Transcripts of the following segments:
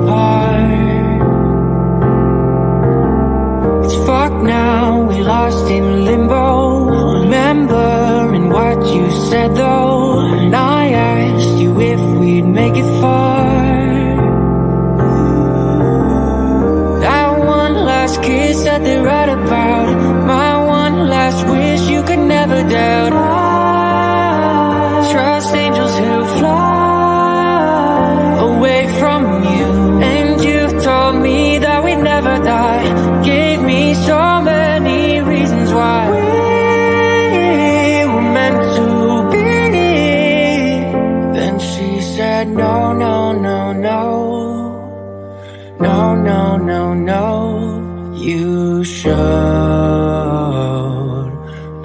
apart. It's fucked now, we lost in limbo. Remembering what you said though, and I asked you if we'd make it far. That one last kiss that they write about, my one last wish you could never doubt. I trust angels who fly away from you, and you told me that we'd never die. Gave me so many reasons why we were meant to be. Then she said no, no, no, no. No, no, no, no, you should.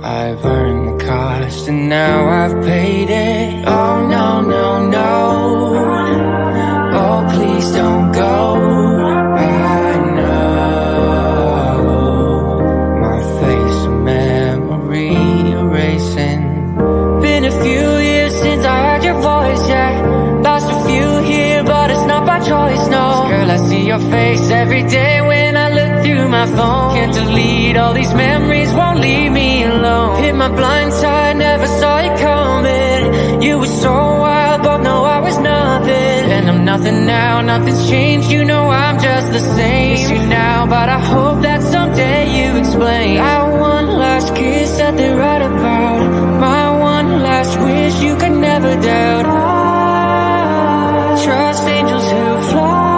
I've earned the cost and now I've paid it. Oh, no, no, no. Oh, please don't go. I know my face a memory erasing. Been a few years since I heard your voice, yeah. Lost a few here, but it's not by choice, no. Girl, I see your face every day when I look through my phone. Can't delete all these memories, won't leave me alone. Hit my blind side, never saw you coming. You were so wild, but no, I was nothing. And I'm nothing now, nothing's changed. You know I'm just the same. Miss you now, but I hope that someday you explain. That one last kiss that they write about, my one last wish you could never doubt. I trust angels who fly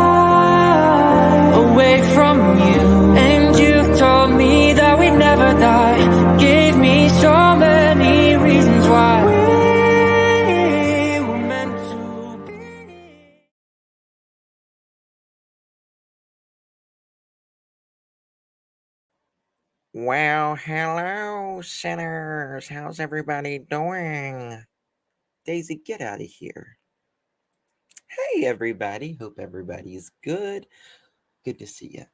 away from you, and you told me that we'd never die. Gave me so many reasons why we were meant to be. Well, hello, sinners. How's everybody doing? Daisy, get out of here. Hey, everybody. Hope everybody's good. Good to see you.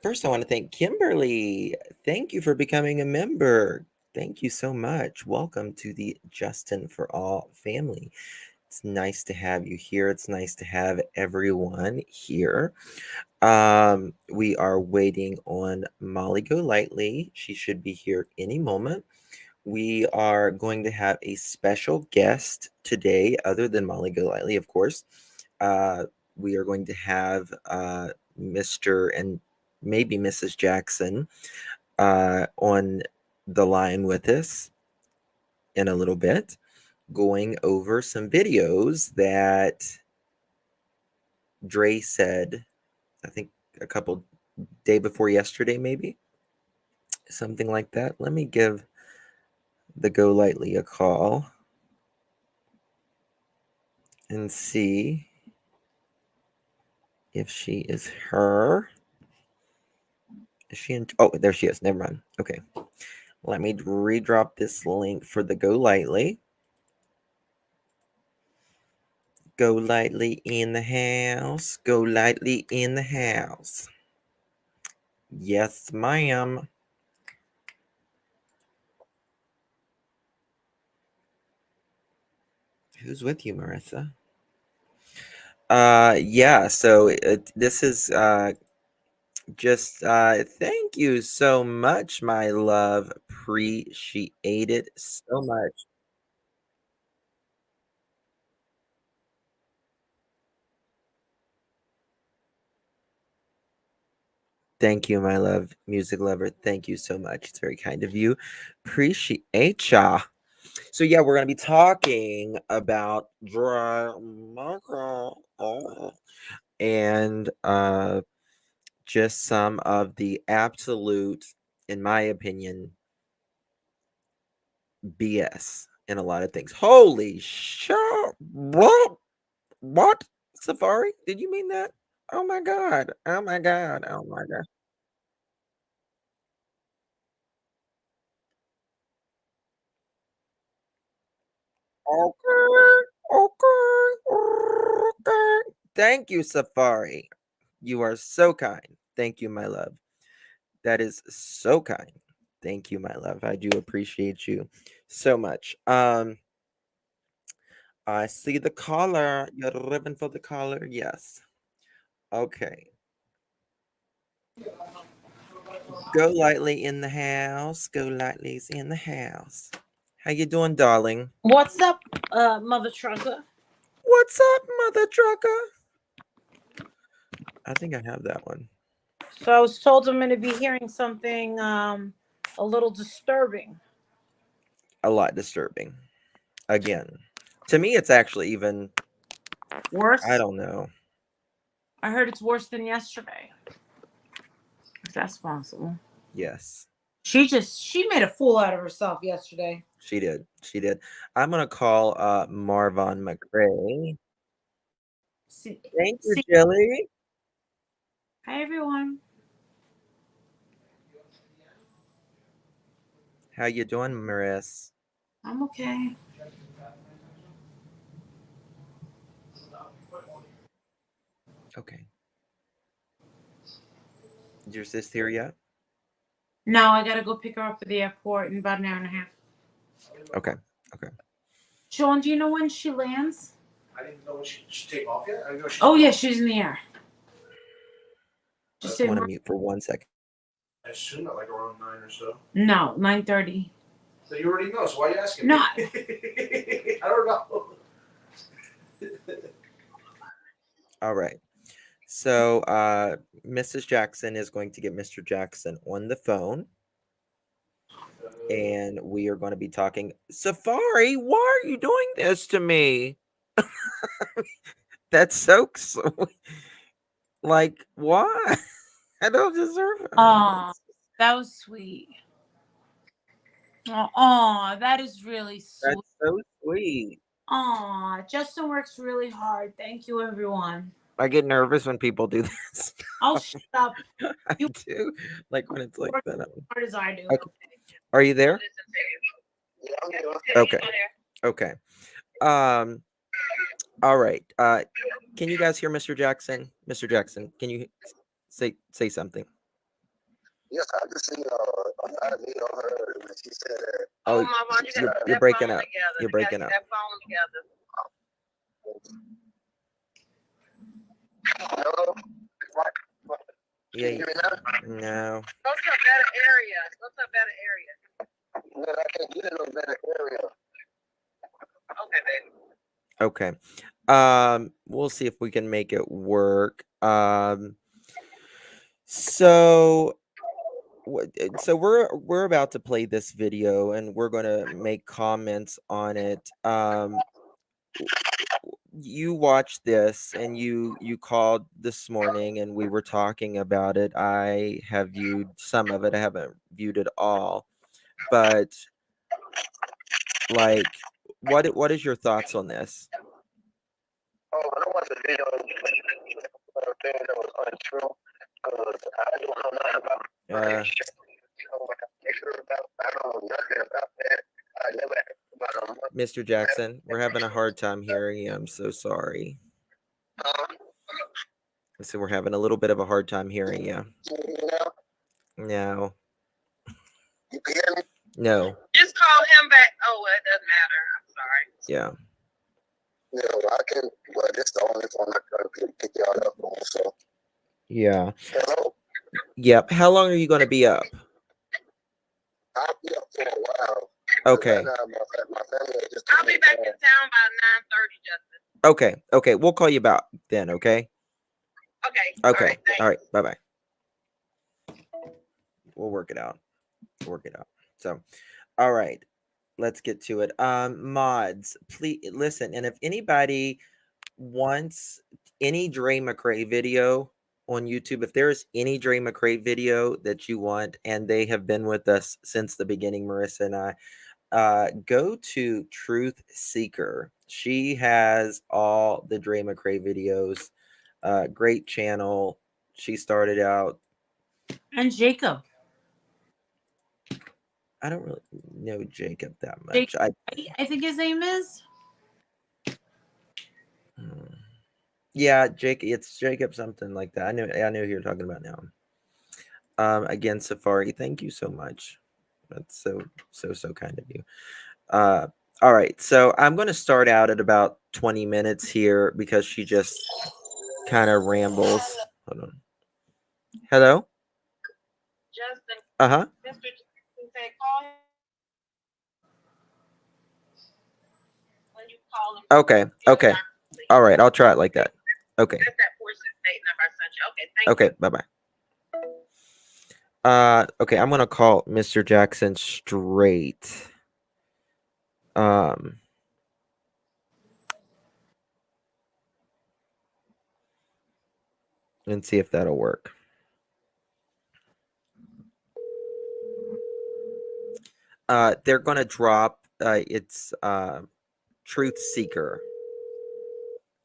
First, I want to thank Kimberly. Thank you for becoming a member. Thank you so much. Welcome to the Justin for All family. It's nice to have you here. It's nice to have everyone here. We are waiting on Molly Golightly. She should be here any moment. We are going to have a special guest today, other than Molly Golightly, of course. We are going to have Mr. and maybe Mrs. Jackson on the line with us in a little bit, going over some videos that Dre said, I think a couple day before yesterday, maybe something like that. Let me give the Golightly a call and see if she is her. Is she in? Oh, there she is. Never mind. Okay. Let me redrop this link for the Golightly. Golightly in the house. Golightly in the house. Yes, ma'am. Who's with you, Marissa? Yeah, so this is just thank you so much, my love. Appreciate it so much. Thank you, my love, music lover. Thank you so much. It's very kind of you. Appreciate ya. So yeah, we're gonna be talking about drama and just some of the absolute, in my opinion, BS in a lot of things. Holy shit! What? Safari? Did you mean that? Oh my god! Oh my god! Oh my god! Okay, okay, okay. Thank you, Safari. You are so kind. Thank you, my love. That is so kind. Thank you, my love. I do appreciate you so much. I see the collar. You're ribbon for the collar. Yes. Okay. Go lightly in the house. Go lightly's in the house. How you doing, darling? What's up, Mother Trucker? What's up, mother trucker? I think I have that one. So I was told I'm going to be hearing something a little disturbing. A lot disturbing. Again. To me, it's actually even, Worse? I don't know. I heard it's worse than yesterday. If that's possible. Yes. She made a fool out of herself yesterday. She did. She did. I'm going to call Marvon McRae. Thank you, See, Jelly. hi, everyone. How you doing, Maris? I'm okay. Okay. Is your sis here yet? No, I got to go pick her up at the airport in about an hour and a half. Okay. Okay. Sean, do you know when she lands? I didn't know when she take off yet. I didn't know she. Oh, yeah, she's in the air. Just I want to mute for 1 second. I assume at like around 9 or so. No, 9:30. So you already know. So why are you asking? No. Me? I don't know. All right. So Mrs. Jackson is going to get Mr. Jackson on the phone. And we are going to be talking. Safari, why are you doing this to me? That's so sweet. Like, why? I don't deserve it. Aw, that was sweet. Oh, that is really sweet. That's so sweet. Aw, Justin works really hard. Thank you, everyone. I get nervous when people do this. I'll shut up. I You do. Like when it's like work that. as hard as I do. Okay. Are you there? Okay. Okay. All right. Can you guys hear Mr. Jackson? Mr. Jackson, can you say something? Yes, I just see I need on her when she said that. Oh, Mama, you got you're that breaking phone up. together. You're breaking up. That phone together. Hello? Yeah. Can you hear me now? No. Go to a better area. Go to a better area. No, I can't get in no better area. Okay, baby. Okay. We'll see if we can make it work. So we're about to play this video and we're going to make comments on it. You watched this and you called this morning and we were talking about it. I have viewed some of it. I haven't viewed it all. But like what is your thoughts on this? Oh, I don't want the video thing that was untrue because I don't know nothing about I don't know nothing about that. I never asked about Mr. Jackson, we're having a hard time hearing you. I'm so sorry. So we're having a little bit of a hard time hearing you. No. You can hear me? No. Just call him back. Oh, well, it doesn't matter. I'm sorry. Yeah. No, I can. Well, this is the only phone I can pick y'all up on. So. Yeah. Hello. Yep. How long are you going to be up? I'll be up for a while. Okay. Right now, my family just. I'll be back in town by 9:30, Justin. Okay. Okay. We'll call you back then. Okay. Okay. Okay. All right. Bye bye. We'll work it out. So, all right. Let's get to it. Mods, please listen. And if anybody wants any Dre McRae video on YouTube, if there is any Dre McRae video that you want, and they have been with us since the beginning, Marissa and I, go to Truth Seeker. She has all the Dre McRae videos. Great channel. She started out. And Jacob. I don't really know Jacob that much. I think his name is. Yeah, Jake. It's Jacob something like that. I know who you're talking about now. Again, Safari, thank you so much. That's so kind of you. All right, so I'm going to start out at about 20 minutes here because she just kind of rambles. Hold on. Hello? Justin, Uh-huh. Mr. Jackson said call him when you call him. Okay. Okay. All right. I'll try it like that. Okay. That's that 468 number I sent you. Okay, thank you. Okay. Bye-bye. Okay, I'm gonna call Mr. Jackson straight. And see if that'll work. They're gonna drop it's Truth Seeker.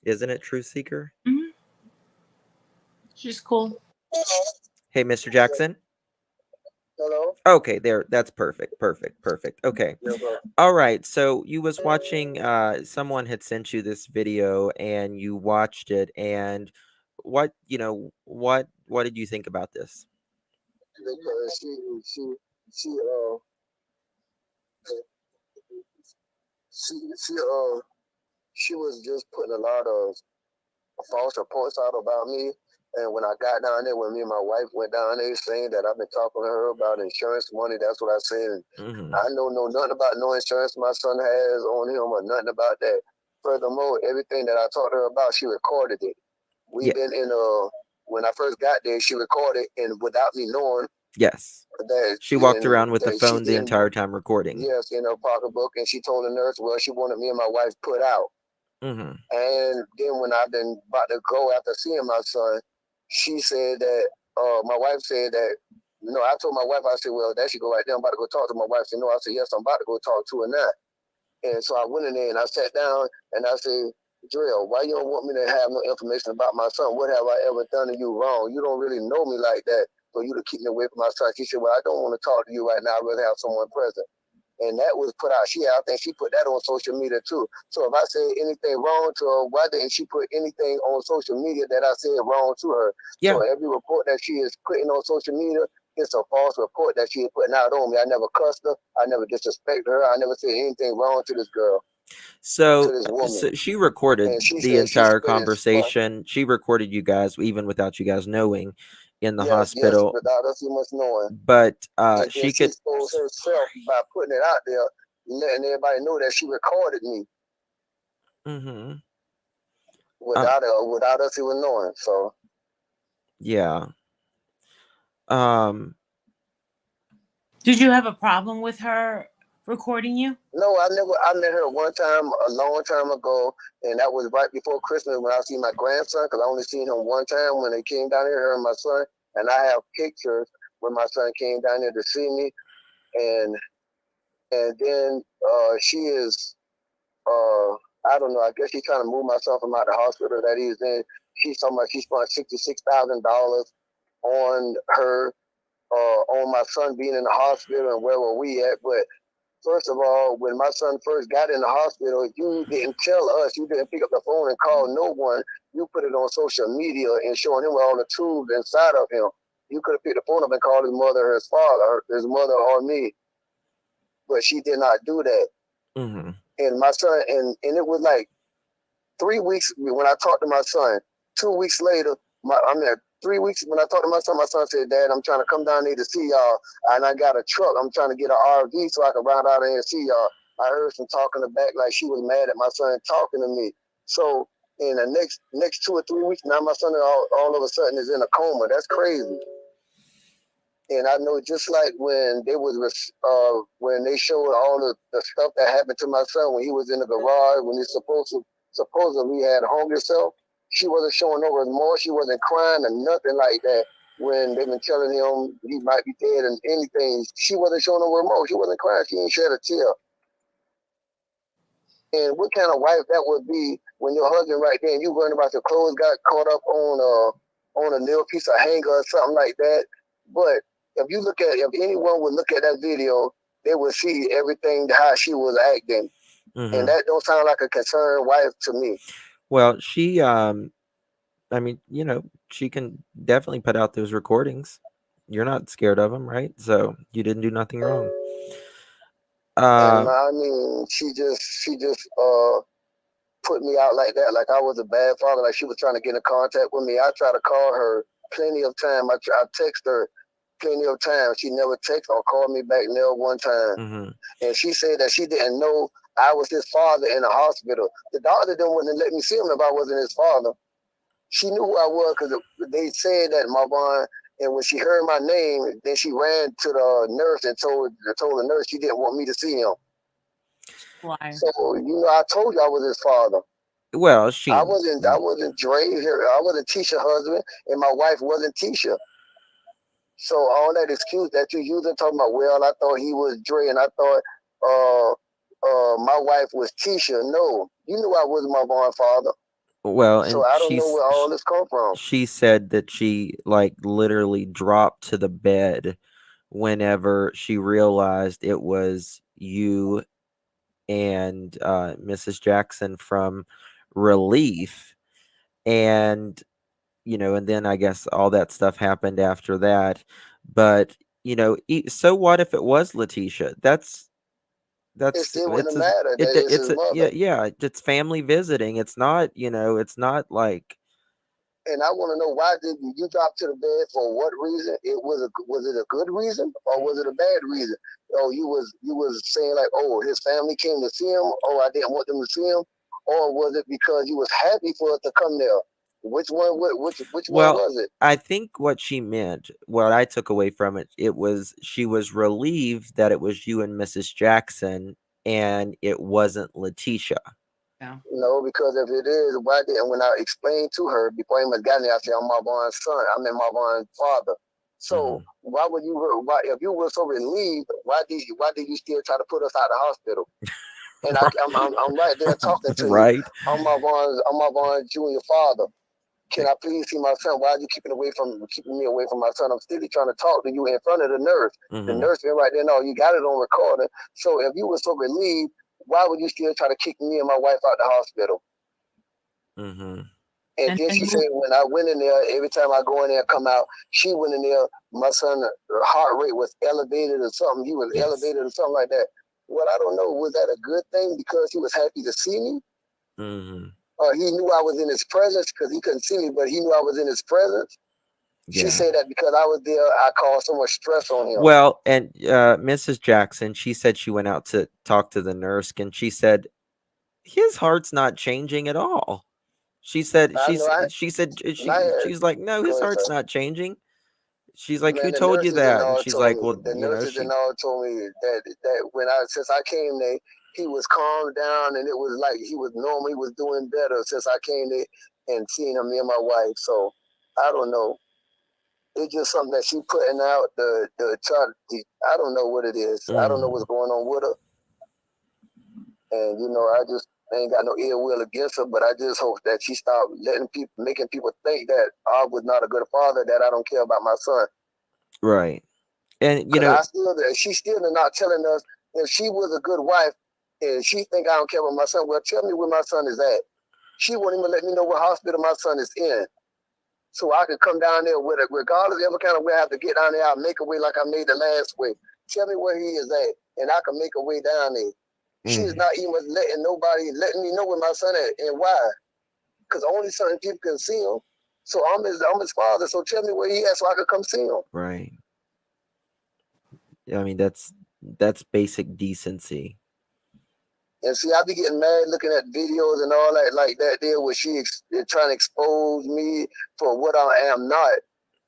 Isn't it Truth Seeker? Mm-hmm. She's cool. Hey, Mr. Jackson. Hello? Okay, there. That's perfect. Okay. Yeah, bro. All right. So you was watching. Someone had sent you this video, and you watched it. And what did you think about this? Because she she was just putting a lot of false reports out about me. And when I got down there, when me and my wife went down there, saying that I've been talking to her about insurance money, that's what I said. Mm-hmm. I know nothing about no insurance my son has on him or nothing about that. Furthermore, everything that I talked to her about, she recorded it. We've been in when I first got there, she recorded, and without me knowing. Yes. That she walked around with the phone the entire time recording. Yes, in her pocketbook, and she told the nurse, well, she wanted me and my wife put out. Mm-hmm. And then when I've been about to go after seeing my son, she said that, my wife said that, I told my wife, I said, well, that should go right there. I'm about to go talk to my wife. She said, no, I said, yes, I'm about to go talk to her now. And so I went in there and I sat down and I said, Drill, why you don't want me to have no information about my son? What have I ever done to you wrong? You don't really know me like that for you to keep me away from my son. She said, well, I don't want to talk to you right now. I'd rather have someone present. And that was put out. I think she put that on social media too. So if I said anything wrong to her, why didn't she put anything on social media that I said wrong to her? Yeah. So every report that she is putting on social media, it's a false report that she is putting out on me. I never cussed her. I never disrespected her. I never said anything wrong to this girl. So she recorded the entire conversation. She recorded you guys even without you guys knowing in the hospital. Yes, without us much knowing. But she exposed herself by putting it out there, letting everybody know that she recorded me. Mm-hmm. Without us even knowing. So yeah. Did you have a problem with her recording you? No, I met her one time a long time ago, and that was right before Christmas when I see my grandson, because I only seen him one time when they came down here, her and my son, and I have pictures when my son came down here to see me, and then she is I don't know, I guess she's trying to move my son from out the hospital that he's in. She's talking about she spent $66,000 on her on my son being in the hospital and where were we at, but first of all, when my son first got in the hospital, you didn't tell us. You didn't pick up the phone and call no one. You put it on social media and showing him all the tubes inside of him. You could have picked the phone up and called his mother, his father, his mother, or me. But she did not do that. Mm-hmm. And my son, and it was like 3 weeks when I talked to my son. 2 weeks later, 3 weeks when I talked to my son said, Dad, I'm trying to come down here to see y'all. And I got a truck. I'm trying to get an RV so I can ride out there and see y'all. I heard some talk in the back like she was mad at my son talking to me. So in the next 2 or 3 weeks, now my son all of a sudden is in a coma. That's crazy. And I know just like when they when they showed all the stuff that happened to my son when he was in the garage, when he supposedly had hung himself, she wasn't showing no remorse. She wasn't crying or nothing like that. When they've been telling him he might be dead and anything, she wasn't showing no remorse. She wasn't crying. She ain't shed a tear. And what kind of wife that would be when your husband right there and you worrying about your clothes got caught up on a little piece of hanger or something like that. But if anyone would look at that video, they would see everything how she was acting. Mm-hmm. And that don't sound like a concerned wife to me. Well, she I mean, she can definitely put out those recordings. You're not scared of them, right? So you didn't do nothing wrong. And I mean, she just put me out like that, like I was a bad father, like she was trying to get in contact with me. I tried to call her plenty of time. I text her plenty of times. She never text or called me back never one time. Mm-hmm. And she said that she didn't know I was his father in the hospital. The doctor didn't want to let me see him if I wasn't his father. She knew who I was because they said that my bond. And when she heard my name, then she ran to the nurse and told the nurse she didn't want me to see him. Why? So I told you I was his father. Well, I wasn't Dre here. I wasn't Tisha's husband, and my wife wasn't Tisha. So all that excuse that you using talking about, well, I thought he was Dre, and I thought my wife was Tisha. No, you knew I wasn't my born father. Well, So and I don't know where all this come from. she said that she like literally dropped to the bed whenever she realized it was you and Mrs. Jackson from Relief. And and then I guess all that stuff happened after that. But so what if it was Letitia? It still It's wouldn't matter. That is his mother. yeah, it's family visiting. It's not it's not like. And I want to know, why did you drop to the bed? For what reason? Was it a good reason or was it a bad reason? Oh, you was saying like, oh, his family came to see him. Oh, I didn't want them to see him. Or was it because you was happy for us to come there? Which one? Which one Well, was it? I think what she meant, what I took away from it, it was she was relieved that it was you and Mrs. Jackson and it wasn't Letitia. Yeah. No, because if it is, why didn't, when I explained to her before I even got there, I said, I'm Marvon's son. I'm in Marvon's father. So why would you? Why, if you were so relieved, why did you still try to put us out of the hospital? And I'm right there talking to Right. you. I'm Marvon's junior father. Can I please see my son? Why are you keeping me away from my son? I'm still trying to talk to you in front of the nurse. The nurse been right there. No, you got it on recording. So if you were so relieved, why would you still try to kick me and my wife out the hospital? Mm-hmm. And then she said, when I went in there, every time I go in there and come out, she went in there, my son's heart rate was elevated or something. He was elevated or something like that. Well, I don't know. Was that a good thing because he was happy to see me? Mm-hmm. He knew I was in his presence because he couldn't see me, but he knew I was in his presence. Yeah. She said that because I was there, I caused so much stress on him. Well, and Mrs. Jackson, she said she went out to talk to the nurse, and she said his heart's not changing at all. She said she's like, no, his heart's not changing. She's like, who told you that? And she's like, well, the nurses and all told me that since I came there, he was calmed down and it was like he was normal. He was doing better since I came there and seeing him, me and my wife. So I don't know. It's just something that she putting out I don't know what it is. I don't know what's going on with her. And I just ain't got no ill will against her, but I just hope that she stop making people think that I was not a good father, that I don't care about my son. Right. And she's still not telling us if she was a good wife and she think I don't care about my son. Well, tell me where my son is at. She won't even let me know what hospital my son is in, so I could come down there with it. Regardless of every kind of way I have to get down there, I'll make a way like I made the last way. Tell me where he is at, and I can make a way down there. She's not even letting me know where my son is and why, because only certain people can see him. So I'm his father. So tell me where he is so I can come see him. Right. I mean, that's basic decency. And see, I be getting mad looking at videos and all that like that there where they're trying to expose me for what I am not.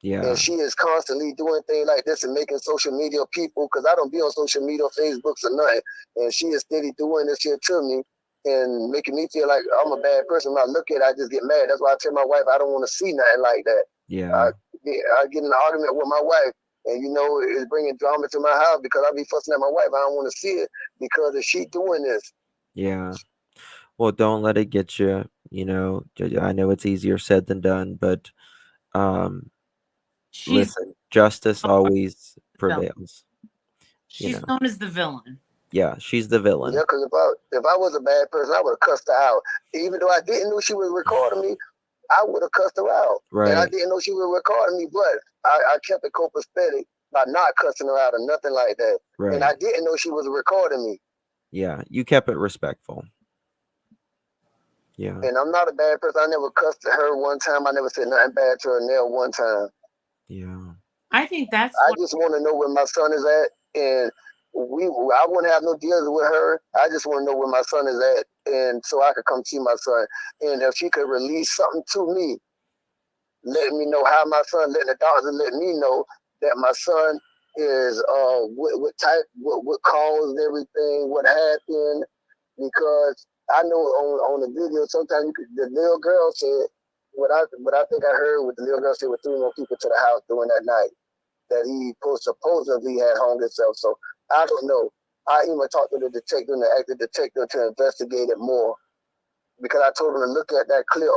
Yeah. And she is constantly doing things like this and making social media people, because I don't be on social media, Facebooks or nothing. And she is steady doing this shit to me and making me feel like I'm a bad person. When I look at it, I just get mad. That's why I tell my wife I don't want to see nothing like that. Yeah. I get in an argument with my wife, and it's bringing drama to my house because I be fussing at my wife. I don't want to see it because if she doing this. Yeah. Well, don't let it get you. I know it's easier said than done, but listen, justice always prevails. She's known as the villain. Yeah, she's the villain. Yeah, because if I was a bad person, I would have cussed her out. Even though I didn't know she was recording me, I would have cussed her out. Right. And I didn't know she was recording me, but I kept it copacetic by not cussing her out or nothing like that. Right. And I didn't know she was recording me. Yeah, you kept it respectful. Yeah. And I'm not a bad person. I never cussed at her one time. I never said nothing bad to her nail one time. Yeah. I think that's I what just want to know where my son is at, and I wouldn't have no deals with her. I just want to know where my son is at, and so I could come see my son. And if she could release something to me, letting me know how my son, letting the doctor let me know that my son is what type, what caused everything, what happened, because I know on the video sometimes the little girl said what I think I heard what the little girl said with 3 more people to the house during that night that he supposedly had hung himself. So I don't know. I even talked to the detective and the active detective to investigate it more because I told him to look at that clip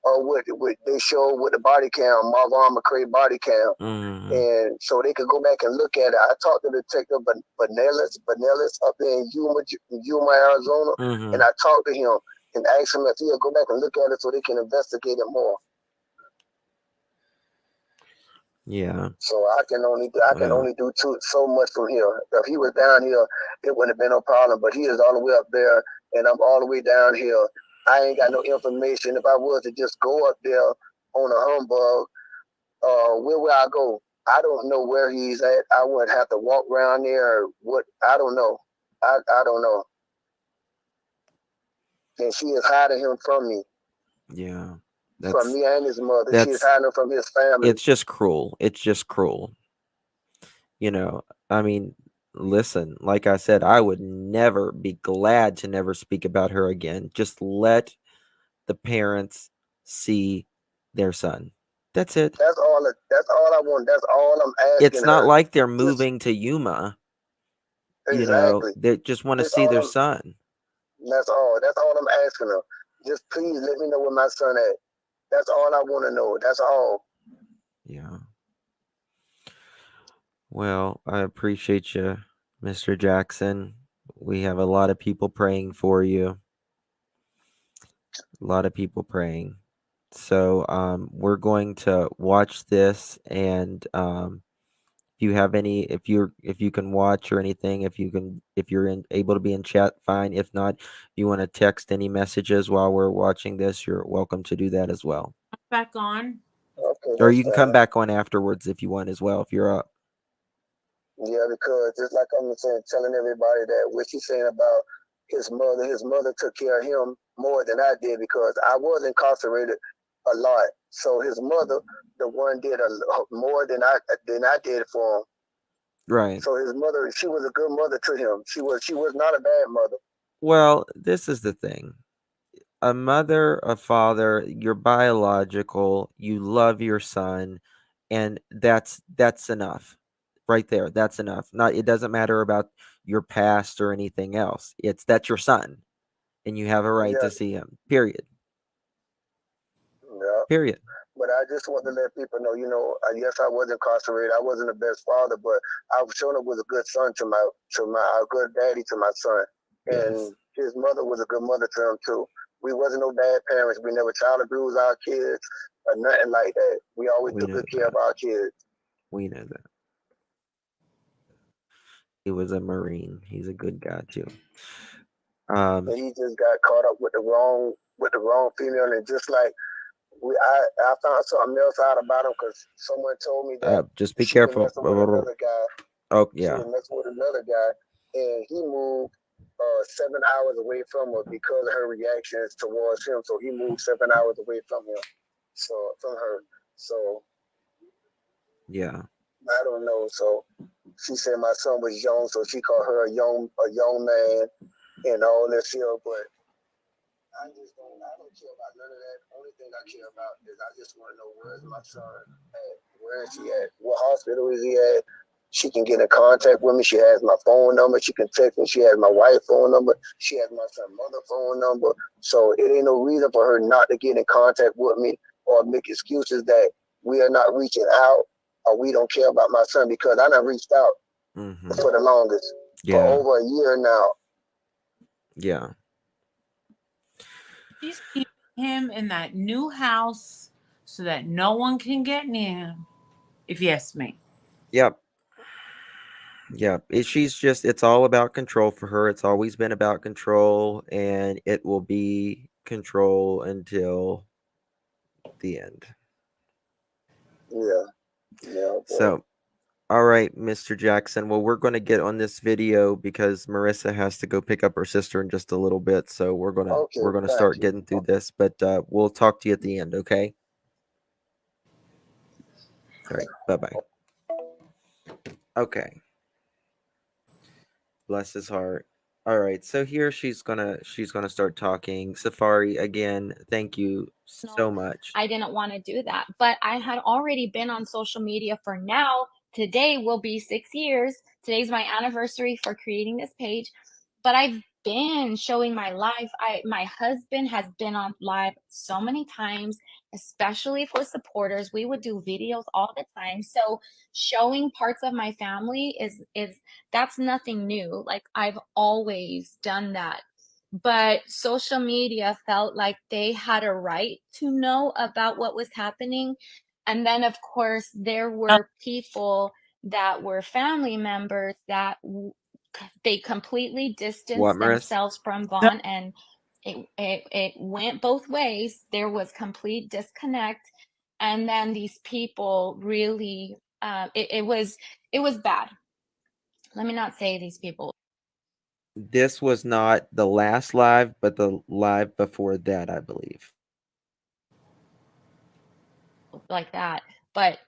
of what they showed with the body cam, Marvin McCray body cam. And so they could go back and look at it. I talked to Detective Banelis up in Yuma, Arizona, and I talked to him and asked him if he'll go back and look at it so they can investigate it more. Yeah. So I can only do so much from here. If he was down here, it wouldn't have been no problem. But he is all the way up there, and I'm all the way down here. I ain't got no information. If I was to just go up there on a humbug, where would I go? I don't know where he's at. I would have to walk around there. Or what? I don't know. I don't know. And she is hiding him from me. Yeah. From me and his mother. She is hiding him from his family. It's just cruel. It's just cruel. You know, I mean, listen, like I said, I would never be glad to never speak about her again. Just let the parents see their son. That's it. That's all I want. That's all I'm asking. It's not like they're moving to Yuma. Exactly. You know, they just want to see their son. That's all. That's all I'm asking them. Just please let me know where my son at. That's all I want to know. That's all. Yeah. Well, I appreciate you, Mr. Jackson. We have a lot of people praying for you. A lot of people praying. So we're going to watch this, and if you have any, if you can watch or anything, if you're able to be in chat, fine. If not, you want to text any messages while we're watching this, you're welcome to do that as well. Back on. Okay. Or you can come back on afterwards if you want as well, if you're up. Yeah, because just like I'm saying, telling everybody that what she's saying about his mother took care of him more than I did because I was incarcerated a lot. So his mother, the one did more than I did for him. Right. So his mother, she was a good mother to him. She was not a bad mother. Well, this is the thing. A mother, a father, you're biological, you love your son, and that's enough. Right there. That's enough. It doesn't matter about your past or anything else. That's your son, and you have a right to see him. Period. Yeah. Period. But I just want to let people know, yes, I was incarcerated. I wasn't the best father, but I sure was a good son to my a good daddy to my son. And his mother was a good mother to him too. We wasn't no bad parents. We never child abused our kids or nothing like that. We always took good care of our kids. We know that. He was a Marine. He's a good guy too. And he just got caught up with the wrong female, and just like I found something else out about him because someone told me that just be careful. Was messing with another guy. Oh yeah. She was messing with another guy, and he moved 7 hours away from her because of her reactions towards him. So he moved 7 hours away from him. So from her. So yeah. I don't know. So she said my son was young, so she called her a young man and all this here, but I don't care about none of that. Only thing I care about is I just want to know where's my son at? Where is he at? What hospital is he at? She can get in contact with me. She has my phone number. She can text me. She has my wife's phone number. She has my son's mother's phone number. So it ain't no reason for her not to get in contact with me or make excuses that we are not reaching out or we don't care about my son because I done reached out for the longest. For over a year now. Yeah. She's keeping him in that new house so that no one can get near him, if you ask me. Yep. Yeah. It's all about control for her. It's always been about control, and it will be control until the end. Yeah. Yeah. But So, all right, Mr. Jackson. Well, we're going to get on this video because Marissa has to go pick up her sister in just a little bit. So okay, we're gonna thank start you. getting through this, but we'll talk to you at the end. Okay. All right. Bye bye. Okay. Bless his heart. All right. So here she's gonna start talking. Safari, again, thank you so much. I didn't want to do that. But I had already been on social media for now. Today will be 6 years. Today's my anniversary for creating this page. But I've been showing my life. My husband has been on live so many times, especially for supporters. We would do videos all the time. So showing parts of my family is that's nothing new. Like I've always done that, but social media felt like they had a right to know about what was happening. And then, of course, there were people that were family members that they completely What, distanced Marissa? themselves from Vaughn, and it went both ways. There was complete disconnect, and then these people really, it was bad. Let me not say these people This was not the last live, but the live before that, I believe. like that, but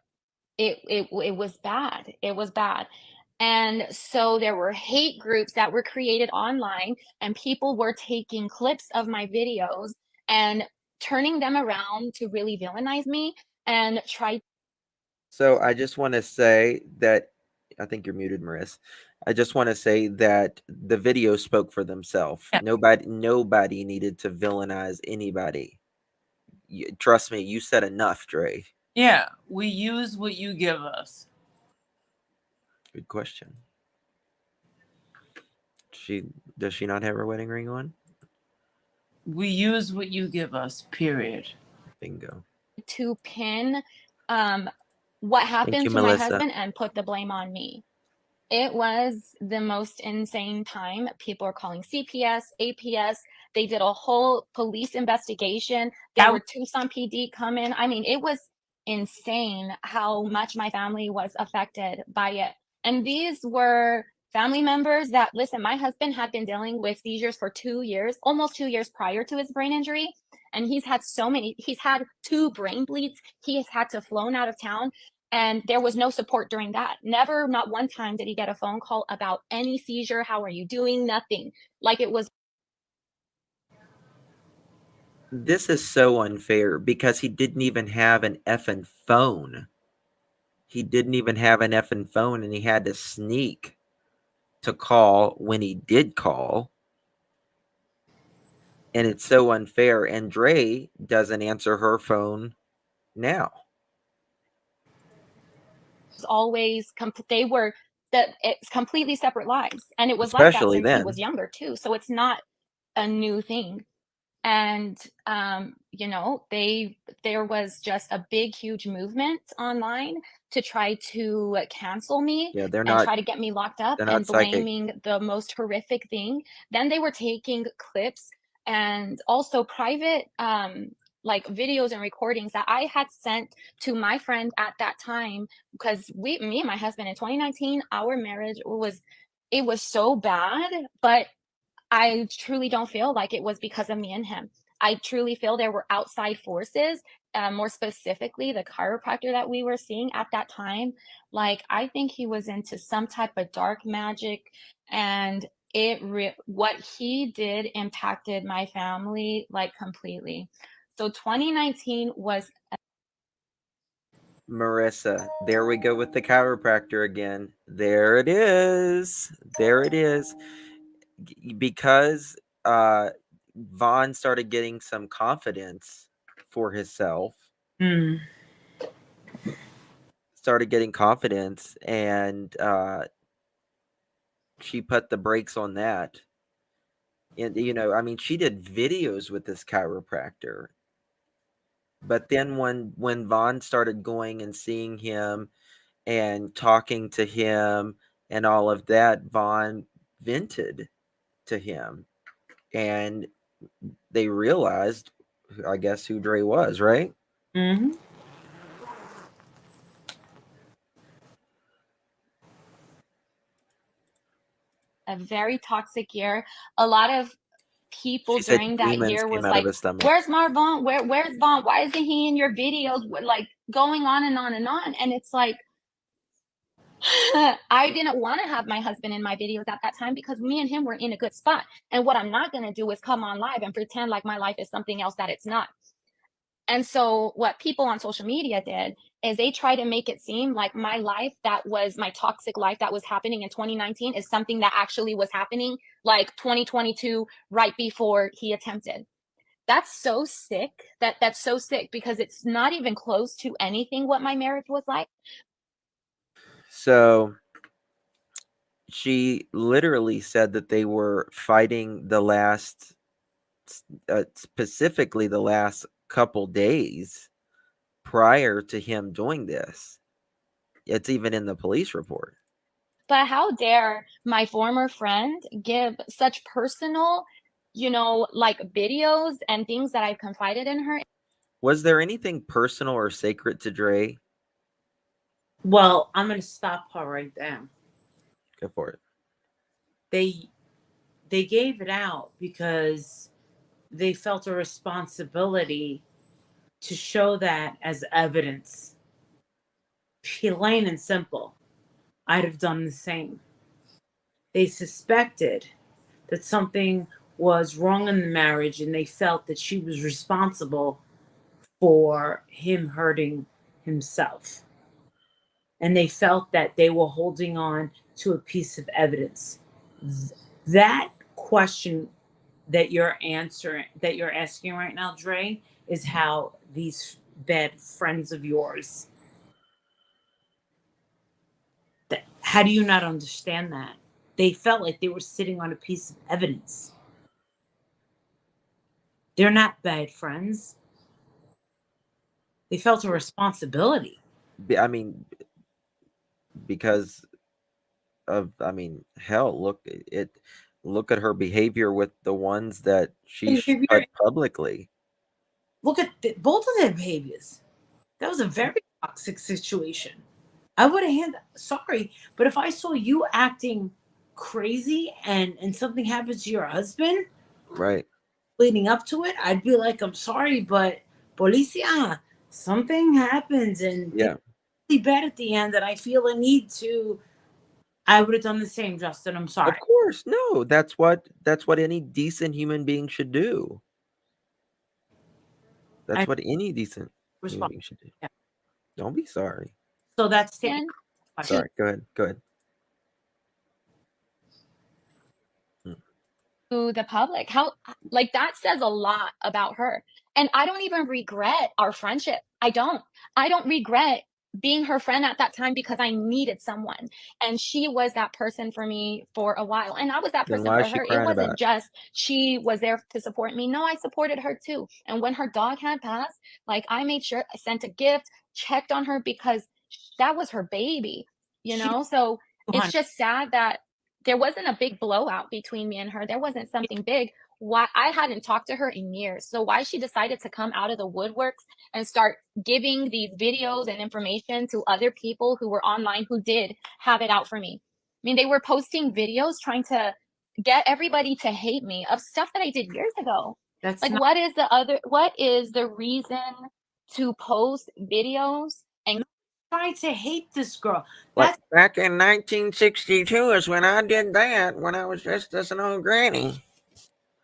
it was bad. It was bad. And so there were hate groups that were created online, and people were taking clips of my videos and turning them around to really villainize me and try. So I just want to say that I think you're muted, Marissa. I just want to say that the video spoke for themselves. Yeah. Nobody needed to villainize anybody. Trust me, you said enough, Dre. Yeah, we use what you give us. Good question. Does she not have her wedding ring on? We use what you give us, period. Bingo. To pin what Thank happened you, to my Melissa. husband and put the blame on me. It was the most insane time. People are calling CPS, APS. They did a whole police investigation. There were Tucson PD come in. I mean, it was insane how much my family was affected by it. And these were family members that, listen, my husband had been dealing with seizures for 2 years, almost 2 years prior to his brain injury. And he's had 2 brain bleeds. He has had to flown out of town. And there was no support during that. Never, not one time did he get a phone call about any seizure. How are you doing? Nothing. Like it was. This is so unfair because he didn't even have an effing phone. He didn't even have an effing phone, and he had to sneak to call when he did call. And it's so unfair. And Dre doesn't answer her phone now. Always they were that it's completely separate lives, and it was like that Especially since he then. was younger too, so it's not a new thing. And there was just a big huge movement online to try to cancel me Yeah, and try to get me locked up they're not and psychic. blaming the most horrific thing. Then they were taking clips and also private like videos and recordings that I had sent to my friend at that time, because me and my husband in 2019, our marriage was so bad, but I truly don't feel like it was because of me and him. I truly feel there were outside forces, more specifically the chiropractor that we were seeing at that time. Like, I think he was into some type of dark magic, and what he did impacted my family like completely. So 2019 was. Marissa, there we go with the chiropractor again. There it is. There it is. Because Vaughn started getting some confidence for himself. Mm. Started getting confidence, and she put the brakes on that. And I mean, she did videos with this chiropractor. But then when Vaughn started going and seeing him and talking to him and all of that, Vaughn vented to him. And they realized, I guess, who Dre was, right? Mm-hmm. A very toxic year. A lot of people She said during that demons year came was out of like, his stomach. "Where's Marvon? Where's Vaughn? Why isn't he in your videos?" Like going on and on and on. And it's like, I didn't want to have my husband in my videos at that time because me and him were in a good spot. And what I'm not going to do is come on live and pretend like my life is something else that it's not. And so what people on social media did is they try to make it seem like my life, that was my toxic life that was happening in 2019, is something that actually was happening like 2022, right before he attempted. That's so sick. That's so sick because it's not even close to anything what my marriage was like. So she literally said that they were fighting the last, specifically the last couple days prior to him doing this. It's even in the police report. But how dare my former friend give such personal, like videos and things that I've confided in her. Was there anything personal or sacred to Dre? Well, I'm going to stop her right there. Go for it. They gave it out because they felt a responsibility to show that as evidence. Plain and simple. I'd have done the same. They suspected that something was wrong in the marriage and they felt that she was responsible for him hurting himself. And they felt that they were holding on to a piece of evidence. That question that you're asking right now, Dre, is how these bad friends of yours, how do you not understand that? They felt like they were sitting on a piece of evidence. They're not bad friends. They felt a responsibility. I mean, because of, hell, look at her behavior with the ones that she put publicly. Look at both of their behaviors. That was a very toxic situation. I would have sorry, but if I saw you acting crazy and something happened to your husband, right, leading up to it, I'd be like, I'm sorry, but policia, something happens and yeah, it's really bad at the end, and I feel a need to. I would have done the same, Justin. I'm sorry. of course, no. That's what any decent human being should do. That's what any decent human being should do. Yeah. Don't be sorry. So that's the sorry. Go ahead. To the public. How, like, that says a lot about her. And I don't even regret our friendship. I don't regret being her friend at that time because I needed someone. And she was that person for me for a while. And I was that Then person why for is she her. It crying about wasn't it? just she was there to support me. No, I supported her too. And when her dog had passed, like, I made sure I sent a gift, checked on her because that was her baby, So it's just sad that there wasn't a big blowout between me and her. There wasn't something big. Why I hadn't talked to her in years. So why she decided to come out of the woodworks and start giving these videos and information to other people who were online who did have it out for me. I mean, they were posting videos trying to get everybody to hate me of stuff that I did years ago. That's like, not- what is the reason to post videos and trying to hate this girl. Like back in 1962 is when I did that, when I was just an old granny.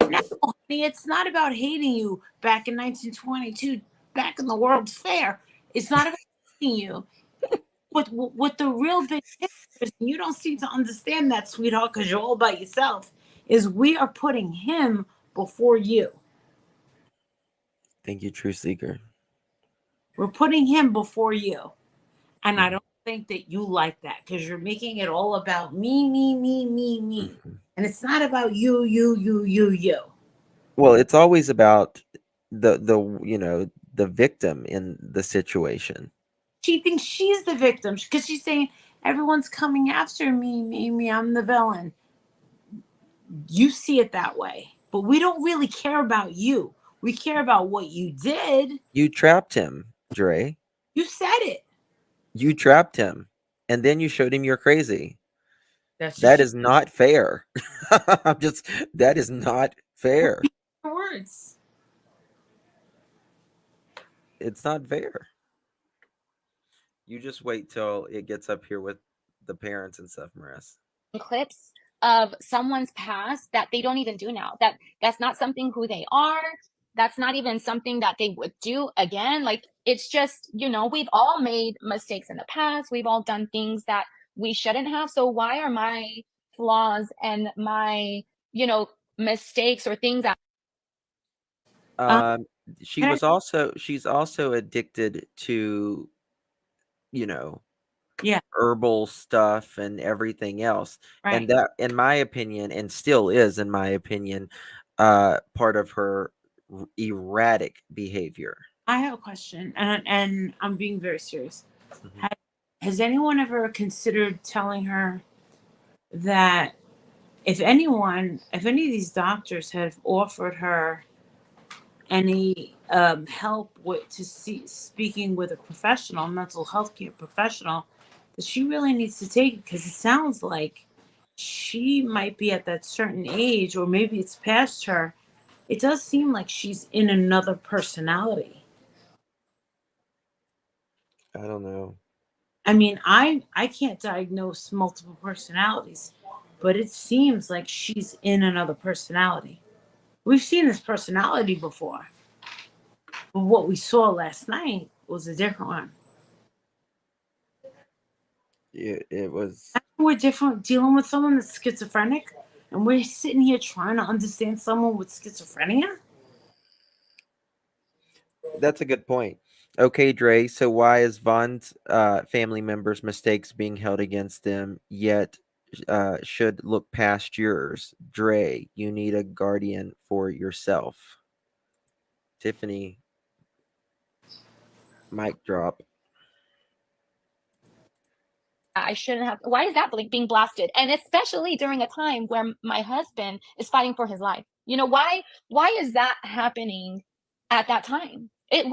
No, honey, it's not about hating you back in 1922, back in the World's Fair. It's not about hating you. What the real big picture is, and you don't seem to understand that, sweetheart, because you're all by yourself, is we are putting him before you. Thank you, True Seeker. We're putting him before you. And I don't think that you like that because you're making it all about me. Mm-hmm. And it's not about you. Well, it's always about the victim in the situation. She thinks she's the victim because she's saying everyone's coming after me. I'm the villain. You see it that way. but we don't really care about you. We care about what you did. You trapped him, Dre. You said it. You trapped him, and then you showed him you're crazy. That's That just is not fair. That is not fair. your words. It's not fair. You just wait till it gets up here with the parents and stuff, Maris. clips of someone's past that they don't even do now. That's not something who they are. That's not even something that they would do again. Like, it's just, we've all made mistakes in the past. We've all done things that we shouldn't have. So why are my flaws and my, mistakes or things that Um, Can she's also addicted to, you know, Yeah, herbal stuff and everything else. And right. that, in my opinion, and still is, in my opinion, part of her erratic behavior. I have a question, and I'm being very serious. Mhm. Ha- Has anyone ever considered telling her that if any of these doctors have offered her any help speaking with a professional, mental health care professional, that she really needs to take it, because it sounds like she might be at that certain age, or maybe it's past her. It does seem like she's in another personality. I don't know. I mean, I can't diagnose multiple personalities, but it seems like she's in another personality. We've seen this personality before, but what we saw last night was a different one. It was. We're different dealing with someone that's schizophrenic, and we're sitting here trying to understand someone with schizophrenia. That's a good point. Okay, Dre. So why is Vaughn's family members' mistakes being held against them, yet should look past yours? Dre, you need a guardian for yourself. Tiffany, mic drop. I shouldn't have. Why is that being blasted? And especially during a time where my husband is fighting for his life. Why is that happening at that time? It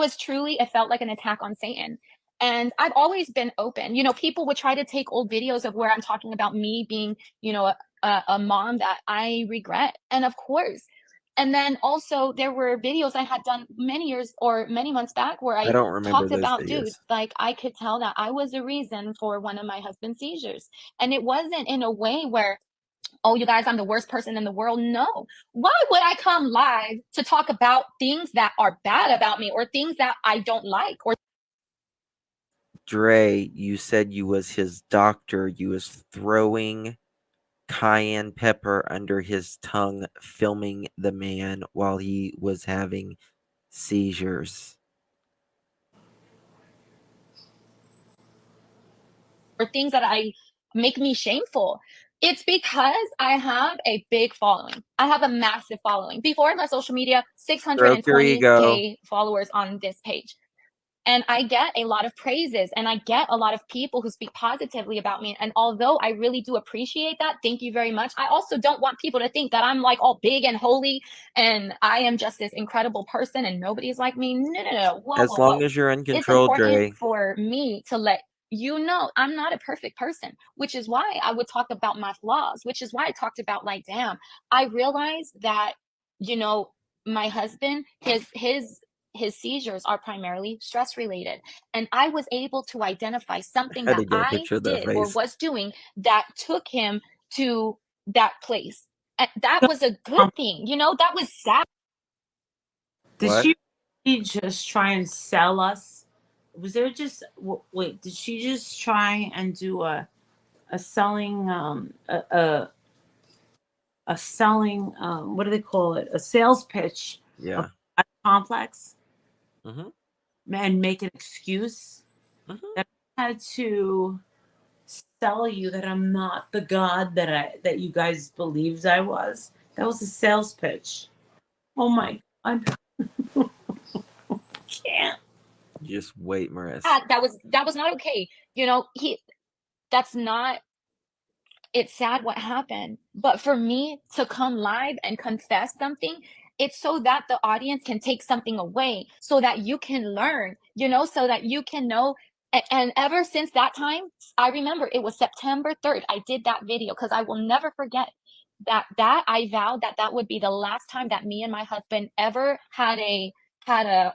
felt like an attack on Satan. And I've always been open. People would try to take old videos of where I'm talking about me being, a mom that I regret. And of course, and then also there were videos I had done many years or many months back where I I don't remember talked those about, dude, videos. like I could tell that I was the reason for one of my husband's seizures. And it wasn't in a way where, oh, you guys, I'm the worst person in the world. No. Why would I come live to talk about things that are bad about me or things that I don't like? Or Dre, you said you was his doctor. You was throwing cayenne pepper under his tongue, filming the man while he was having seizures. things that I make me shameful. It's because I have a big following. I have a massive following. Before my social media, Stroke your ego. 620K followers on this page. And I get a lot of praises and I get a lot of people who speak positively about me. And although I really do appreciate that, thank you very much. I also don't want people to think that I'm like all big and holy and I am just this incredible person and nobody's like me. No, no, no. Whoa, As whoa, long whoa. as you're in It's control, important Dre. for me to let you know I'm not a perfect person, which is why I would talk about my flaws, which is why I talked about, like, damn, I realized that, you know, my husband, his seizures are primarily stress related. And I was able to identify something Had that to get a I picture of that did or face. was doing that took him to that place. And that So, was a good um, thing. That was sad. did What? she really just try and sell us? Was there just wait? Did she just try and do a selling a selling what do they call it? A sales pitch of Yeah. a complex, Mm-hmm. and make an excuse Mm-hmm. that I had to sell you that I'm not the god that you guys believed I was. That was a sales pitch. Oh my god. Can't. Just wait, Maris. That was not okay. He that's not it's sad what happened. But for me to come live and confess something, it's so that the audience can take something away, so that you can learn, so that you can know. And ever since that time, I remember it was September 3rd. I did that video because I will never forget that I vowed that that would be the last time that me and my husband ever had a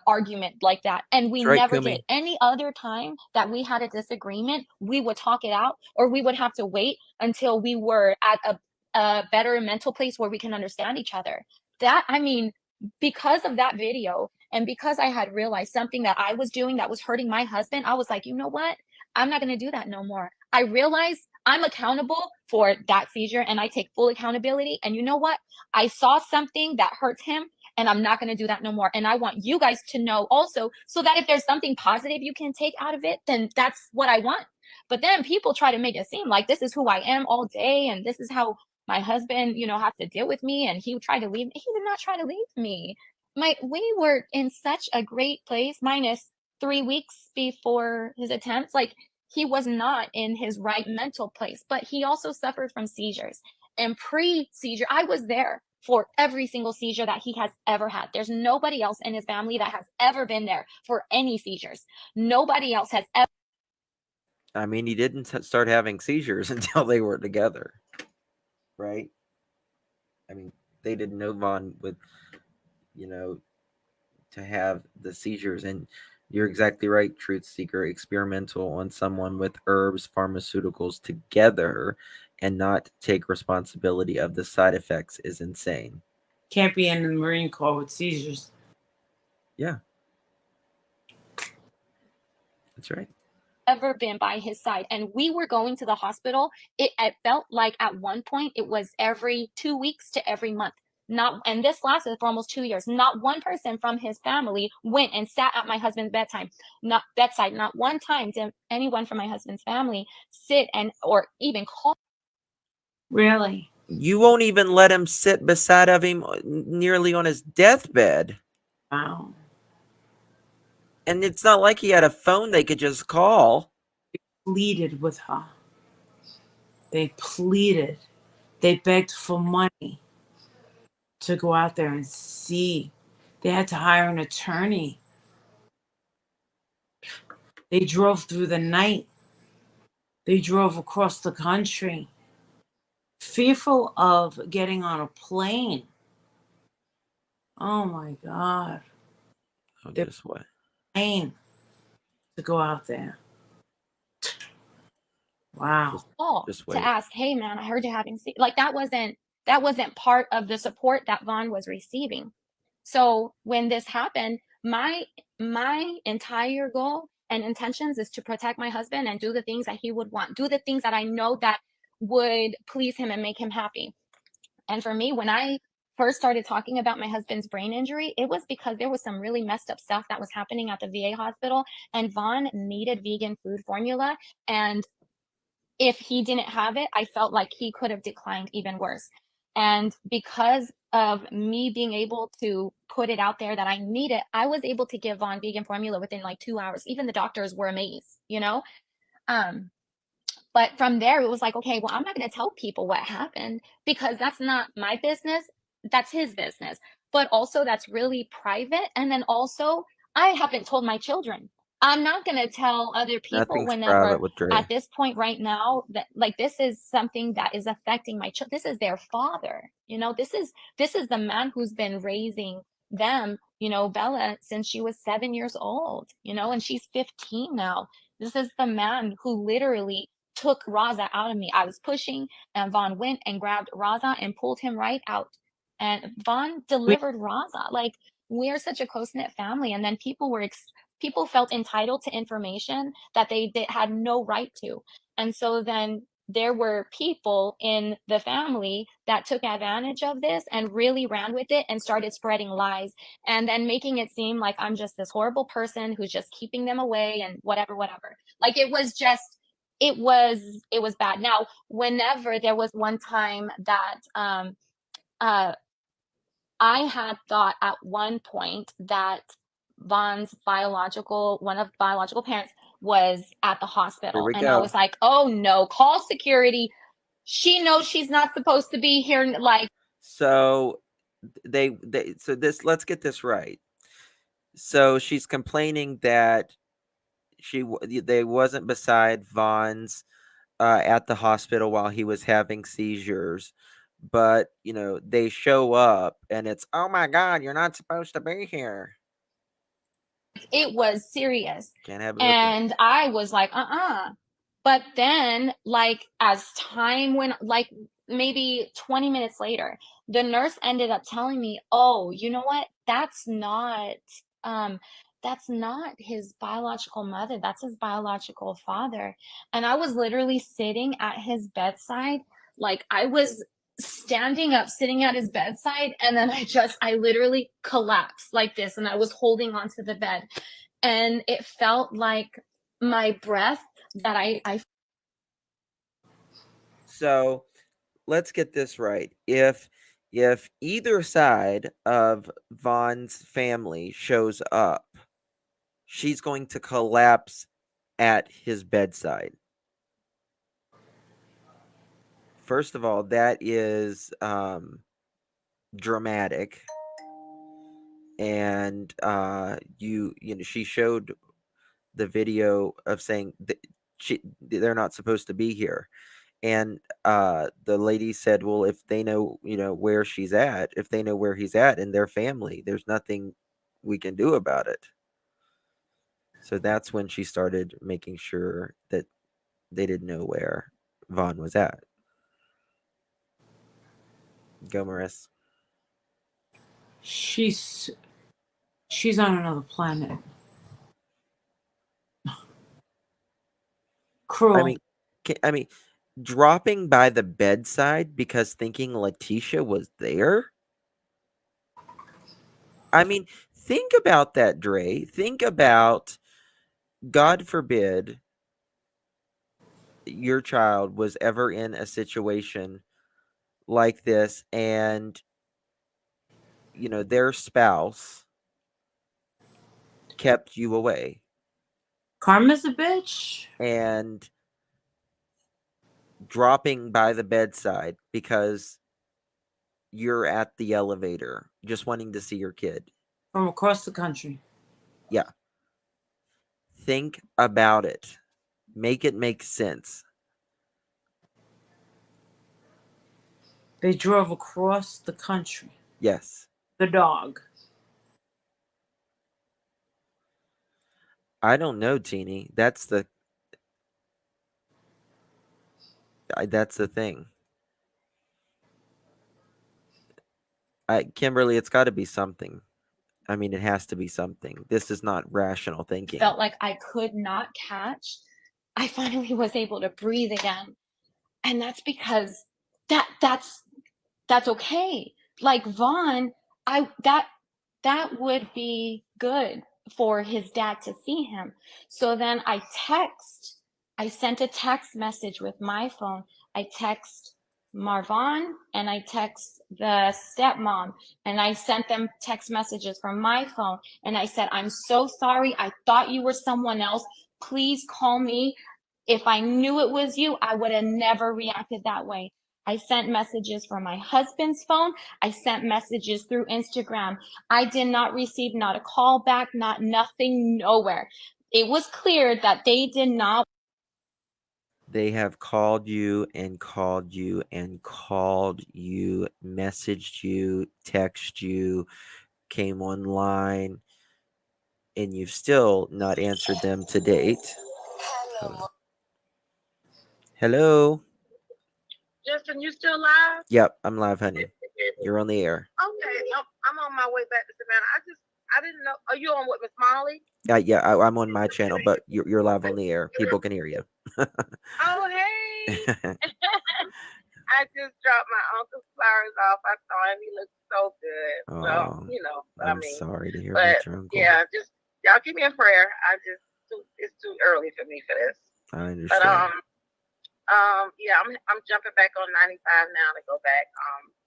argument like that, and we That's right, never Kumi. did. Any other time that we had a disagreement, we would talk it out, or we would have to wait until we were at a better mental place where we can understand each other. That I mean, because of that video, and because I had realized something that I was doing that was hurting my husband, I was like, you know what? I'm not going to do that no more. I realize I'm accountable for that seizure, and I take full accountability. And you know what? I saw something that hurts him, and I'm not going to do that no more. And I want you guys to know also, so that if there's something positive you can take out of it, then that's what I want. But then people try to make it seem like this is who I am all day, and this is how my husband, has to deal with me, and he tried to leave me. He did not try to leave me. We were in such a great place, minus 3 weeks before his attempts. Like, he was not in his right mental place, but he also suffered from seizures. And pre-seizure, I was there for every single seizure that he has ever had. There's nobody else in his family that has ever been there for any seizures. Nobody else has ever. I mean, he didn't start having seizures until they were together, right? I mean, they didn't know Vaughn would, to have the seizures. And you're exactly right, Truth Seeker. Experimental on someone with herbs, pharmaceuticals together and not take responsibility of the side effects is insane. Can't be in the Marine Corps with seizures. Yeah. That's right. Ever been by his side, and we were going to the hospital. It felt like at one point it was every 2 weeks to every month. And this lasted for almost 2 years. Not one person from his family went and sat at my husband's bedside. Not one time did anyone from my husband's family sit or even call. Really? You won't even let him sit beside of him nearly on his deathbed. Wow. And it's not like he had a phone they could just call. Pleaded with her. They pleaded. They begged for money to go out there and see. They had to hire an attorney. They drove through the night. They drove across the country, fearful of getting on a plane. Oh my God. Oh, They're just what? plane to go out there. Wow. Just To wait. ask, hey man, I heard you having like that wasn't part of the support that Vaughn was receiving. So when this happened, my entire goal and intentions is to protect my husband and do the things that he would want, do the things that I know that would please him and make him happy. And for me, when I first started talking about my husband's brain injury, it was because there was some really messed up stuff that was happening at the VA hospital, and Vaughn needed vegan food formula. And if he didn't have it, I felt like he could have declined even worse. And because of me being able to put it out there that I need it, I was able to give Vaughn vegan formula within like 2 hours. Even the doctors were amazed. But from there, it was like, okay, well, I'm not going to tell people what happened because that's not my business. That's his business. But also, that's really private. And then also, I haven't told my children. I'm not going to tell other people Nothing's private whenever with Dre. at this point right now that like this is something that is affecting my child. This is their father. This is the man who's been raising them, Bella, since she was 7 years old, and she's 15 now. This is the man who literally took Raza out of me. I was pushing, and Vaughn went and grabbed Raza and pulled him right out. And Vaughn delivered Raza. Like, we're such a close knit family. And then people felt entitled to information that they had no right to. And so then there were people in the family that took advantage of this and really ran with it and started spreading lies and then making it seem like I'm just this horrible person who's just keeping them away and whatever. Like, it was bad. Now, whenever there was one time that I had thought at one point that Vaughn's one of biological parents was at the Here hospital. we And I go. was like, oh no, call security. She knows she's not supposed to be here. Like, So let's get this right. So she's complaining that they wasn't beside Vaughn's at the hospital while he was having seizures, but they show up and it's, oh my God, you're not supposed to be here. it was serious. Can't have it with them. And I was like, But then, like, as time went, like maybe 20 minutes later, the nurse ended up telling me, oh, you know what? That's not his biological mother. That's his biological father. And I was literally sitting at his bedside. Like, I was standing up, sitting at his bedside, and then I literally collapsed like this, and I was holding onto the bed. And it felt like my breath that I So let's get this right. If either side of Vaughn's family shows up, she's going to collapse at his bedside. First of all, that is dramatic. And she showed the video of saying that they're not supposed to be here. And the lady said, well, if they know, where she's at, if they know where he's at in their family, there's nothing we can do about it. So that's when she started making sure that they didn't know where Vaughn was at. Go, Maris. She's on another planet. Cruel. I mean, dropping by the bedside because thinking Letitia was there. I mean, think about that, Dre. Think about, God forbid, your child was ever in a situation like this and their spouse kept you away. Karma's a bitch. And dropping by the bedside because you're at the elevator just wanting to see your kid from across the country. Yeah. Think about it. Make it make sense. They drove across the country. Yes. The dog. I don't know, Teeny. That's the thing. Kimberly, it's got to be something. I mean, it has to be something. This is not rational thinking. Felt like I could not catch. I finally was able to breathe again. And that's because that's okay. Like Vaughn, that would be good for his dad to see him. So then I sent a text message with my phone. I text Marvon and I text the stepmom, and I sent them text messages from my phone. And I said, I'm so sorry. I thought you were someone else. Please call me. If I knew it was you, I would have never reacted that way. I sent messages from my husband's phone. I sent messages through Instagram. I did not receive not a call back, not nothing, nowhere. It was clear that they did not. They have called you and called you and called you, messaged you, texted you, came online, and you've still not answered them to date. Hello. Justin, you still live? Yep, I'm live, honey. You're on the air. Okay, I'm on my way back to Savannah. I didn't know. Are you on with Miss Molly? Yeah, I'm on my channel, but you're live on the air. People can hear you. Oh, hey. I just dropped my uncle's flowers off. I saw him. He looked so good. Oh, so, I'm sorry to hear about your uncle. Yeah, just y'all keep me in prayer. It's too early for me for this. I understand. But yeah, I'm jumping back on 95 now to go back.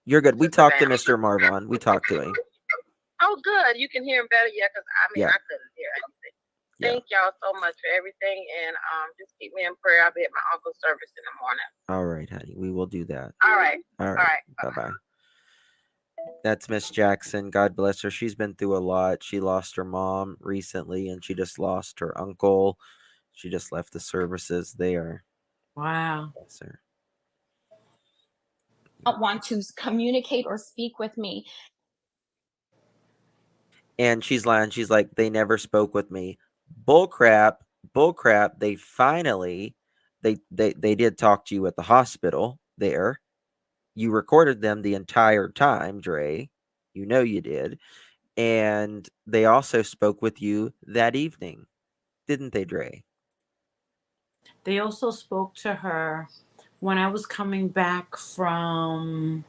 You're good. We talked to Mr. Marvon. We talked to him. Oh, good. You can hear him better, yeah, because I couldn't hear anything. Yeah. Thank y'all so much for everything, and just keep me in prayer. I'll be at my uncle's service in the morning. All right, honey. We will do that. All right. All All right. right. Bye bye. That's Miss Jackson. God bless her. She's been through a lot. She lost her mom recently, and she just lost her uncle. She just left the services there. Wow. Bless her. Don't want to communicate or speak with me. And she's lying. She's like, they never spoke with me. Bull crap. Bull crap. They finally, they did talk to you at the hospital there. You recorded them the entire time, Dre. You know you did. And they also spoke with you that evening, didn't they, Dre? They also spoke to her when I was coming back from,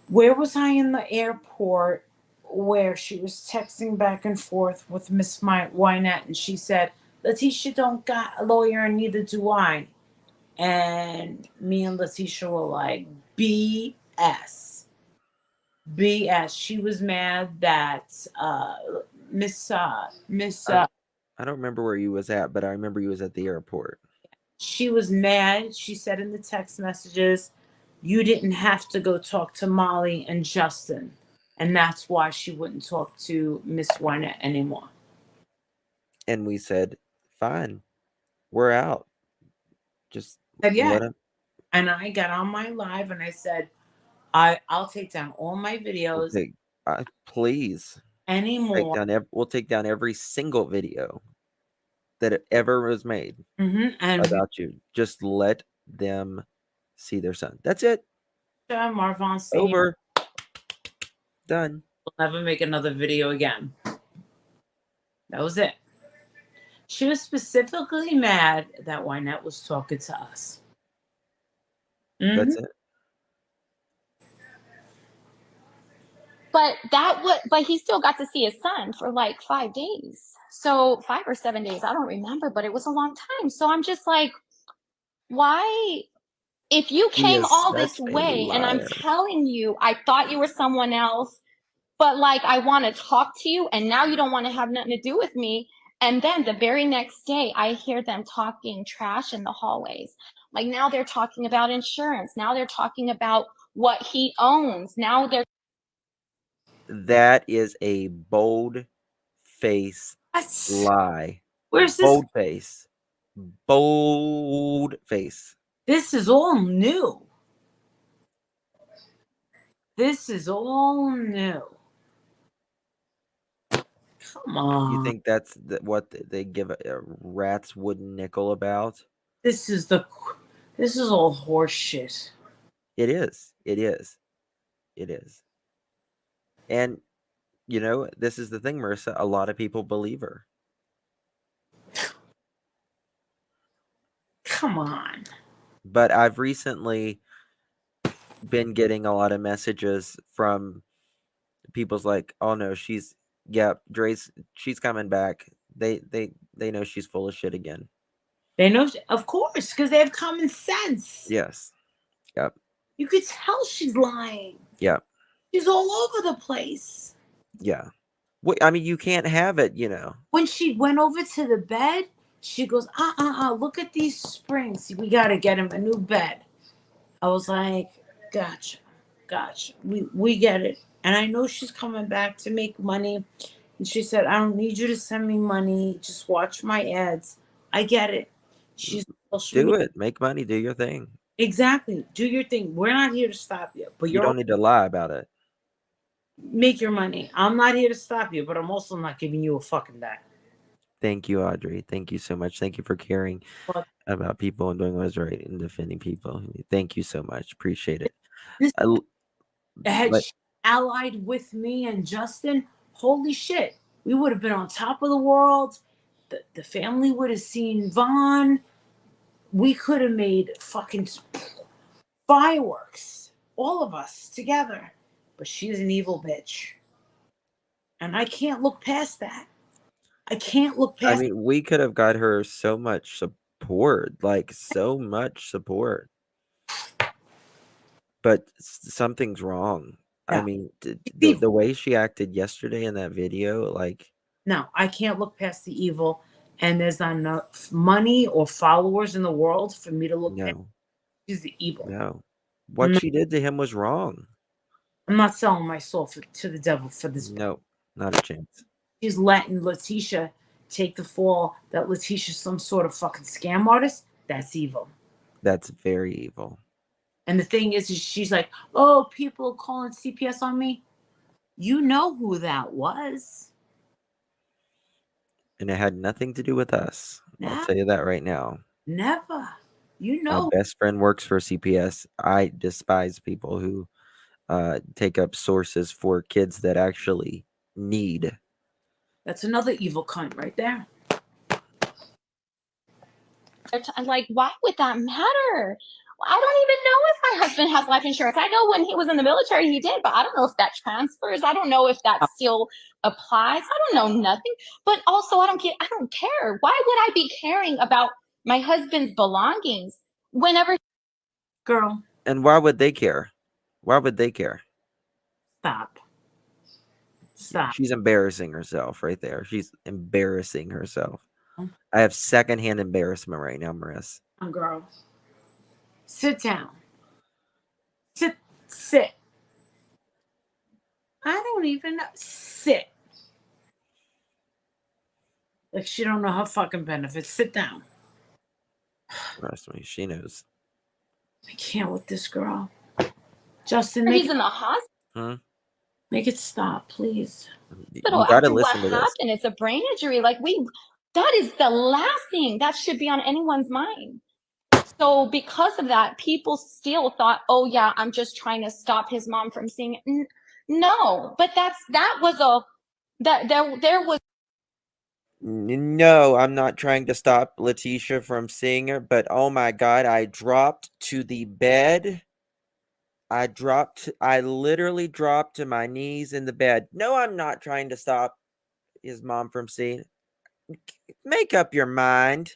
where was I in the airport, where she was texting back and forth with Miss Wynette, and she said, Letitia don't got a lawyer and neither do I. And me and Letitia were like, BS. BS. She was mad that Miss I don't remember where you was at, but I remember you was at the airport. She was mad. She said in the text messages, you didn't have to go talk to Molly and Justin. And that's why she wouldn't talk to Miss Wynette anymore. And we said, fine, we're out. Just Said, yeah. let him. And I got on my live and I said, I'll take down all my videos Please. anymore. We'll take down every single video that ever was made And about you. Just let them see their son. That's it. Marvon Senior Over. Done. will never make another video again. That was it. She was specifically mad that Wynette was talking to us. That's it. But he still got to see his son for like 5 days. So 5 or 7 days, I don't remember, but it was a long time. So I'm just like, why? If you came all this way and I'm telling you, I thought you were someone else, but like, I want to talk to you and now you don't want to have nothing to do with me. And then the very next day, I hear them talking trash in the hallways. Like now they're talking about insurance. Now they're talking about what he owns. Now they're. That is a bold face lie. Where's this? Bold face. Bold face. This is all new. This is all new. Come on. You think that's what they give a rat's wooden nickel about? This is all horse shit. It is. It is. It is. And, you know, this is the thing, Marissa. A lot of people believe her. Come on. But I've recently been getting a lot of messages from people's like, oh no, she's coming back. They know she's full of shit again. They know, of course, because they have common sense. Yes. Yep. You could tell she's lying. Yep. She's all over the place. Yeah. I mean, you can't have it, you know. When she went over to the bed, she goes, look at these springs. We got to get him a new bed. I was like, gotcha. We get it. And I know she's coming back to make money. And she said, I don't need you to send me money. Just watch my ads. I get it. She's do it. Make money. Do your thing. Exactly. Do your thing. We're not here to stop you. But you don't need to lie about it. Make your money. I'm not here to stop you, but I'm also not giving you a fucking dime. Thank you, Audrey. Thank you so much. Thank you for caring about people and doing what's right and defending people. Thank you so much. Appreciate it. Had she allied with me and Justin, holy shit, we would have been on top of the world. The family would have seen Vaughn. We could have made fucking fireworks, all of us together. But she's an evil bitch. And I can't look past that. I can't look past. I mean, we could have got her so much support, like so much support. But something's wrong. Yeah. I mean, the way she acted yesterday in that video, like, No, I can't look past the evil, and there's not enough money or followers in the world for me to look past. No, She's the evil. no. What No. she did to him was wrong. I'm not selling my soul to the devil for this. No, not a chance. She's letting Letitia take the fall that Letitia's some sort of fucking scam artist. That's evil. That's very evil. And the thing is she's like, oh, people calling CPS on me. You know who that was. And it had nothing to do with us. I'll tell you that right now. Never. You My know. best friend works for CPS. I despise people who take up sources for kids that actually need. That's another evil cunt right there. Like, why would that matter? I don't even know if my husband has life insurance. I know when he was in the military, he did, but I don't know if that transfers. I don't know if that still applies. I don't know nothing. But also, I don't care. Why would I be caring about my husband's belongings whenever? Girl. And why would they care? Why would they care? Stop. Stop. She's embarrassing herself right there. She's embarrassing herself. I have secondhand embarrassment right now, Marissa. Girl. Sit down. Sit. I don't even know. Sit. Like she don't know her fucking benefits. Sit down. Trust me, she knows. I can't with this girl. Justin, he's in the hospital. Make it stop, please. You gotta listen to this. Happened? It's a brain injury. That is the last thing that should be on anyone's mind. So because of that, people still thought, oh yeah, I'm just trying to stop his mom from seeing it. No, but there was. No, I'm not trying to stop Letitia from seeing her, but oh my God, I dropped to the bed. I literally dropped to my knees in the bed. No, I'm not trying to stop his mom from seeing it. Make up your mind.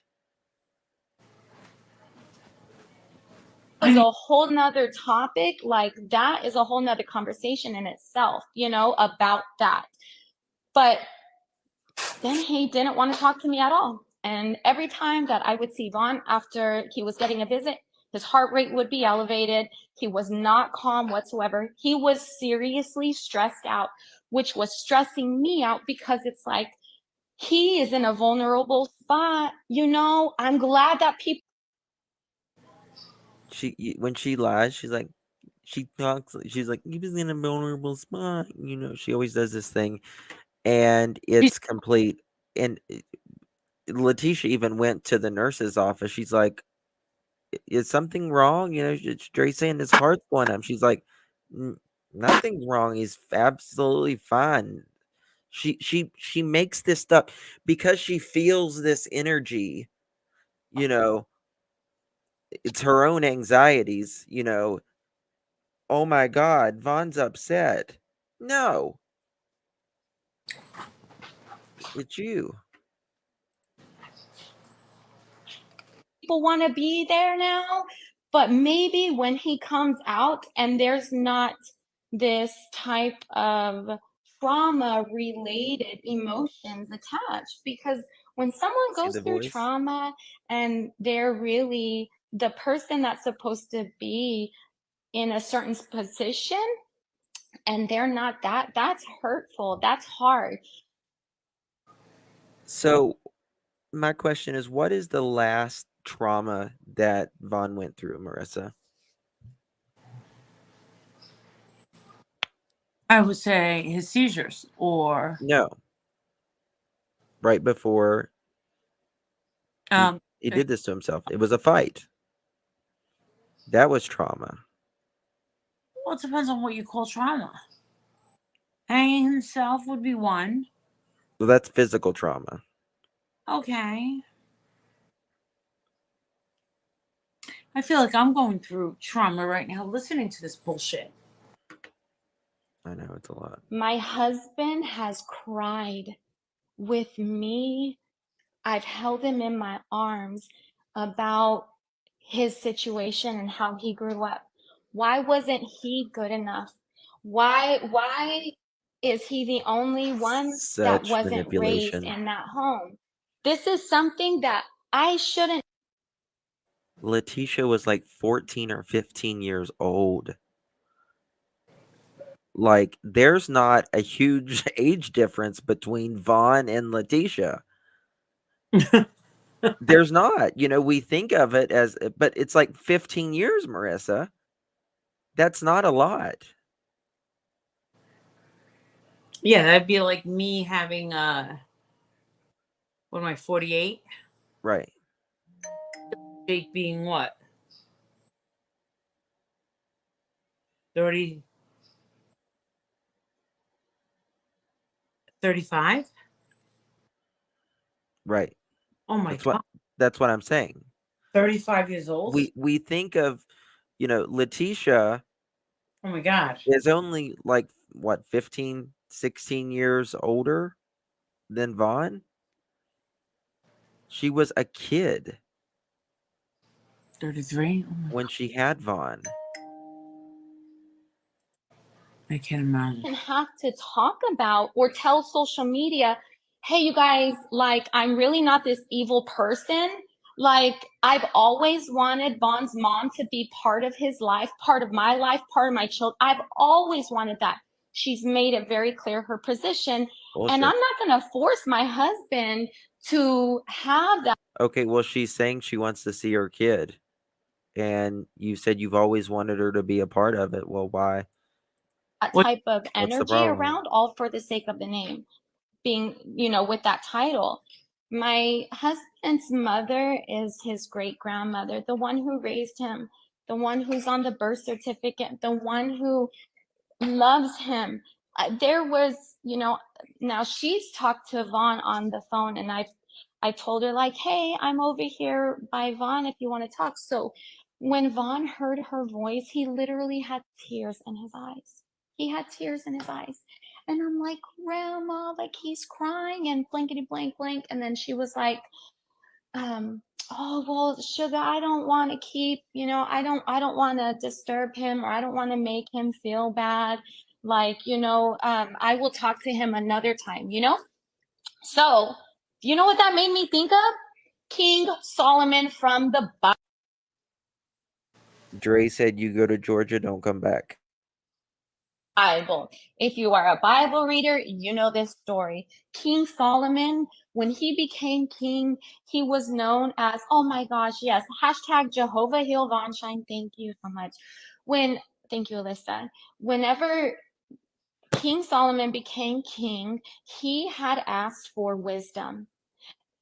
Is a whole nother topic. Like that is a whole nother conversation in itself, about that. But then he didn't want to talk to me at all. And every time that I would see Vaughn after he was getting a visit, his heart rate would be elevated. He was not calm whatsoever. He was seriously stressed out, which was stressing me out because it's like he is in a vulnerable spot. I'm glad that people. When she lies, she talks, she's like, he was in a vulnerable spot. She always does this thing, and it's complete. And Letitia even went to the nurse's office. She's like, is something wrong? Dre's saying his heart's going up. She's like, nothing's wrong. He's absolutely fine. She makes this stuff because she feels this energy. It's her own anxieties. Oh my God, Vaughn's upset. No, it's you. People want to be there now, but maybe when he comes out and there's not this type of trauma related emotions attached, because when someone goes through trauma and they're really the person that's supposed to be in a certain position and they're not that's hurtful, that's hard. So my question is, what is the last trauma that Vaughn went through, Marissa? I would say his seizures, or no, right before he did this to himself. It was a fight. That was trauma. Well, it depends on what you call trauma. Hanging himself would be one. Well, that's physical trauma. Okay. I feel like I'm going through trauma right now listening to this bullshit. I know, it's a lot. My husband has cried with me. I've held him in my arms about his situation and how he grew up. Why wasn't he good enough? Why Is he the only one that Such wasn't raised manipulation. in that home? This is something that I shouldn't. Letitia was like 14 or 15 years old. Like, there's not a huge age difference between Vaughn and Letitia. There's not. We think of it as, but it's like 15 years, Marissa. That's not a lot. Yeah, that'd be like me having what am I, 48? Right. Jake being what? 30, 35? Right. Oh my God. That's what I'm saying. 35 years old? We think of, Letitia Oh my God. is only like what, 15, 16 years older than Vaughn? She was a kid 33? Oh my when God. she had Vaughn. I can't imagine. Have to talk about or tell social media, hey, you guys, like, I'm really not this evil person. Like, I've always wanted Vaughn's mom to be part of his life, part of my life, part of my children. I've always wanted that. She's made it very clear her position. Bullshit. And I'm not going to force my husband to have that. Okay, well, she's saying she wants to see her kid. And you said you've always wanted her to be a part of it. Well, why? Type of What's the energy problem? around, all for the sake of the name being, with that title. My husband's mother is his great grandmother, the one who raised him, the one who's on the birth certificate, the one who loves him. There was, now she's talked to Vaughn on the phone, and I told her, like, hey, I'm over here by Vaughn if you want to talk. So when Vaughn heard her voice, he literally had tears in his eyes. He had tears in his eyes. And I'm like, Grandma, like, he's crying and blankety blank blank. And then she was like, oh, well, sugar, I don't want to keep, I don't want to disturb him, or I don't want to make him feel bad. Like, I will talk to him another time, So, you know what that made me think of? King Solomon from the Dre said you go to Georgia, don't come back. Bible. If you are a Bible reader, you know this story. King Solomon, when he became king, he was known as, oh my gosh, yes, hashtag Jehovah Heal Von Shine. Thank you so much. Thank you, Alyssa. Whenever King Solomon became king, he had asked for wisdom.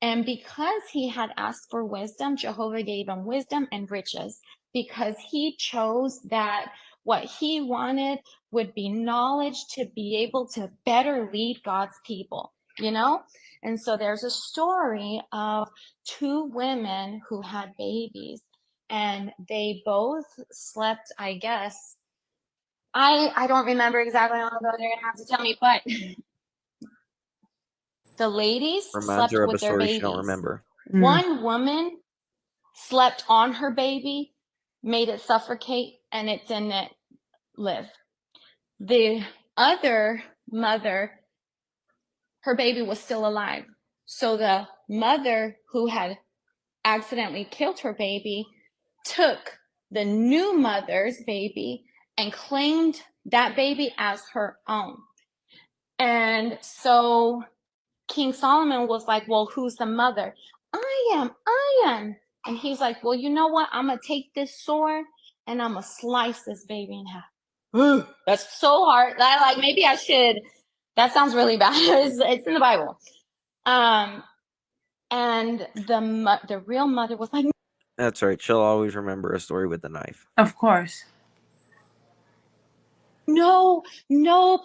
And because he had asked for wisdom, Jehovah gave him wisdom and riches, because he chose that what he wanted would be knowledge to be able to better lead God's people, And so there's a story of two women who had babies, and they both slept, I guess. I don't remember exactly how they're going to have to tell me, but the ladies Reminds slept her of a with their story babies. she don't remember. One woman slept on her baby, made it suffocate, and it didn't live. The other mother, her baby was still alive. So the mother who had accidentally killed her baby took the new mother's baby and claimed that baby as her own. And so King Solomon was like, well, who's the mother? I am. And he's like, well, you know what? I'm going to take this sword and I'm going to slice this baby in half. That's so hard. Maybe I should. That sounds really bad. It's in the Bible. And the real mother was like, That's right. She'll always remember a story with a knife. Of course. no,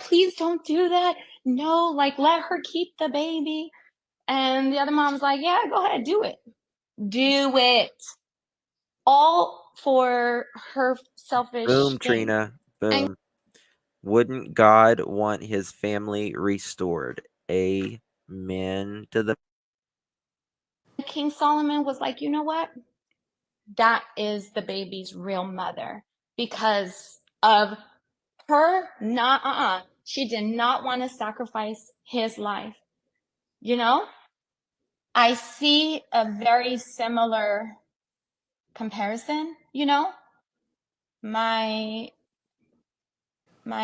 please don't do that. No, let her keep the baby. And the other mom's like, yeah, go ahead, do it. Do it. All for her selfish Boom, gain. Trina. Boom. Wouldn't God want his family restored? Amen to the. King Solomon was like, you know what? That is the baby's real mother, because of her She did not want to sacrifice his life. You know, I see a very similar comparison, you know? My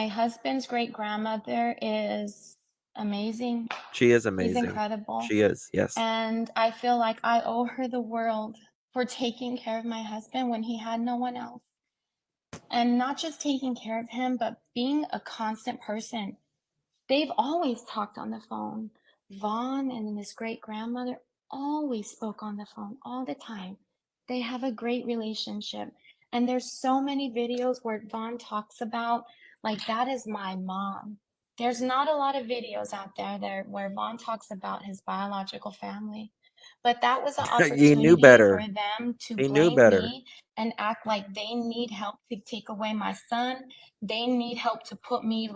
husband's great grandmother is amazing. She is She's amazing. incredible. She is, yes. And I feel like I owe her the world for taking care of my husband when he had no one else. And not just taking care of him, but being a constant person. They've always talked on the phone. Vaughn and his great grandmother always spoke on the phone all the time. They have a great relationship. And there's so many videos where Vaughn talks about, like, that is my mom. There's not a lot of videos out there where Vaughn talks about his biological family. But that was an He knew opportunity for better. them to He knew blame better. me and act like they need help to take away my son. They need help to put me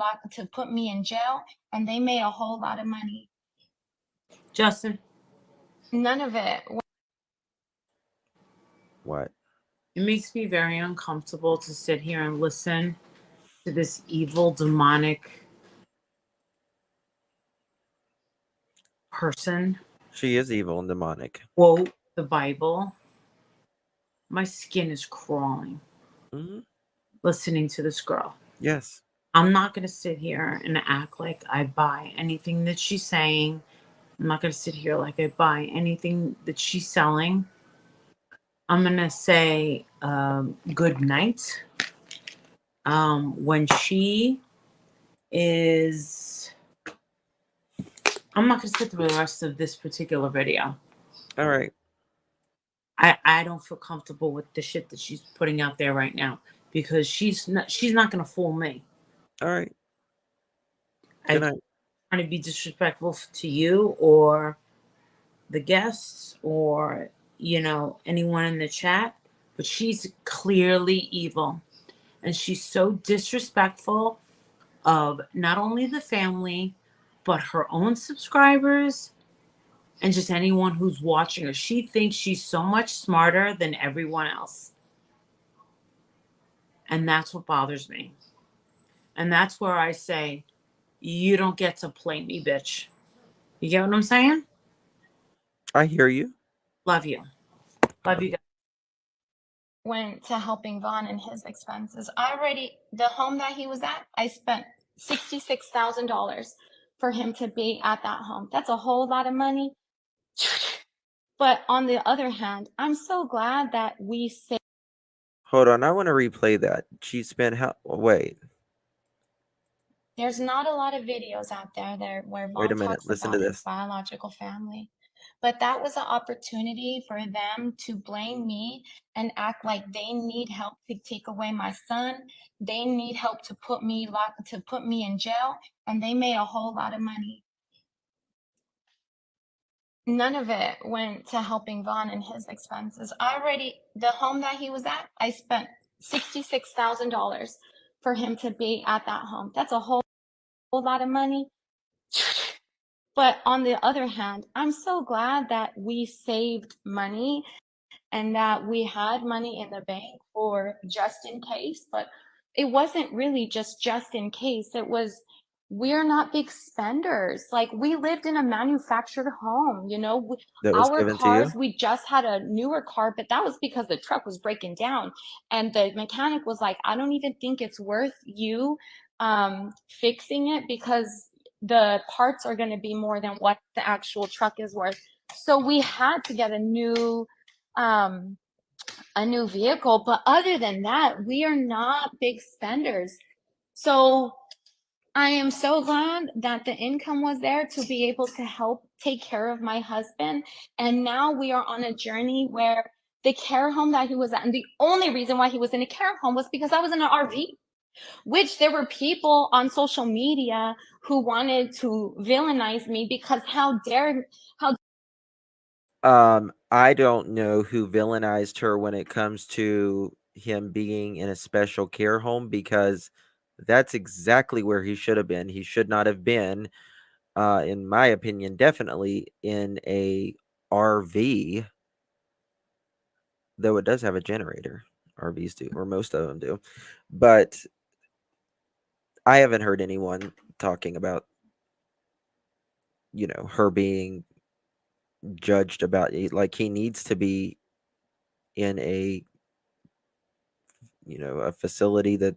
in jail, and they made a whole lot of money. Justin, None of it. What? it makes me very uncomfortable to sit here and listen to this evil, demonic person She is evil and demonic. quote the Bible. My skin is crawling Hmm. listening to this girl. Yes. I'm not going to sit here and act like I buy anything that she's saying. I'm not going to sit here like I buy anything that she's selling. I'm going to say good night. When she is... I'm not going to sit through the rest of this particular video. All right. I don't feel comfortable with the shit that she's putting out there right now because she's not going to fool me. All right. I Good don't night. want to be disrespectful to you or the guests or anyone in the chat, but she's clearly evil, and she's so disrespectful of not only the family but her own subscribers and just anyone who's watching her. She thinks she's so much smarter than everyone else, and that's what bothers me. And that's where I say, you don't get to play me, bitch. You get what I'm saying? I hear you. Love you guys. Went to helping Vaughn in his expenses. The home that he was at, I spent $66,000 for him to be at that home. That's a whole lot of money. But on the other hand, I'm so glad that we saved. Hold on. I want to replay that. She spent how? Wait. There's not a lot of videos out there where Wait a Vaughn minute. talks Listen to about his this. biological family. But that was an opportunity for them to blame me and act like they need help to take away my son. They need help to put me in jail, and they made a whole lot of money. None of it went to helping Vaughn in his expenses. The home that he was at, I spent $66,000 for him to be at that home. That's a whole lot of money. But on the other hand, I'm so glad that we saved money and that we had money in the bank for just in case. But it wasn't really just in case. It was, we're not big spenders. Like, we lived in a manufactured home, That was our given to you. cars, we just had a newer car, but that was because the truck was breaking down. And the mechanic was like, I don't even think it's worth you fixing it because the parts are going to be more than what the actual truck is worth. So we had to get a new vehicle. But other than that, we are not big spenders. So I am so glad that the income was there to be able to help take care of my husband. And now we are on a journey where the care home that he was at, and the only reason why he was in a care home was because I was in an RV, which there were people on social media who wanted to villainize me because how I don't know who villainized her when it comes to him being in a special care home, because that's exactly where he should have been. He should not have been, in my opinion, definitely in a RV, though it does have a generator. RVs do, or most of them do. But I haven't heard anyone talking about, her being judged about it. Like, he needs to be in a a facility that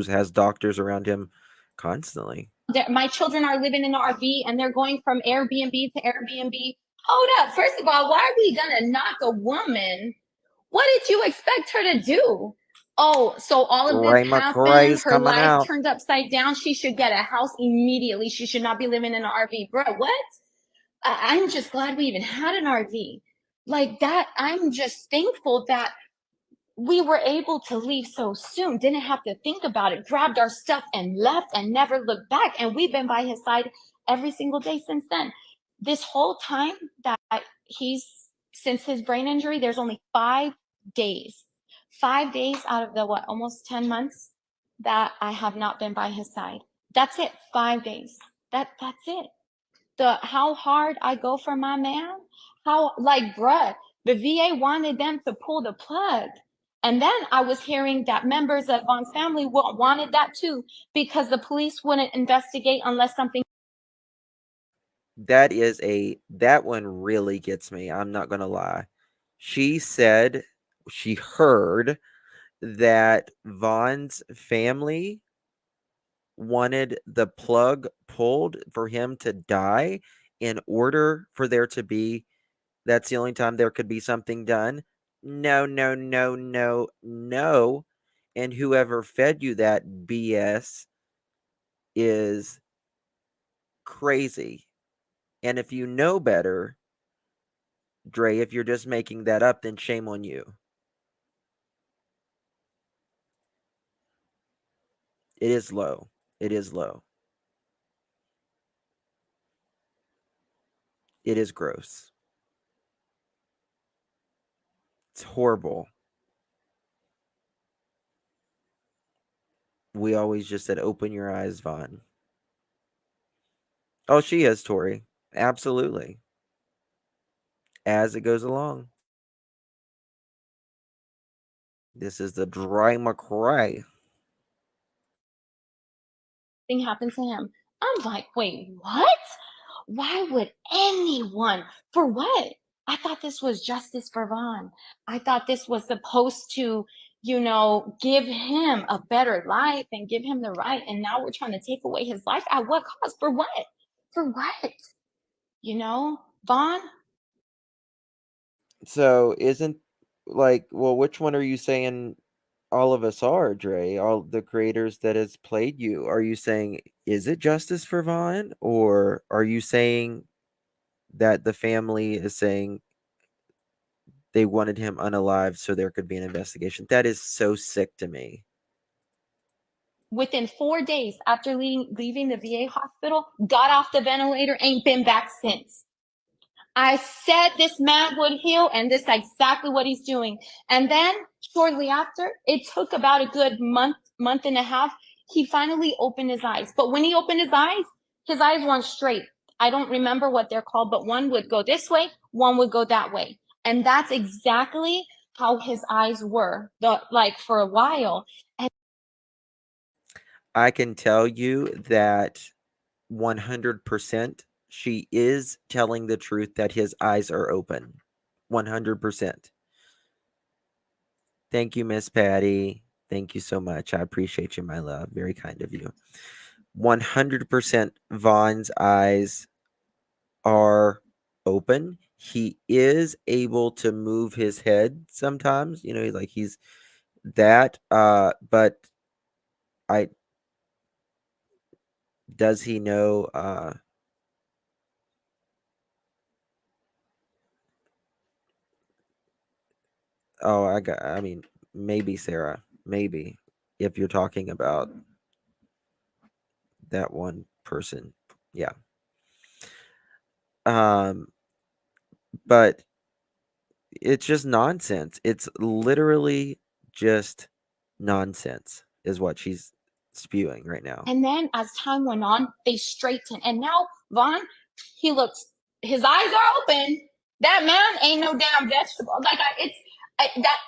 has doctors around him constantly. My children are living in an RV and they're going from Airbnb to Airbnb. Hold up. First of all, why are we going to knock a woman? What did you expect her to do? Oh, so all of this happened. is Her coming life out. turned upside down. She should get a house immediately. She should not be living in an RV. Bro, what? I'm just glad we even had an RV. Like that, I'm just thankful that we were able to leave so soon, didn't have to think about it, grabbed our stuff and left and never looked back. And we've been by his side every single day since then. This whole time that since his brain injury, there's only 5 days. 5 days out of the almost 10 months that I have not been by his side. That's it. 5 days. That's it. How hard I go for my man, bruh, the VA wanted them to pull the plug. And then I was hearing that members of Von's family wanted that too, because the police wouldn't investigate unless something. That one really gets me. I'm not going to lie. She said she heard that Von's family wanted the plug pulled for him to die in order for there to be, that's the only time there could be something done. No, no, no, no, no. And whoever fed you that BS is crazy. And if you know better, Dre, if you're just making that up, then shame on you. It is low. It is low. It is gross. It's horrible. We always just said, open your eyes, Vaughn. Oh, she is, Tori. Absolutely. As it goes along. This is the dry McCray. Thing happened to him. I'm like, wait, what? Why would anyone? For what? I thought this was justice for Vaughn. I thought this was supposed to, give him a better life and give him the right. And now we're trying to take away his life. At what cost? For what? For what? Vaughn? So isn't which one are you saying all of us are, Dre? All the creators that has played you. Are you saying, is it justice for Vaughn? Or are you saying that the family is saying they wanted him unalive so there could be an investigation? That is so sick to me. Within 4 days after leaving the VA hospital, got off the ventilator, ain't been back since. I said this man would heal, and this is exactly what he's doing. And then shortly after, it took about a good month and a half, he finally opened his eyes. But when he opened his eyes weren't straight. I don't remember what they're called, but one would go this way, one would go that way. And that's exactly how his eyes were, for a while. And I can tell you that 100% she is telling the truth that his eyes are open. 100%. Thank you, Miss Patty. Thank you so much. I appreciate you, my love. Very kind of you. 100% Vaughn's eyes are open. He is able to move his head sometimes. He's that. But does he know? I mean, maybe Sarah. Maybe if you're talking about that one person, yeah. But it's just nonsense. It's literally just nonsense is what she's spewing right now. And then as time went on, they straightened. And now Vaughn, his eyes are open. That man ain't no damn vegetable.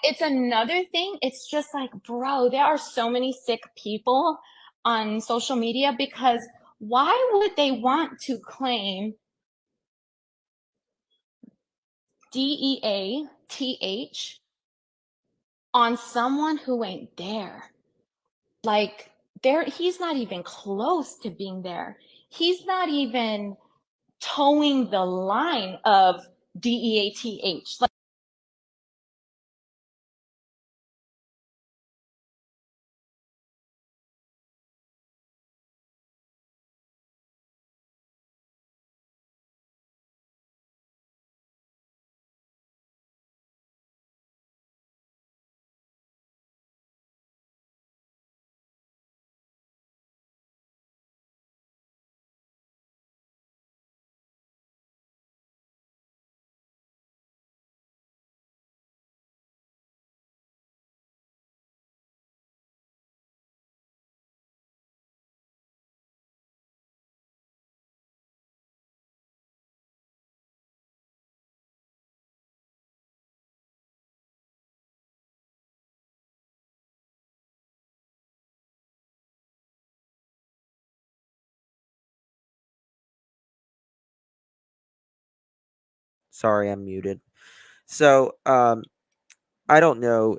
It's another thing. It's just like, bro, there are so many sick people on social media, because why would they want to claim DEATH on someone who ain't there? Like, he's not even close to being there. He's not even towing the line of DEATH. Like, Sorry, I'm muted. So, I don't know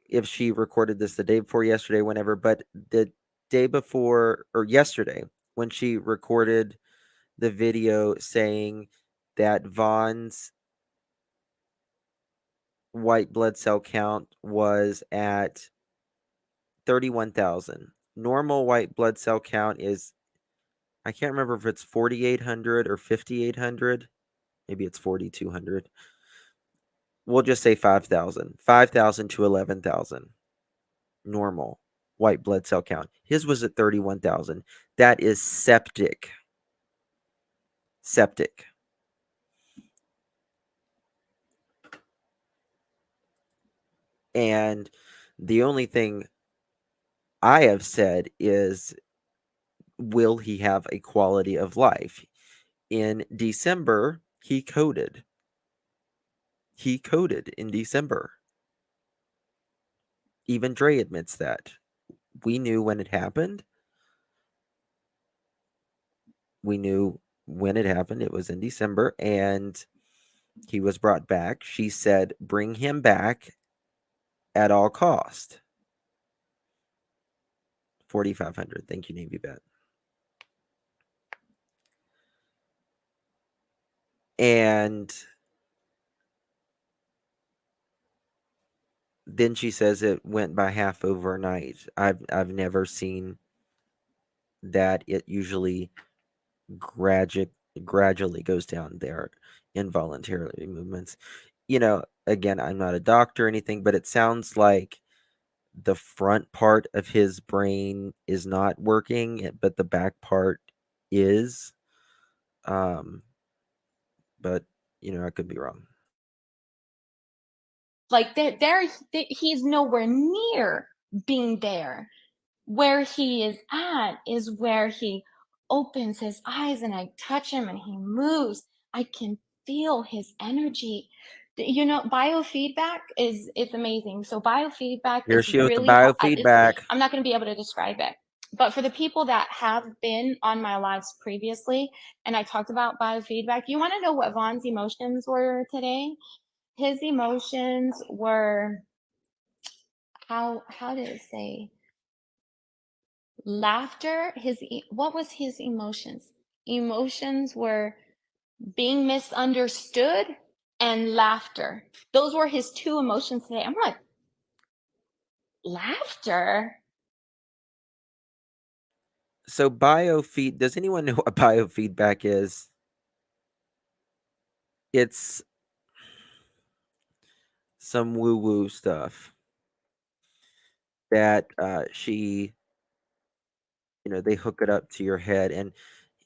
if she recorded this the day before yesterday, whenever, but the day before or yesterday, when she recorded the video saying that Vaughn's white blood cell count was at 31,000. Normal white blood cell count is, I can't remember if it's 4,800 or 5,800. Maybe it's 4,200. We'll just say 5,000. 5,000 to 11,000. Normal white blood cell count. His was at 31,000. That is septic. Septic. And the only thing I have said is, will he have a quality of life? In December, he coded. He coded in December. Even Dre admits that. We knew when it happened. We knew when it happened. It was in December, and he was brought back. She said, bring him back at all cost. 4,500. Thank you, Navy Bet. And then she says it went by half overnight. I've never seen that. It usually gradually goes down there, involuntary movements. Again, I'm not a doctor or anything, but it sounds like the front part of his brain is not working, but the back part is. But I could be wrong. like he's nowhere near being there. Where he is at is where he opens his eyes and I touch him and he moves. I can feel his energy. Biofeedback is amazing. So biofeedback Here is she goes, the really hard. biofeedback. I'm not going to be able to describe it. But for the people that have been on my lives previously, and I talked about biofeedback, you want to know what Vaughn's emotions were today? His emotions were, how did it say? Laughter. What was his emotions? Emotions were being misunderstood and laughter. Those were his two emotions today. I'm like, laughter? So does anyone know what biofeedback is? It's some woo-woo stuff that they hook it up to your head, and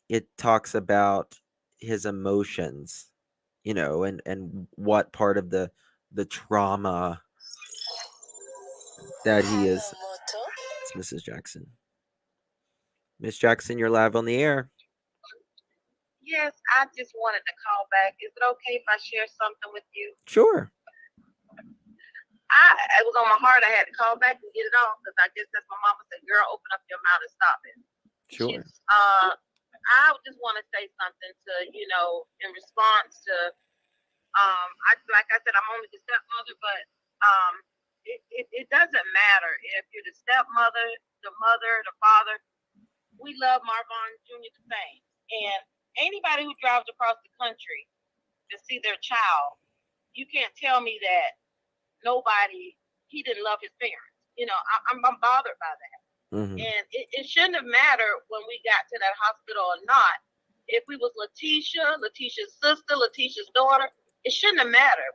it talks about his emotions, and what part of the trauma that he is. It's Mrs. Jackson. Miss Jackson, you're live on the air. Yes, I just wanted to call back. Is it okay if I share something with you? Sure. it was on my heart. I had to call back and get it off because I guess that's my mama said, "Girl, open up your mouth and stop it." Sure. I just want to say something to in response to like I said, I'm only the stepmother, but it doesn't matter if you're the stepmother, the mother, the father. We love Marvon Jr. the same, and anybody who drives across the country to see their child, you can't tell me that he didn't love his parents. I'm bothered by that. Mm-hmm. And it shouldn't have mattered when we got to that hospital or not. If we was Letitia's sister, Letitia's daughter, it shouldn't have mattered.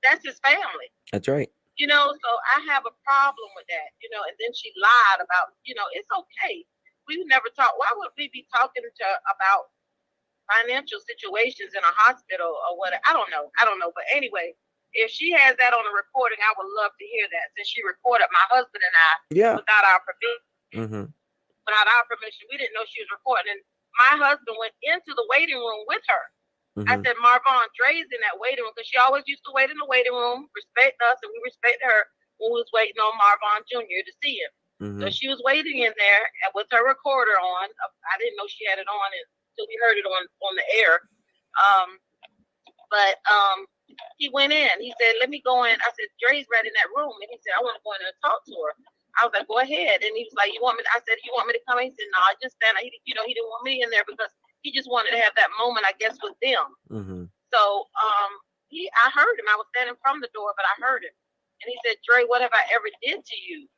That's his family. That's right. So I have a problem with that. And then she lied about, it's okay. We never talk. Why would we be talking about financial situations in a hospital or what? I don't know. But anyway, if she has that on a recording, I would love to hear that. Since she recorded my husband and I without our permission. Mm-hmm. Without our permission, we didn't know she was recording. And my husband went into the waiting room with her. Mm-hmm. I said, Marvon, Dre's in that waiting room because she always used to wait in the waiting room, respect us, and we respected her when we was waiting on Marvon Jr. to see him. Mm-hmm. So she was waiting in there with her recorder on. I didn't know she had it on until we heard it on the air. But he went in. He said, let me go in. I said, Dre's right in that room. And he said, I want to go in there and talk to her. I was like, go ahead. And he was like, I said, you want me to come in? He said, no, I just stand. He didn't want me in there because he just wanted to have that moment, I guess, with them. Mm-hmm. So I heard him. I was standing from the door, but I heard him. And he said, Dre, what have I ever did to you?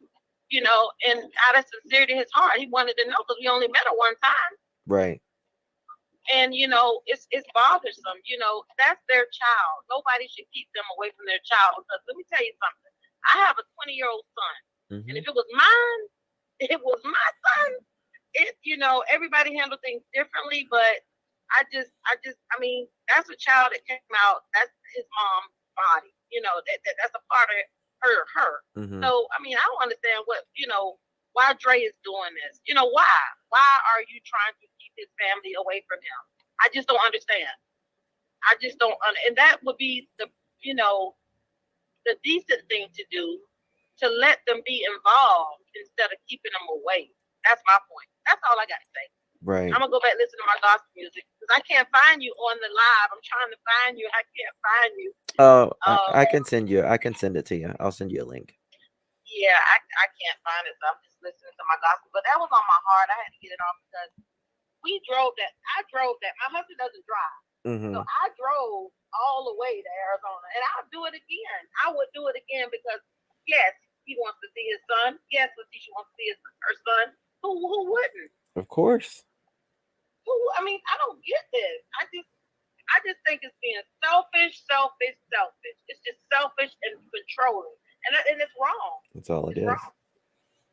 And out of sincerity, his heart, he wanted to know because we only met her one time. Right. And, it's bothersome. That's their child. Nobody should keep them away from their child because let me tell you something. I have a 20-year-old son. Mm-hmm. And if it was mine, it was my son. Everybody handle things differently, but I mean, that's a child that came out. That's his mom's body. That's a part of her. Mm-hmm. So, I mean, I don't understand why Dre is doing this. Why? Why are you trying to keep his family away from him? I just don't understand. And that would be the decent thing to do, to let them be involved instead of keeping them away. That's my point. That's all I got to say. Right. I'm going to go back and listen to my gospel music because I can't find you on the live. I'm trying to find you. I can't find you. Oh, I can send it to you. I'll send you a link. Yeah, I can't find it. So I'm just listening to my gospel. But that was on my heart. I had to get it off because we drove that. I drove that. My husband doesn't drive. Mm-hmm. So I drove all the way to Arizona. And I'll do it again. I would do it again because, yes, he wants to see his son. Yes, Letitia wants to see her son. Who wouldn't? Of course. I mean, I don't get this. I just think it's being selfish. It's just selfish and controlling, and it's wrong. That's all it is. Wrong.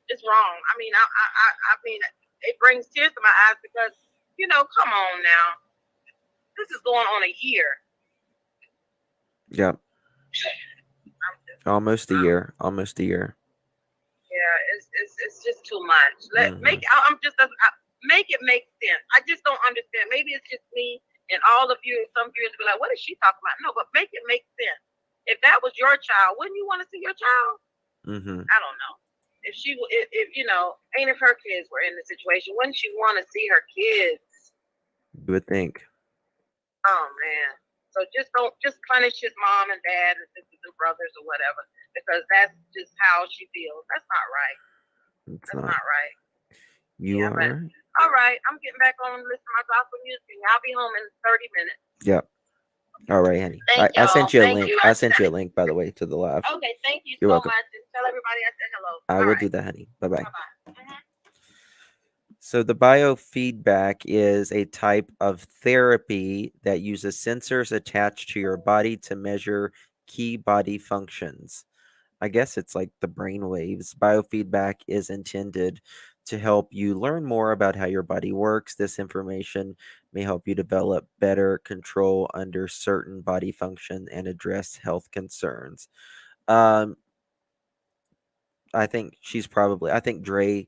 It's wrong. I mean, I mean, it brings tears to my eyes because come on now, this is going on a year. Yep. Almost a year. Yeah, it's just too much. Make it make sense. I just don't understand. Maybe it's just me and all of you. Some viewers be like, "What is she talking about?" No, but make it make sense. If that was your child, wouldn't you want to see your child? Mm-hmm. I don't know. If her kids were in the situation, wouldn't she want to see her kids? You would think. Oh man. So just punish his mom and dad and sisters and brothers or whatever, because that's just how she feels. That's not right. That's not right. You are. All right, I'm getting back on and listening to my gospel music. I'll be home in 30 minutes. Yep. All right, honey. I sent you a link. I sent you a link, by the way, to the live. Okay, thank you You're so welcome. much. And tell everybody I said hello. I will do that, honey. Bye-bye. Bye-bye. Mm-hmm. So the biofeedback is a type of therapy that uses sensors attached to your body to measure key body functions. I guess it's like the brain waves. Biofeedback is intended to help you learn more about how your body works. This information may help you develop better control under certain body function and address health concerns. I think Dre,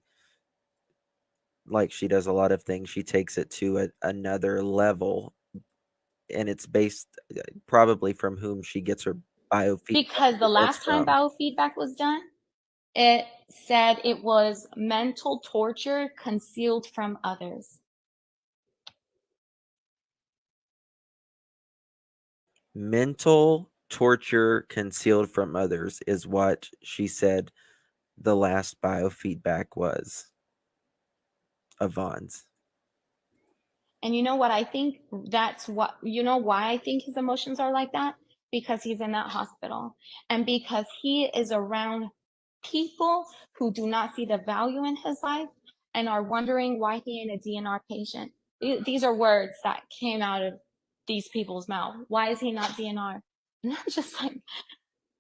like she does a lot of things, she takes it to another level, and it's based probably from whom she gets her biofeedback because the results last time from? biofeedback was done, it said it was mental torture concealed from others. Mental torture concealed from others is what she said the last biofeedback was of Vaughn's. And you know what I think? That's what, you know why I think his emotions are like that? Because he's in that hospital and because he is around people who do not see the value in his life and are wondering why he ain't a DNR patient. These are words that came out of these people's mouth. Why is he not DNR? And I'm just like,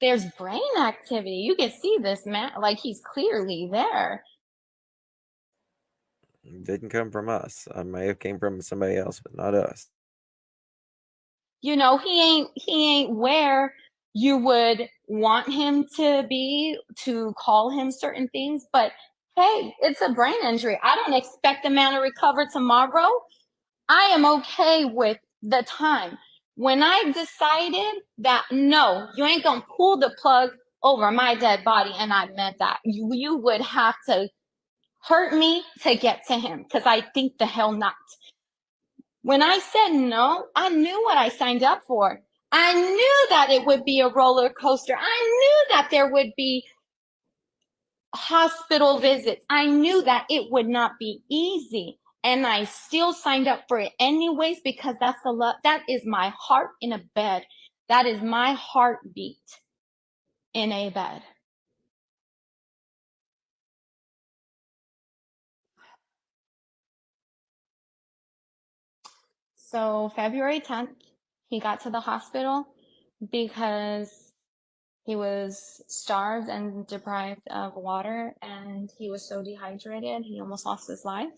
there's brain activity. You can see this man, like he's clearly there. It didn't come from us. I may have came from somebody else, but not us. You know, he ain't where you would want him to be to call him certain things, but hey, it's a brain injury. I don't expect the man to recover tomorrow. I am okay with the time. When I decided that no, you ain't gonna pull the plug over my dead body, and I meant that, you would have to hurt me to get to him, because I think the hell not. When I said no, I knew what I signed up for. I knew that it would be a roller coaster. I knew that there would be hospital visits. I knew that it would not be easy. And I still signed up for it anyways, because that's the love. That is my heart in a bed. That is my heartbeat in a bed. So February 10th, he got to the hospital because he was starved and deprived of water, and he was so dehydrated, he almost lost his life.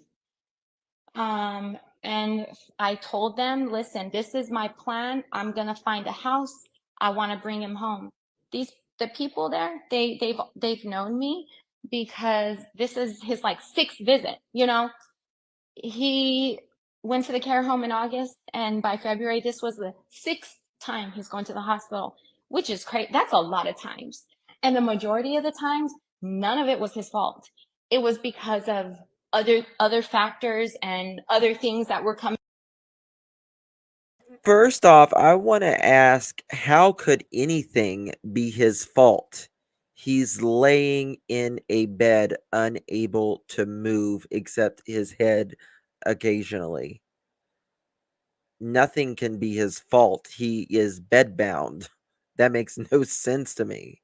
And I told them, listen, this is my plan. I'm gonna find a house. I want to bring him home. The people there, they've known me because this is his like sixth visit. You know, he went to the care home in August, and by February, this was the sixth time he's going to the hospital, which is crazy. That's a lot of times. And the majority of the times, none of it was his fault. It was because of other factors and other things that were coming. First off, I want to ask, how could anything be his fault? He's laying in a bed, unable to move except his head occasionally. Nothing can be his fault. He is bedbound. That makes no sense to me.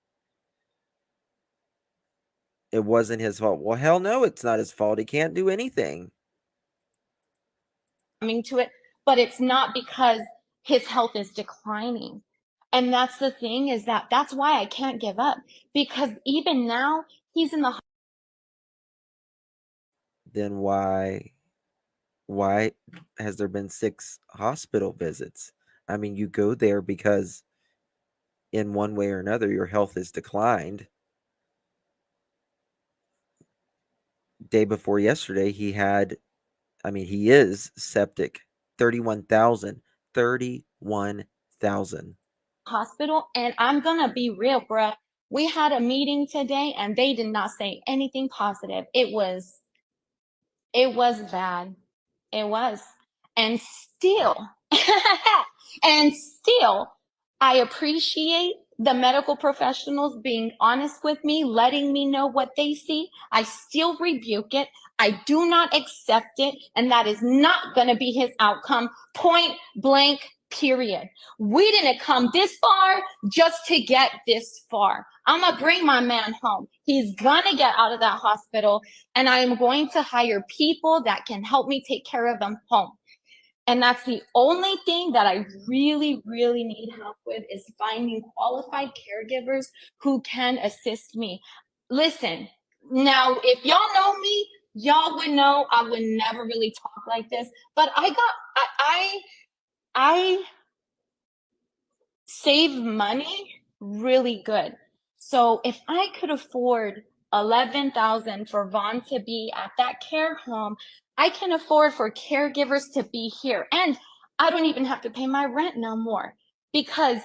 It wasn't his fault. Well, hell no, it's not his fault. He can't do anything. Coming to it, but it's not because his health is declining. And that's the thing, is that that's why I can't give up, because even now he's in the. Then why has there been 6 hospital visits? I mean, you go there because in one way or another your health has declined. Day before yesterday he is septic. 31,000. Hospital, and I'm gonna be real, bruh. We had a meeting today and they did not say anything positive. It was bad. It was. And still, and still, I appreciate the medical professionals being honest with me, letting me know what they see. I still rebuke it. I do not accept it. And that is not going to be his outcome. Point blank, period. We didn't come this far just to get this far. I'm going to bring my man home. He's going to get out of that hospital, and I am going to hire people that can help me take care of them home. And that's the only thing that I really, really need help with, is finding qualified caregivers who can assist me. Listen, now, if y'all know me, y'all would know I would never really talk like this, but I save money really good. So if I could afford 11,000 for Vaughn to be at that care home, I can afford for caregivers to be here. And I don't even have to pay my rent no more, because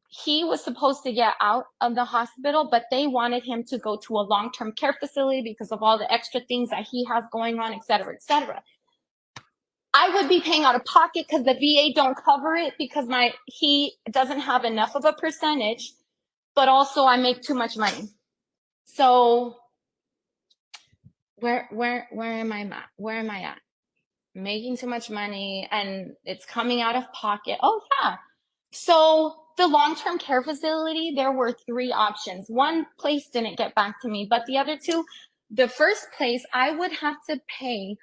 he was supposed to get out of the hospital, but they wanted him to go to a long-term care facility because of all the extra things that he has going on, et cetera, et cetera. I would be paying out of pocket because the VA don't cover it because he doesn't have enough of a percentage, but also I make too much money. So where am I at? Where am I at? Making too much money and it's coming out of pocket. Oh yeah. So the long-term care facility, there were 3 options. One place didn't get back to me, but the other 2, the first place I would have to pay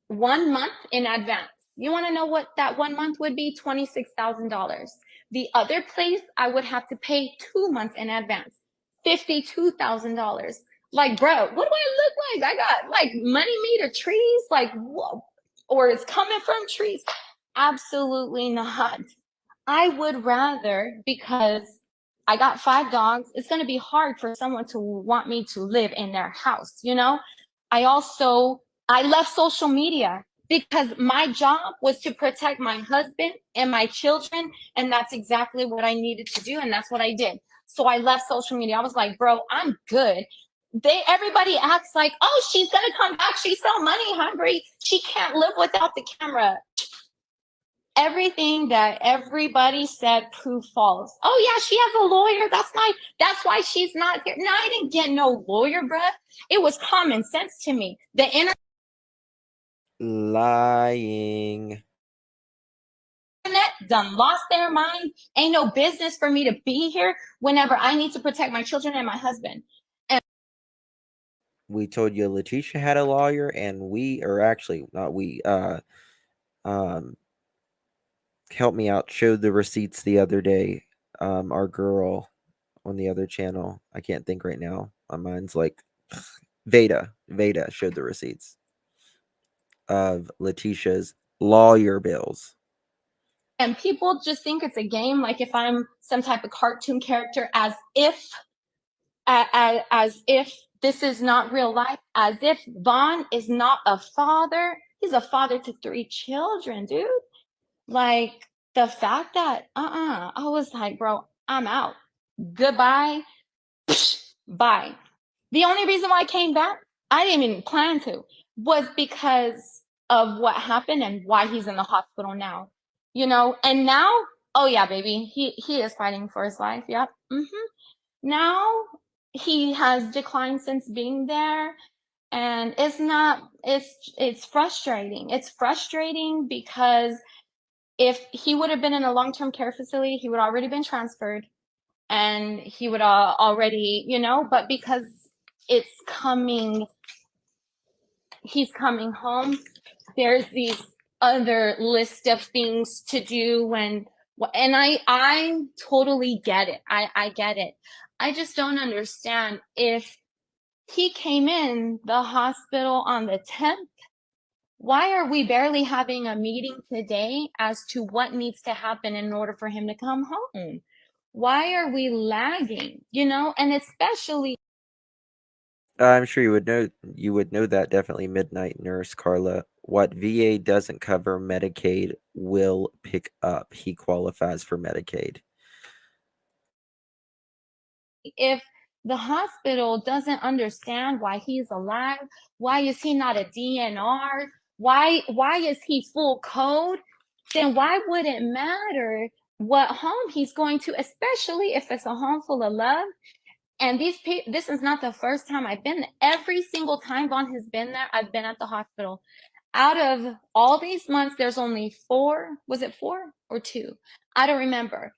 1 month in advance. You want to know what that 1 month would be? $26,000. The other place I would have to pay 2 months in advance, $52,000. Like, bro, what do I look like? I got like money made of trees, like, whoa, or it's coming from trees. Absolutely not. I would rather, because I got 5 dogs, it's going to be hard for someone to want me to live in their house, you know? I left social media because my job was to protect my husband and my children, and that's exactly what I needed to do, and that's what I did. So I left social media. I was like, bro, I'm good. Everybody acts like, oh, she's gonna come back. She's so money hungry. She can't live without the camera. Everything that everybody said proved false. Oh yeah, she has a lawyer. That's why she's not here. No, I didn't get no lawyer, bruh. It was common sense to me. The Lying. internet done lost their mind. Ain't no business for me to be here whenever I need to protect my children and my husband. We told you Letitia had a lawyer, and we, or actually not we, help me out, showed the receipts the other day. Our girl on the other channel, I can't think right now. My mind's like Veda showed the receipts of Letitia's lawyer bills. And people just think it's a game, like if I'm some type of cartoon character, as if this is not real life, as if Vaughn is not a father. He's a father to 3 children, dude. Like, the fact that I was like, bro, I'm out. Goodbye. Bye. The only reason why I came back, I didn't even plan to, was because of what happened and why he's in the hospital now. You know, and now, oh yeah, baby, he is fighting for his life. Yep. Now he has declined since being there, and it's frustrating. It's frustrating because if he would have been in a long-term care facility, he would already been transferred and he would already, you know, but because it's coming, he's coming home, there's these other list of things to do and I totally get it. I get it. I just don't understand if he came in the hospital on the 10th. Why are we barely having a meeting today as to what needs to happen in order for him to come home? Why are we lagging? You know, and especially I'm sure you would know that definitely, Midnight Nurse Carla. What VA doesn't cover, Medicaid will pick up. He qualifies for Medicaid. if the hospital doesn't understand why he's alive, why is he not a DNR? Why is he full code? Then why would it matter what home he's going to, especially if it's a home full of love? And this is not the first time I've been there. Every single time Vaughn has been there, I've been at the hospital. Out of all these months, there's only 4. Was it 4 or 2? I don't remember.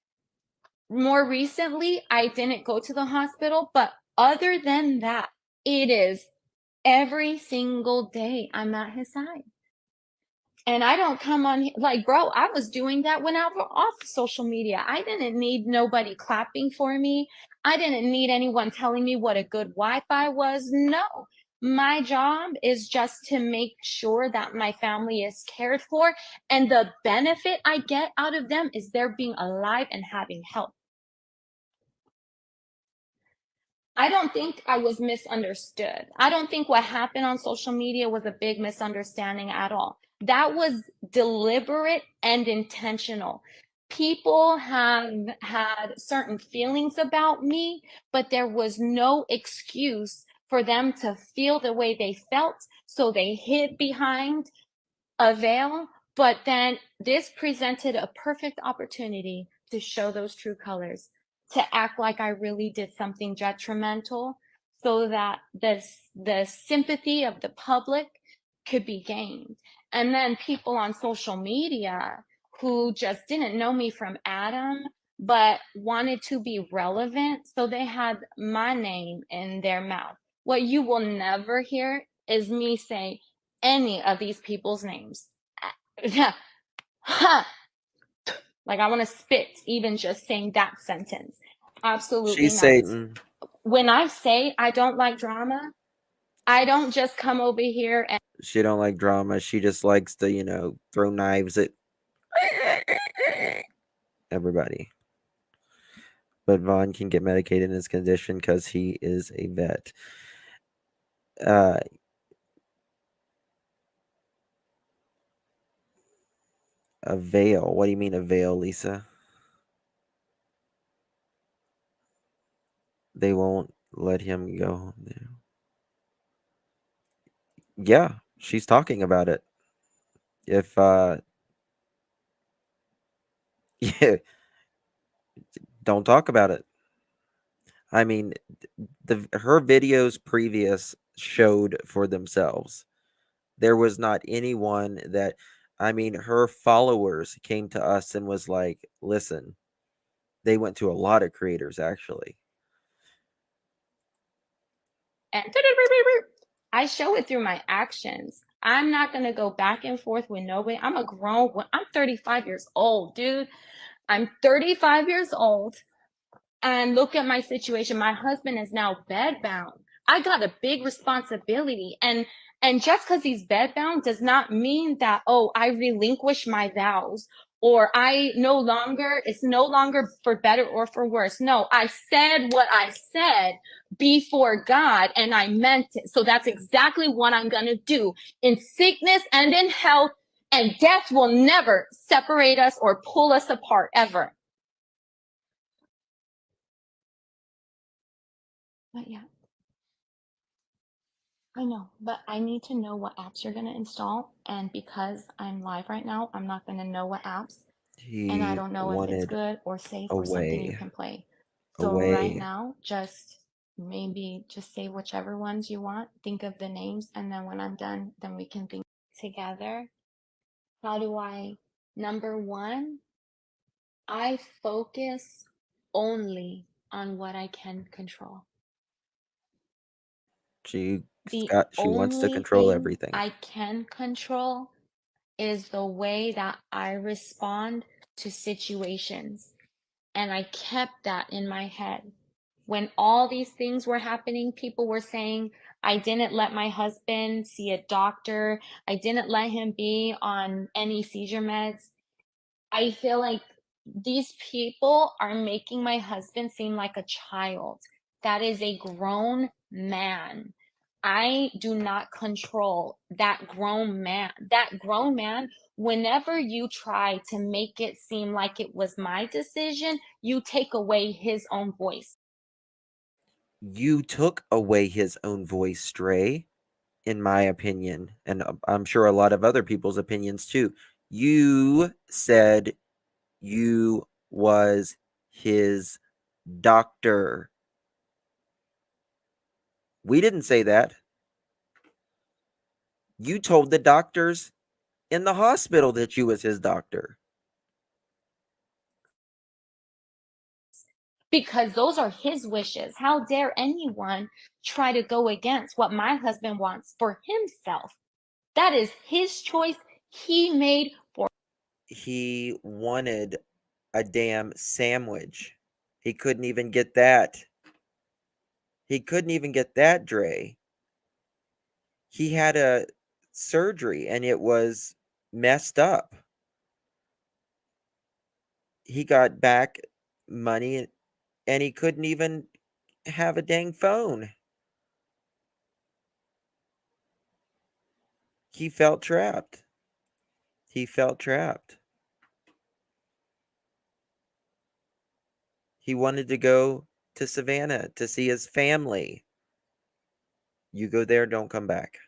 More recently, I didn't go to the hospital, but other than that, it is every single day I'm at his side. And I don't come on like, bro, I was doing that when I was off social media. I didn't need nobody clapping for me. I didn't need anyone telling me what a good Wi-Fi was. No, my job is just to make sure that my family is cared for. And the benefit I get out of them is they're being alive and having health. I don't think I was misunderstood. I don't think what happened on social media was a big misunderstanding at all. That was deliberate and intentional. people have had certain feelings about me, but there was no excuse for them to feel the way they felt, so they hid behind a veil. But then this presented a perfect opportunity to show those true colors, to act like I really did something detrimental, so that the sympathy of the public could be gained. And then people on social media who just didn't know me from Adam, but wanted to be relevant, so they had my name in their mouth. What you will never hear is me say any of these people's names. Like I want to spit even just saying that sentence. Absolutely She's not. Satan. When I say I don't like drama, I don't just come over here and She don't like drama. She just likes to, throw knives at everybody. But Vaughn can get medicated in his condition because he is a vet. A veil. What do you mean a veil, Lisa? They won't let him go there. Yeah, she's talking about it. If yeah, don't talk about it. I mean, her videos previous showed for themselves. There was not anyone that, I mean, her followers came to us and was like, listen, they went to a lot of creators actually. I show it through my actions. I'm not going to go back and forth with nobody. I'm 35 years old, dude. I'm 35 years old. And look at my situation. My husband is now bedbound. I got a big responsibility. And just because he's bedbound does not mean that, oh, I relinquish my vows, or it's no longer for better or for worse. No, I said what I said before God, and I meant it. So that's exactly what I'm going to do in sickness and in health, and death will never separate us or pull us apart ever. But yeah. I know, but I need to know what apps you're going to install. And because I'm live right now, I'm not going to know what apps. And I He don't know if it's wanted good or safe a or something you way. can play. A So right way. now, just say whichever ones you want. Think of the names. And then when I'm done, then we can think together. Number one, I focus only on what I can control. She The wants to only control thing everything. I can control is the way that I respond to situations. And I kept that in my head. When all these things were happening, people were saying, I didn't let my husband see a doctor. I didn't let him be on any seizure meds. I feel like these people are making my husband seem like a child. That is a grown man. I do not control that grown man. That grown man, whenever you try to make it seem like it was my decision, you take away his own voice. You took away his own voice, Stray, in my opinion, and I'm sure a lot of other people's opinions too. You said you was his doctor. We didn't say that. You told the doctors in the hospital that you was his doctor. Because those are his wishes. How dare anyone try to go against what my husband wants for himself? That is his choice he made for. He wanted a damn sandwich. He couldn't even get that. He couldn't even get that, Dre. He had a surgery and it was messed up. He got back money and he couldn't even have a dang phone. He felt trapped. He felt trapped. He wanted to go to Savannah to see his family. You go there, don't come back.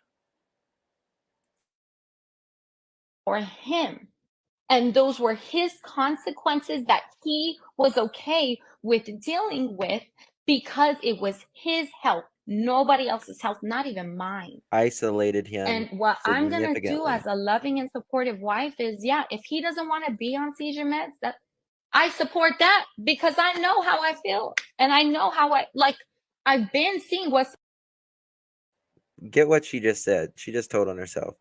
For him. And those were his consequences that he was okay with dealing with because it was his health, nobody else's health, not even mine. Isolated him And what I'm gonna do significantly. as a loving and supportive wife is, yeah, if he doesn't want to be on seizure meds, that I support that because I know how I feel and I know how I've been seeing what's Get what she just said. She just told on herself.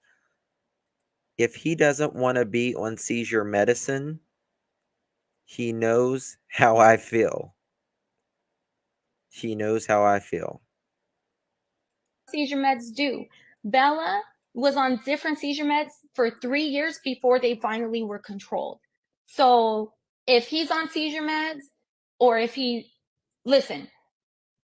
If he doesn't want to be on seizure medicine, he knows how I feel. He knows how I feel. seizure meds do. Bella was on different seizure meds for 3 years before they finally were controlled. So if he's on seizure meds or if he listen,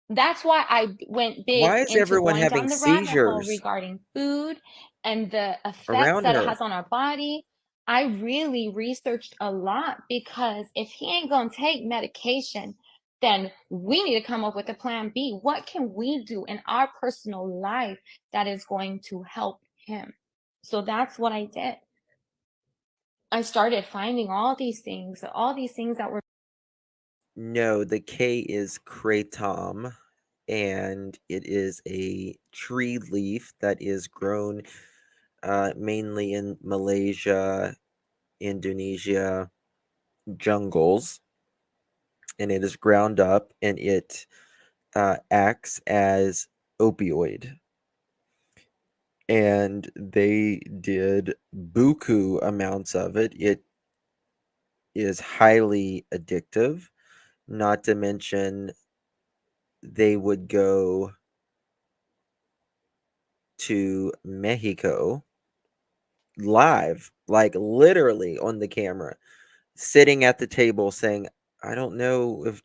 that's why I went big Why is into everyone going having down the rabbit hole seizures regarding food and the effects around that it her? has on our body. I really researched a lot because if he ain't gonna take medication, then we need to come up with a plan B. What can we do in our personal life that is going to help him? So that's what I did. I started finding all these things that were No, the K is kratom, and it is a tree leaf that is grown mainly in Malaysia, Indonesia jungles, and it is ground up and it acts as opioid. And they did buku amounts of it. It is highly addictive, not to mention they would go to Mexico live, like literally on the camera, sitting at the table saying, I don't know if,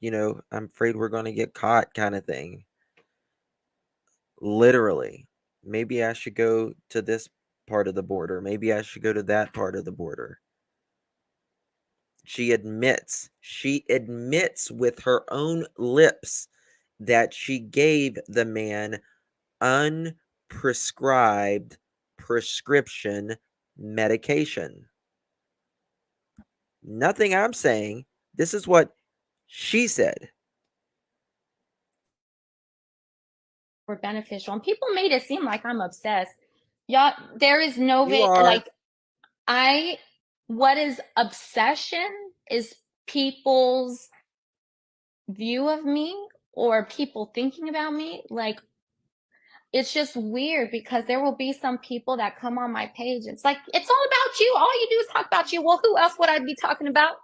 I'm afraid we're going to get caught, kind of thing. Literally. Maybe I should go to this part of the border. Maybe I should go to that part of the border. She admits with her own lips that she gave the man unprescribed prescription medication. Nothing I'm saying. This is what she said. were beneficial. And people made it seem like I'm obsessed. Y'all, there is no You way, are. what is obsession is people's view of me or people thinking about me. Like, it's just weird because there will be some people that come on my page. It's like, it's all about you. All you do is talk about you. Well, who else would I be talking about?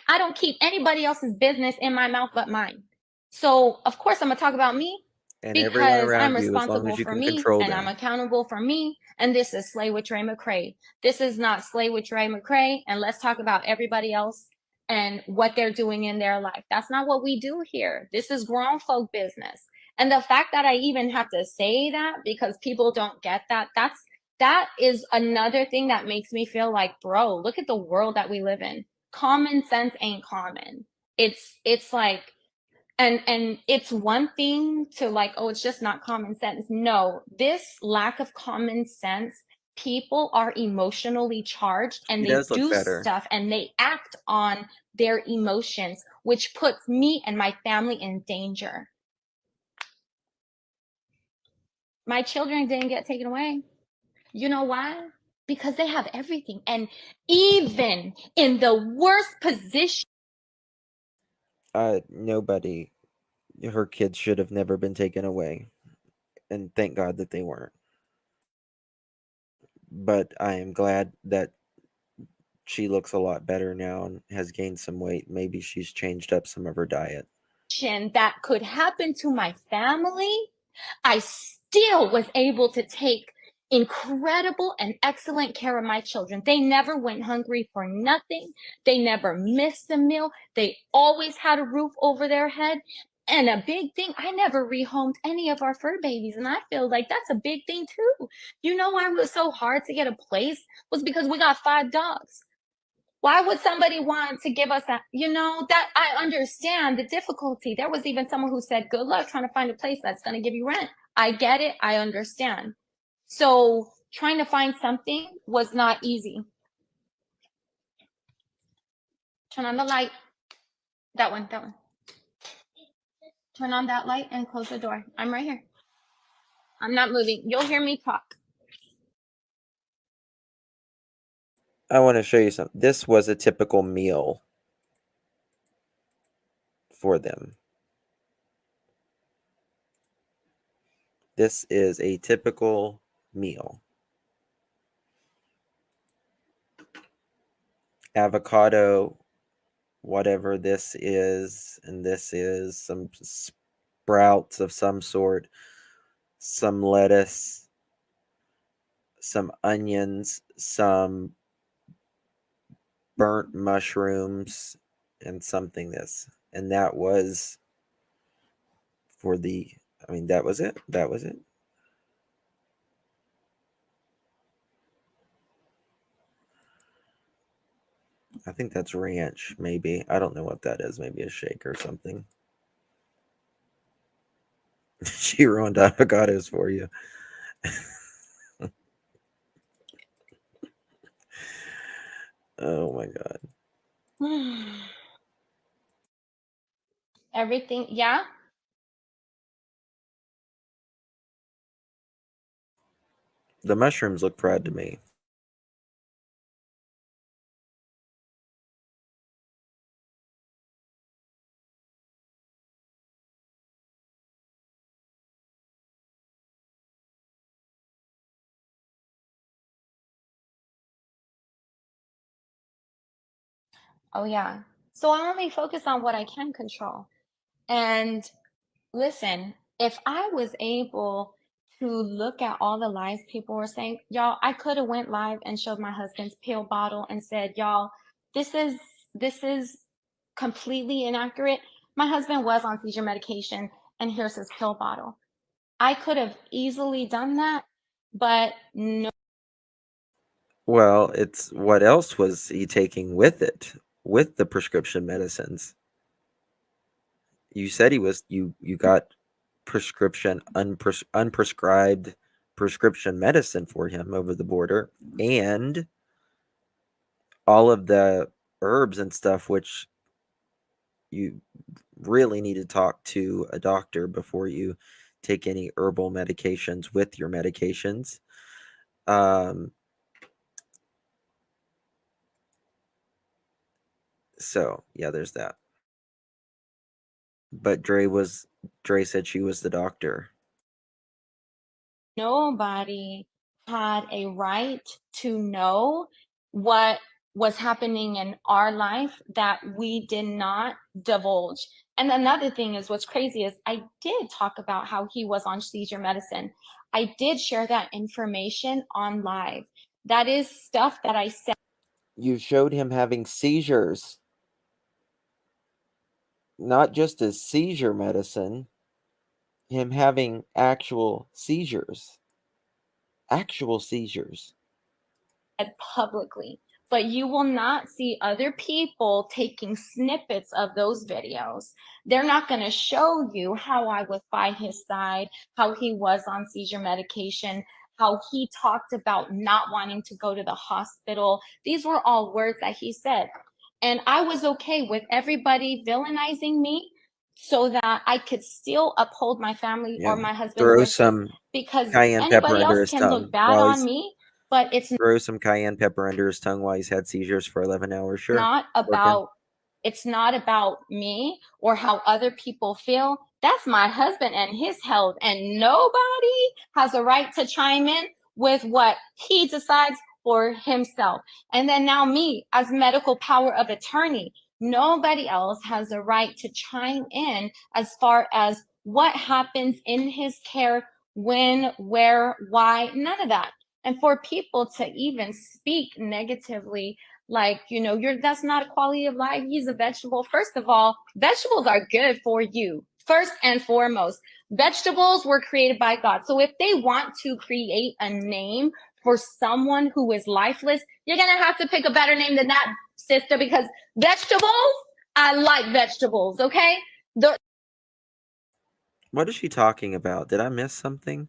I don't keep anybody else's business in my mouth but mine. So, of course, I'm going to talk about me And everyone because I'm around you, as long responsible as you for can me control and I'm them. accountable for me. And this is Slay with Trey McCray. This is not Slay with Trey McCray. And let's talk about everybody else and what they're doing in their life. That's not what we do here. This is grown folk business. And the fact that I even have to say that because people don't get that is another thing that makes me feel like, bro, look at the world that we live in. Common sense ain't common. It's like and it's one thing to like, oh, it's just not common sense. No, this lack of common sense, people are emotionally charged and He they does look do better. stuff and they act on their emotions, which puts me and my family in danger. My children didn't get taken away. You know why? Because they have everything. And even in the worst position, Nobody, her kids should have never been taken away. And thank God that they weren't. But I am glad that she looks a lot better now and has gained some weight. Maybe she's changed up some of her diet. that could happen to my family, I still was able to take incredible and excellent care of my children. They never went hungry for nothing. They never missed a meal. They always had a roof over their head. And a big thing, I never rehomed any of our fur babies. And I feel like that's a big thing too. You know why it was so hard to get a place? Was because we got 5 dogs. Why would somebody want to give us that? You know, that I understand the difficulty. There was even someone who said, good luck trying to find a place that's going to give you rent. I get it. I understand. So trying to find something was not easy. Turn on the light. That one. Turn on that light and close the door. I'm right here. I'm not moving. You'll hear me talk. I want to show you something. This was a typical meal for them. This is a typical meal. Avocado, whatever this is, and this is some sprouts of some sort, some lettuce, some onions, some burnt mushrooms, and something this. And that was for the, I mean, that was it. That was it. I think that's ranch, maybe. I don't know what that is. Maybe a shake or something. She ruined avocados for you. Oh my God. Everything, yeah? The mushrooms look fried to me. Oh, yeah. So I only focus on what I can control. And listen, if I was able to look at all the lies people were saying, y'all, I could have went live and showed my husband's pill bottle and said, y'all, this is completely inaccurate. My husband was on seizure medication and here's his pill bottle. I could have easily done that, but no. Well, it's what else was he taking with it, with the prescription medicines? You said he was, you got prescription, unprescribed prescription medicine for him over the border, and all of the herbs and stuff, which you really need to talk to a doctor before you take any herbal medications with your medications. So yeah, there's that. But Dre said she was the doctor. Nobody had a right to know what was happening in our life that we did not divulge. And another thing is what's crazy is I did talk about how he was on seizure medicine. I did share that information on live. That is stuff that I said. You showed him having seizures, not just as seizure medicine, him having actual seizures. Actual seizures. Publicly, but you will not see other people taking snippets of those videos. They're not going to show you how I was by his side, how he was on seizure medication, how he talked about not wanting to go to the hospital. These were all words that he said. And I was okay with everybody villainizing me so that I could still uphold my family or my husband's Throw wishes, some because cayenne pepper anybody under else his can look tongue bad while on he's me, but it's throw some cayenne pepper under his tongue while he's had seizures for 11 hours. Sure. not Working. about it's not about me or how other people feel. That's my husband and his health, and nobody has a right to chime in with what he decides for himself. And then now me, as medical power of attorney, nobody else has a right to chime in as far as what happens in his care, when, where, why, none of that. And for people to even speak negatively, like, you know, that's not a quality of life, he's a vegetable. First of all, vegetables are good for you. First and foremost, vegetables were created by God. So if they want to create a name for someone who is lifeless, you're going to have to pick a better name than that, sister, because vegetables, I like vegetables, okay? What is she talking about? Did I miss something?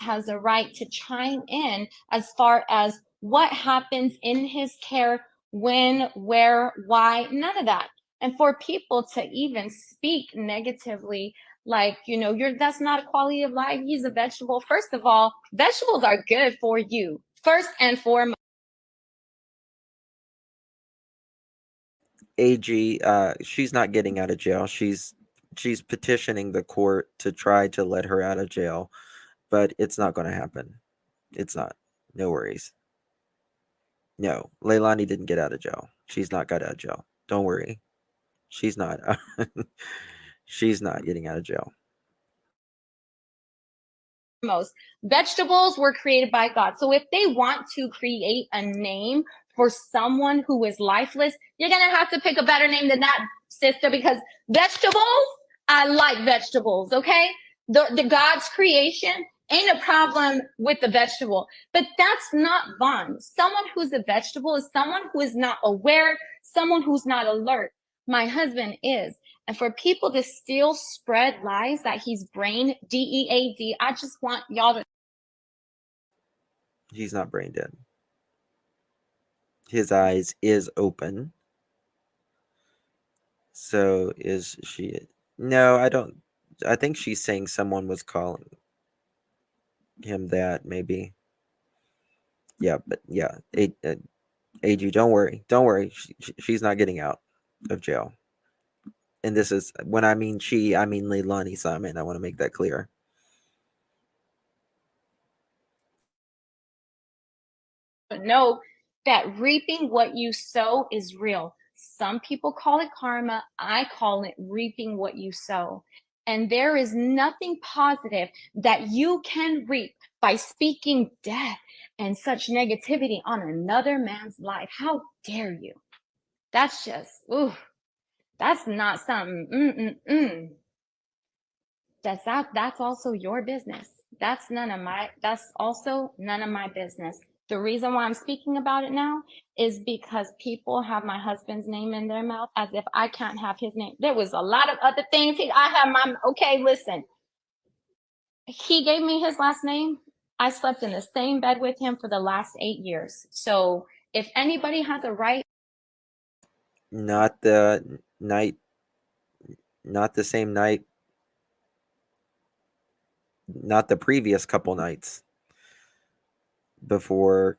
Has a right to chime in as far as what happens in his care, when, where, why, none of that. And for people to even speak negatively, like, that's not a quality of life, he's a vegetable. First of all, vegetables are good for you, first and foremost. AG, she's not getting out of jail. She's petitioning the court to try to let her out of jail, but it's not going to happen. It's not. No worries. No, Leilani didn't get out of jail. She's not got out of jail. Don't worry. She's not. She's not getting out of jail. Most vegetables were created by God. So if they want to create a name for someone who is lifeless, you're going to have to pick a better name than that, sister, because vegetables, I like vegetables, okay? The God's creation ain't a problem with the vegetable, but that's not Vaughn. Someone who's a vegetable is someone who is not aware, someone who's not alert. My husband is. And for people to still spread lies that he's brain dead, I just want y'all to. He's not brain dead. His eyes is open. So is she? No, I don't. I think she's saying someone was calling him that, maybe. Yeah, but yeah, AG, don't worry. Don't worry. She's not getting out of jail. And this is, when I mean she, I mean Leilani Simon. I want to make that clear. Know that reaping what you sow is real. Some people call it karma. I call it reaping what you sow. And there is nothing positive that you can reap by speaking death and such negativity on another man's life. How dare you? That's just, ooh, that's not something. That's also your business. That's also none of my business. The reason why I'm speaking about it now is because people have my husband's name in their mouth as if I can't have his name. There was a lot of other things. Okay, listen. He gave me his last name. I slept in the same bed with him for the last 8 years. So if anybody has a right. Not the night, not the same night, not the previous couple nights before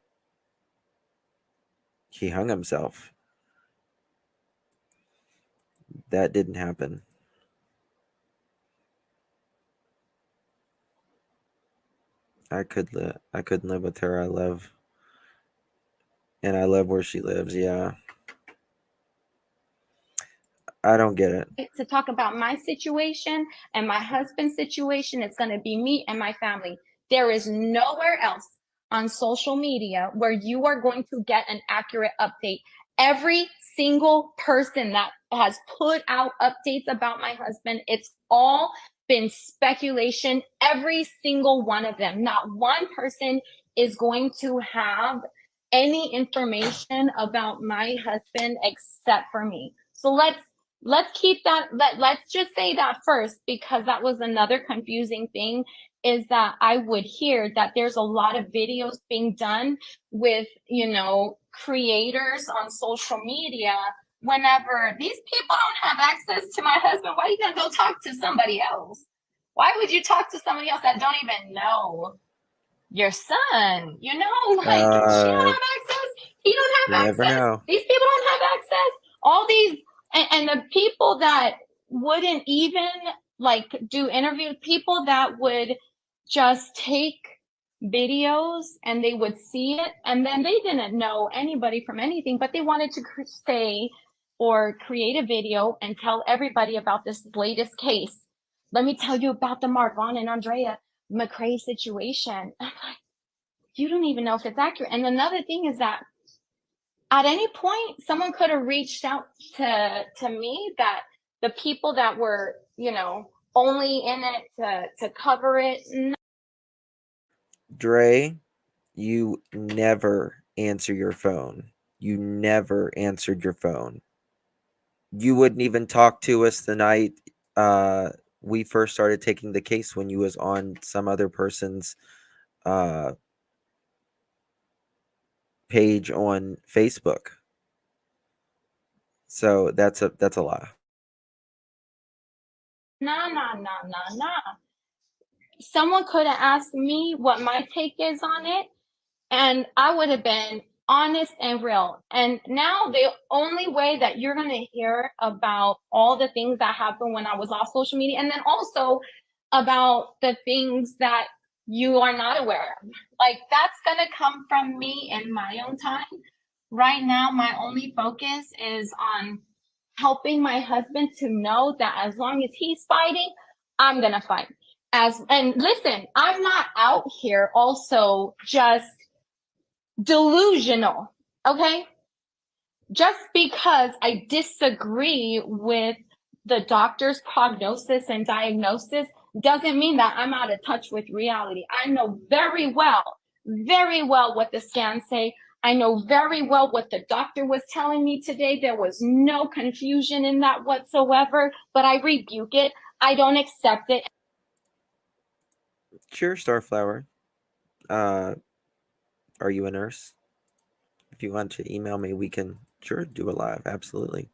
he hung himself. That didn't happen. I couldn't live with her. I love where she lives. Yeah. I don't get it. To talk about my situation and my husband's situation, it's going to be me and my family. There is nowhere else on social media where you are going to get an accurate update. Every single person that has put out updates about my husband, it's all been speculation. Every single one of them. Not one person is going to have any information about my husband except for me. So let's keep that. Let's just say that first, because that was another confusing thing, is that I would hear that there's a lot of videos being done with, creators on social media. Whenever these people don't have access to my husband, why are you gonna go talk to somebody else? Why would you talk to somebody else that don't even know your son? She don't have access. He don't have access. Never know. These people don't have access. All these and the people that wouldn't even do interviews, people that would just take videos and they would see it and then they didn't know anybody from anything, but they wanted to say or create a video and tell everybody about this latest case. Let me tell you about the Marvon and Andrea McCrae situation. I'm like, you don't even know if it's accurate. And another thing is that at any point, someone could have reached out to me, that the people that were, only in it to cover it. Dre, you never answer your phone. You never answered your phone. You wouldn't even talk to us the night we first started taking the case when you was on some other person's page on Facebook. So that's a lie. Nah. Someone could have asked me what my take is on it, and I would have been honest and real. And now the only way that you're going to hear about all the things that happened when I was off social media, and then also about the things that you are not aware of, like that's going to come from me in my own time. Right now, my only focus is on helping my husband to know that as long as he's fighting, I'm going to fight. And listen, I'm not out here also just delusional, okay? Just because I disagree with the doctor's prognosis and diagnosis doesn't mean that I'm out of touch with reality. I know very well what the scans say. I know very well what the doctor was telling me today. There was no confusion in that whatsoever, but I rebuke it. I don't accept it. Sure, Starflower. Are you a nurse? If you want to email me, we can sure do a live. Absolutely.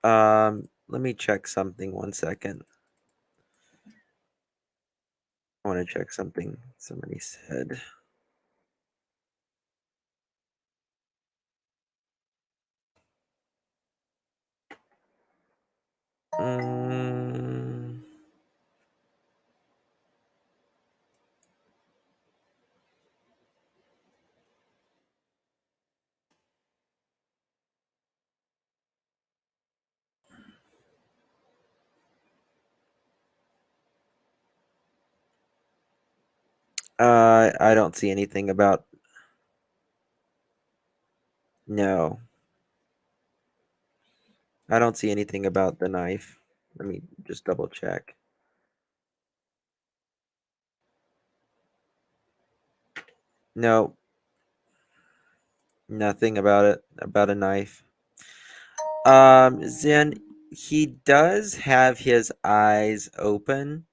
Let me check something 1 second. I want to check something somebody said. I don't see anything about. No. I don't see anything about the knife. Let me just double check. No. Nothing about it, about a knife. Zen, he does have his eyes open.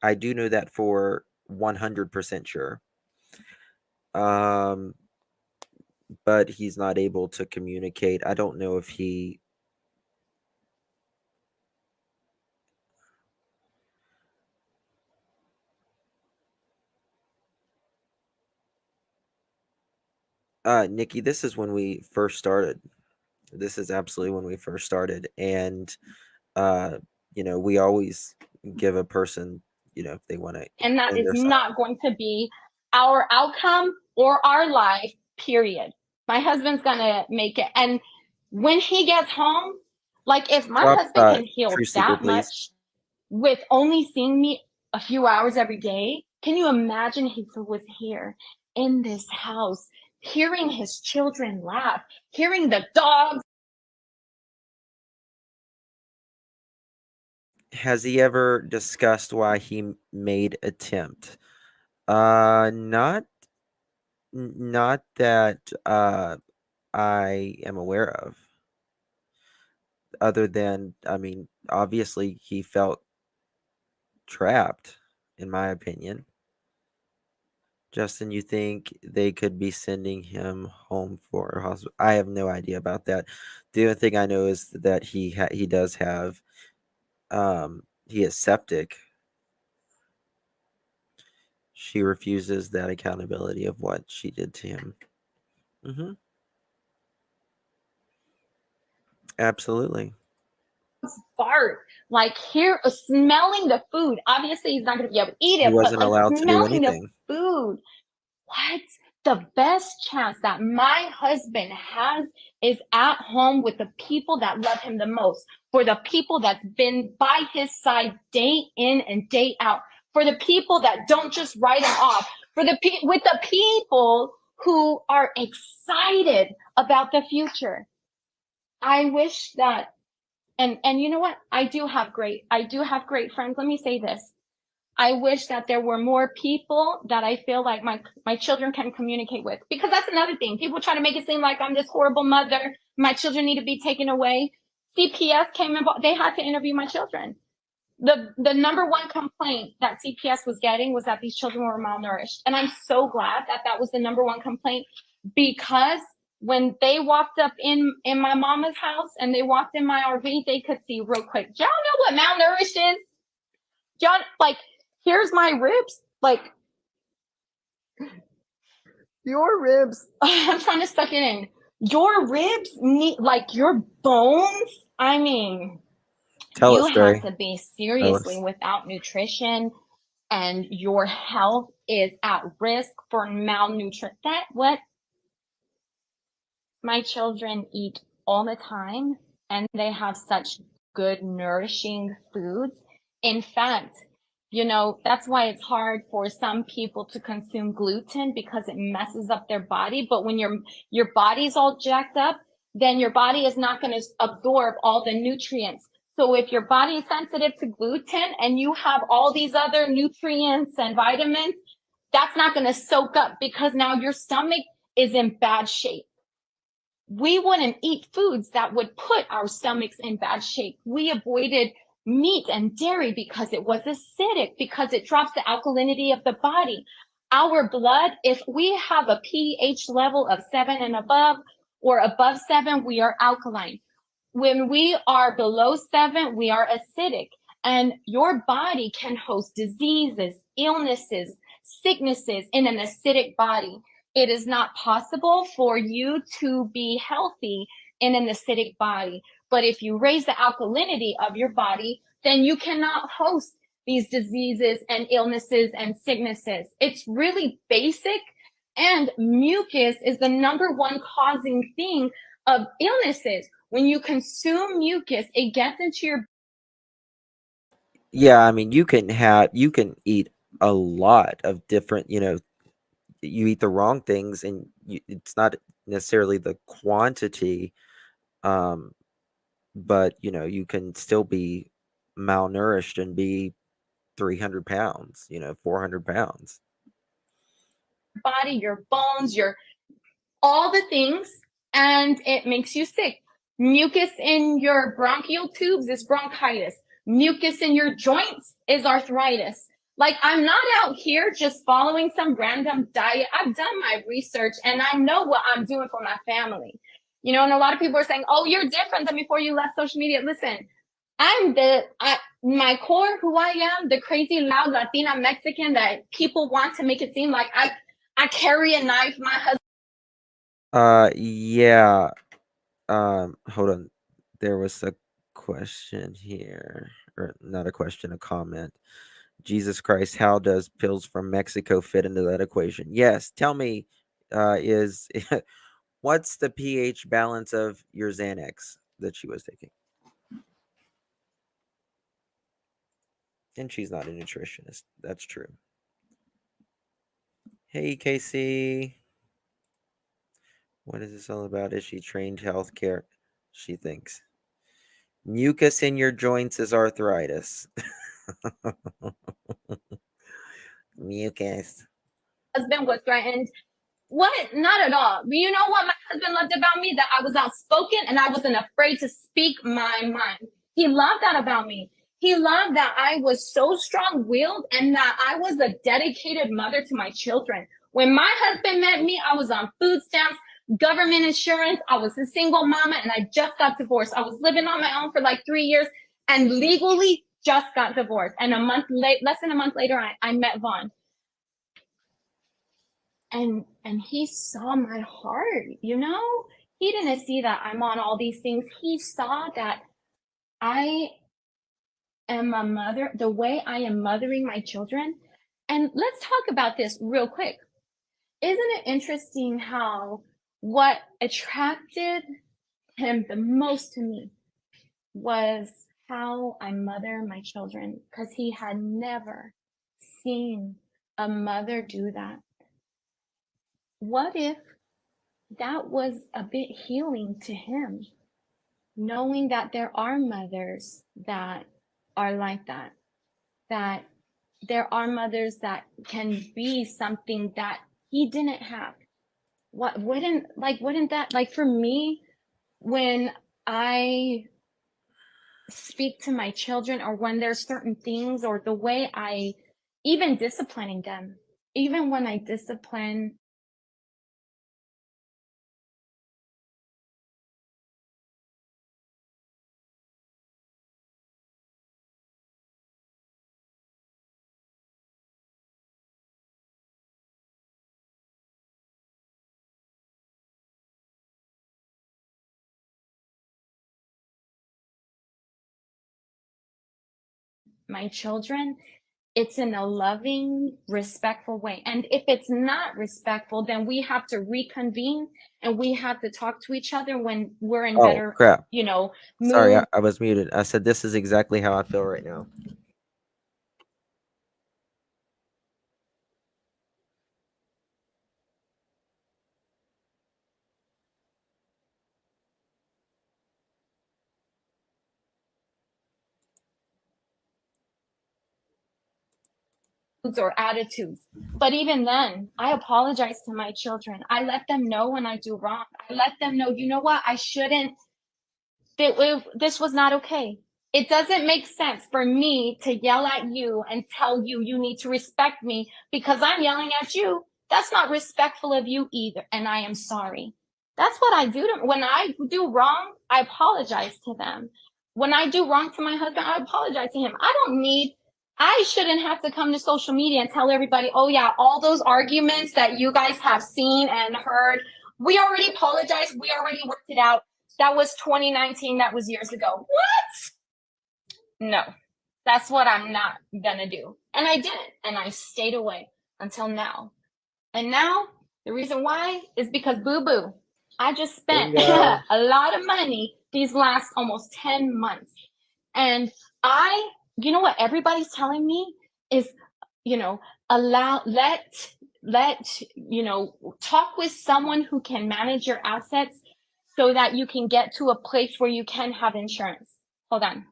I do know that for 100% sure. But he's not able to communicate. I don't know if he. Nikki, this is when we first started. This is absolutely when we first started. And, we always give a person, if they want to. And that is not going to be our outcome or our life, period. My husband's going to make it. And when he gets home, like if my husband can heal that much with only seeing me a few hours every day, can you imagine if he was here in this house, hearing his children laugh, hearing the dogs? Has he ever discussed why he made attempt? Not that I am aware of. Other than, obviously he felt trapped, in my opinion. Justin, you think they could be sending him home for a hospital? I have no idea about that. The only thing I know is that he does have, he is septic. She refuses that accountability of what she did to him. Mm-hmm. Absolutely. Fart, like here, smelling the food. Obviously, he's not going to be able to eat it. He wasn't but like allowed to do smelling anything. the food. What? The best chance that my husband has is at home with the people that love him the most, for the people that's been by his side day in and day out, for the people that don't just write him off, with the people who are excited about the future. I wish that, and you know what? I do have great friends. Let me say this. I wish that there were more people that I feel like my children can communicate with, because that's another thing. People try to make it seem like I'm this horrible mother. My children need to be taken away. CPS came in, they had to interview my children. The number one complaint that CPS was getting was that these children were malnourished. And I'm so glad that that was the number one complaint, because when they walked up in my mama's house and they walked in my RV, they could see real quick. Do y'all know what malnourished is? Y'all, like, here's my ribs. Like, your ribs. I'm trying to suck it in. Your ribs need, like, your bones. I mean, Tell you us, Dre. have to be seriously without nutrition, and your health is at risk for malnutrition. That what my children eat all the time, and they have such good nourishing foods. In fact, you know, that's why it's hard for some people to consume gluten, because it messes up their body. But when your body's all jacked up, then your body is not going to absorb all the nutrients. So if your body is sensitive to gluten and you have all these other nutrients and vitamins, that's not going to soak up, because now your stomach is in bad shape. We wouldn't eat foods that would put our stomachs in bad shape. We avoided meat and dairy because it was acidic, because it drops the alkalinity of the body. Our blood, if we have a pH level of 7 and above, or above 7, we are alkaline. When we are below 7, we are acidic. And your body can host diseases, illnesses, sicknesses in an acidic body. It is not possible for you to be healthy in an acidic body. But if you raise the alkalinity of your body, then you cannot host these diseases and illnesses and sicknesses. It's really basic. And mucus is the number one causing thing of illnesses. When you consume mucus, it gets into your. Yeah, I mean, you can eat a lot of different, you eat the wrong things, and it's not necessarily the quantity, but you can still be malnourished and be 300 pounds, 400 pounds. Body, your bones, your all the things, and it makes you sick. Mucus in your bronchial tubes is bronchitis. Mucus in your joints is arthritis. Like, I'm not out here just following some random diet. I've done my research and I know what I'm doing for my family. You know, and a lot of people are saying, oh, you're different than before you left social media. Listen, my core, who I am, the crazy, loud Latina Mexican that people want to make it seem like I carry a knife. My husband. Yeah. Hold on. There was a question here, or not a question, a comment. Jesus Christ, how does pills from Mexico fit into that equation? Yes. Tell me, is what's the pH balance of your Xanax that she was taking? And she's not a nutritionist. That's true. Hey, Casey. What is this all about? Is she trained healthcare? She thinks. Mucus in your joints is arthritis. Mucus. Husband was threatened. What? Not at all. But you know what my husband loved about me? That I was outspoken and I wasn't afraid to speak my mind. He loved that about me. He loved that I was so strong-willed and that I was a dedicated mother to my children. When my husband met me, I was on food stamps, government insurance. I was a single mama and I just got divorced. I was living on my own for like 3 years and legally just got divorced. And less than a month later, I met Vaughn. And he saw my heart, you know? He didn't see that I'm on all these things. He saw that I am a mother, the way I am mothering my children. And let's talk about this real quick. Isn't it interesting how what attracted him the most to me was how I mother my children? Because he had never seen a mother do that. What if that was a bit healing to him, knowing that there are mothers that are like that there are mothers that can be something that he didn't have. Wouldn't that, like, for me, when I speak to my children, or when there's certain things, or the way I even disciplining them, even when I discipline my children, it's in a loving, respectful way. And if it's not respectful, then we have to reconvene and we have to talk to each other when we're in Oh, better, crap. Sorry, mood. I was muted. I said this is exactly how I feel right now. Or attitudes. But even then, I apologize to my children. I let them know when I do wrong. I let them know, you know what, I shouldn't, this was not okay. It doesn't make sense for me to yell at you and tell you you need to respect me because I'm yelling at you. That's not respectful of you either. And I am sorry. That's what I do. When I do wrong, I apologize to them. When I do wrong to my husband, I apologize to him. I shouldn't have to come to social media and tell everybody, oh yeah, all those arguments that you guys have seen and heard, we already apologized. We already worked it out. That was 2019. That was years ago. What? No, that's what I'm not gonna do. And I didn't. And I stayed away until now. And now the reason why is because boo boo. I just spent Bingo. a lot of money these last almost 10 months. And you know what everybody's telling me is, talk with someone who can manage your assets so that you can get to a place where you can have insurance. Hold on.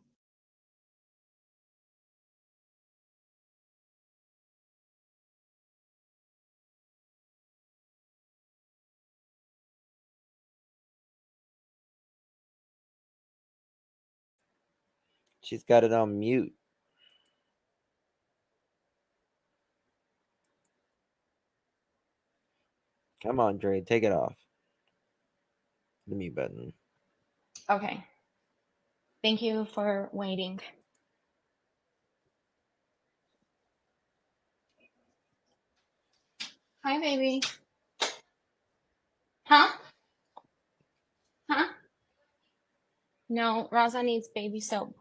She's got it on mute. Come on, Dre, take it off. The mute button. Okay. Thank you for waiting. Hi, baby. Huh? Huh? No, Raza needs baby soap.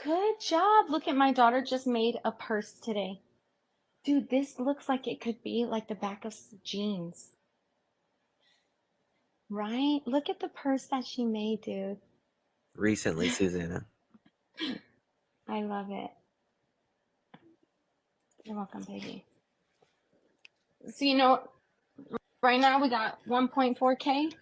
Good job. Look at, my daughter just made a purse today. Dude, this looks like it could be like the back of jeans. Right? Look at the purse that she made, dude. Recently, Susanna. I love it. You're welcome, baby. So, right now we got 1.4K.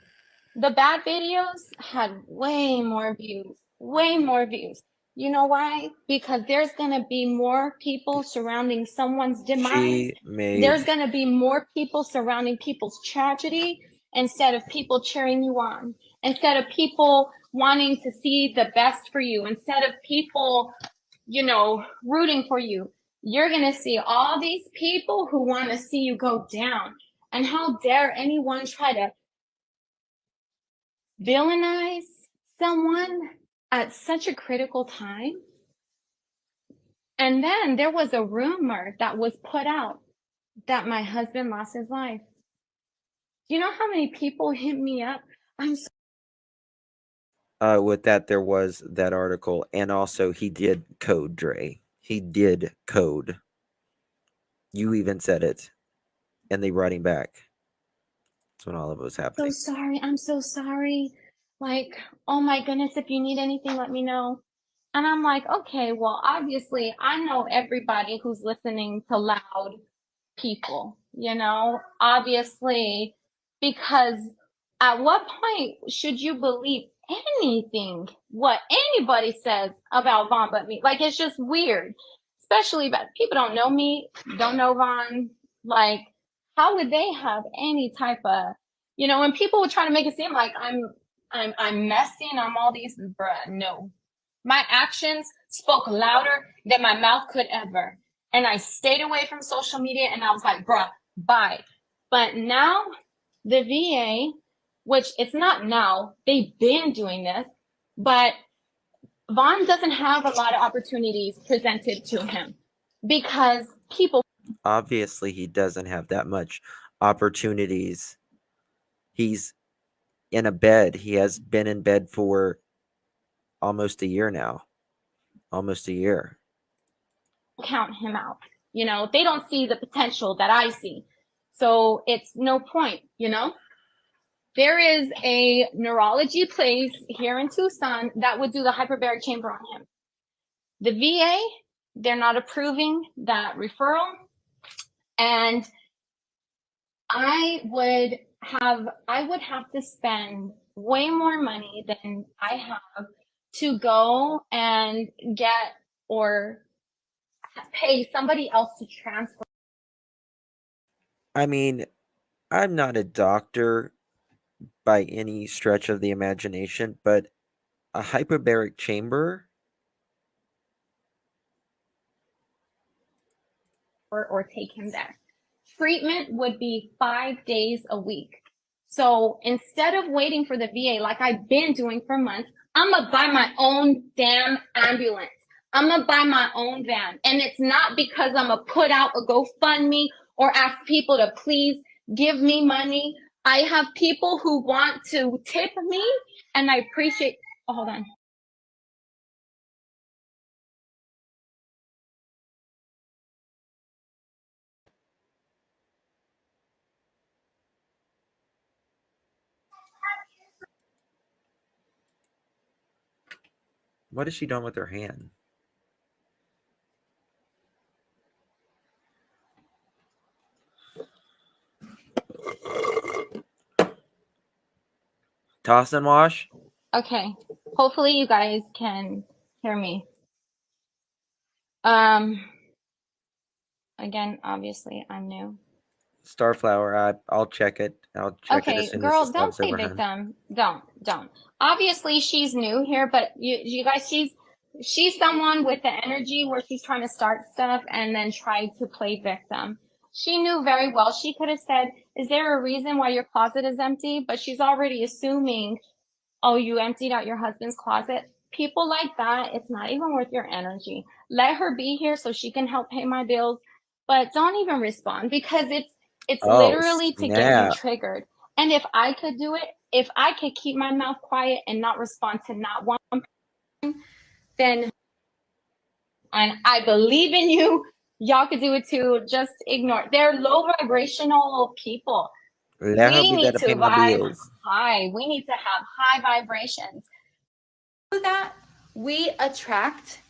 The bad videos had way more views. Way more views. You know why? Because there's going to be more people surrounding someone's demise. There's going to be more people surrounding people's tragedy instead of people cheering you on. Instead of people wanting to see the best for you. Instead of people, rooting for you. You're going to see all these people who want to see you go down. And how dare anyone try to villainize someone at such a critical time? And then there was a rumor that was put out that my husband lost his life. Do you know how many people hit me up? With that, there was that article, and also he did code, Dre. He did code. You even said it, and they writing back. That's when all of it was happening. So sorry. I'm so sorry. Like, oh my goodness, if you need anything, let me know. And I'm like, okay, well, obviously, I know everybody who's listening to loud people, obviously, because At what point should you believe anything what anybody says about Vaughn but me? Like, it's just weird, especially about people don't know me, don't know Vaughn. Like, how would they have any type of, and people would try to make it seem like I'm messy and I'm all these, bruh, no. My actions spoke louder than my mouth could ever. And I stayed away from social media and I was like, bruh, bye. But now the VA, which it's not now, they've been doing this, but Vaughn doesn't have a lot of opportunities presented to him because people. Obviously, he doesn't have that much opportunities. He's in a bed. He has been in bed for almost a year now. Almost a year. Count him out. They don't see the potential that I see. So it's no point, There is a neurology place here in Tucson that would do the hyperbaric chamber on him. The VA, they're not approving that referral. And I would have to spend way more money than I have to go and get or pay somebody else to transfer. I mean, I'm not a doctor by any stretch of the imagination, but a hyperbaric chamber? Or take him there. Treatment would be 5 days a week. So instead of waiting for the VA like I've been doing for months, I'm gonna buy my own damn ambulance. I'm gonna buy my own van. And it's not because I'm gonna put out a GoFundMe or ask people to please give me money. I have people who want to tip me, and I appreciate. Oh, hold on. What has she done with her hand? Toss and wash? Okay. Hopefully you guys can hear me. Again, obviously I'm new. Starflower, I'll check it. I'll check it as Okay, soon as girl, this don't stops say overhead. victim. Don't. Obviously she's new here, but you guys, she's someone with the energy where she's trying to start stuff and then try to play victim. She knew very well. She could have said, is there a reason why your closet is empty? But she's already assuming, oh, you emptied out your husband's closet. People like that, it's not even worth your energy. Let her be here so she can help pay my bills, but don't even respond because it's literally to get you triggered. And if I could do it, if I could keep my mouth quiet and not respond to not one person, then and I believe in you, y'all could do it too. Just ignore. They're low vibrational people. Let her We be there need to to pay my vibe bills. high. We need to have high vibrations. Do that, we attract.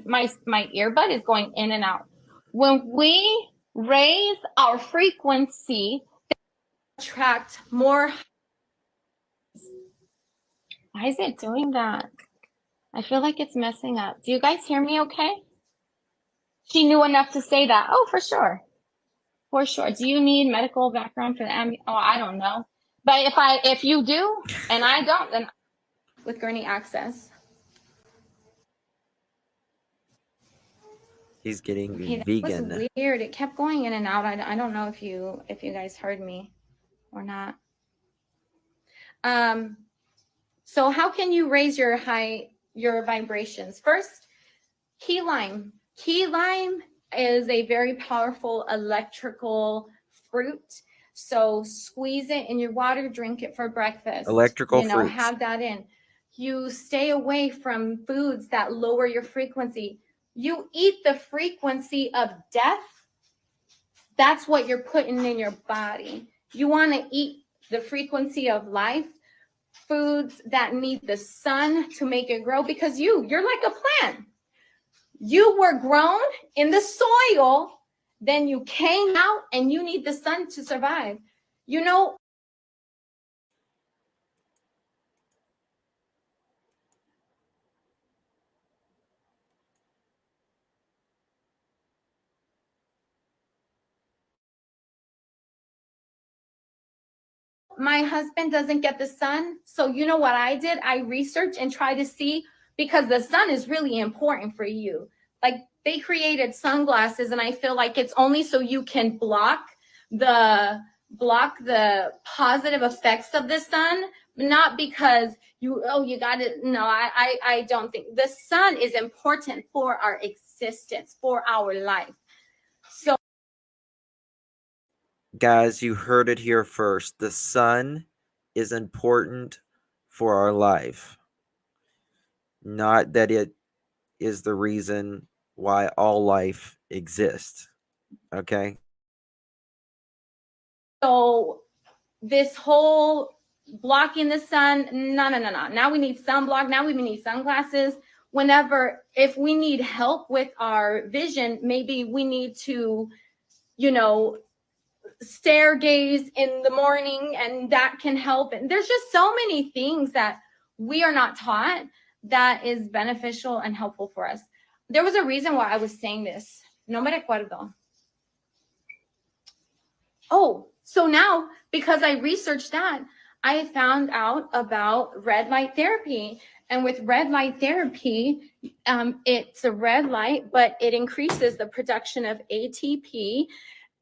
My earbud is going in and out. When we raise our frequency, attract more. Why is it doing that? I feel like it's messing up. Do you guys hear me okay? She knew enough to say that. Oh, for sure. For sure. Do you need medical background for the Oh, I don't know. But if you do and I don't, then with Gurney Access. He's getting Okay, vegan. that was weird. It kept going in and out. I don't know if you guys heard me or not. So how can you raise your vibrations? First, key lime. Key lime is a very powerful electrical fruit. So squeeze it in your water, drink it for breakfast. Electrical fruits. Have that in. You stay away from foods that lower your frequency. You eat the frequency of death. That's what you're putting in your body. You want to eat the frequency of life, foods that need the sun to make it grow, because you're like a plant. You were grown in the soil then you came out and you need the sun to survive. You know, my husband doesn't get the sun. So you know what I did? I researched and tried to see, because the sun is really important for you. Like, they created sunglasses, and I feel like it's only so you can block the positive effects of the sun, not because you got it. No, I don't think the sun is important for our existence, for our life. So Guys, you heard it here first. The sun is important for our life. Not that it is the reason why all life exists. Okay? So this whole blocking the sun, no. Now we need sunblock. Now we need sunglasses. Whenever, if we need help with our vision, maybe we need to, stare gaze in the morning, and that can help. And there's just so many things that we are not taught that is beneficial and helpful for us. There was a reason why I was saying this. No me recuerdo. Oh, so now, because I researched that, I found out about red light therapy. And with red light therapy, it's a red light, but it increases the production of ATP,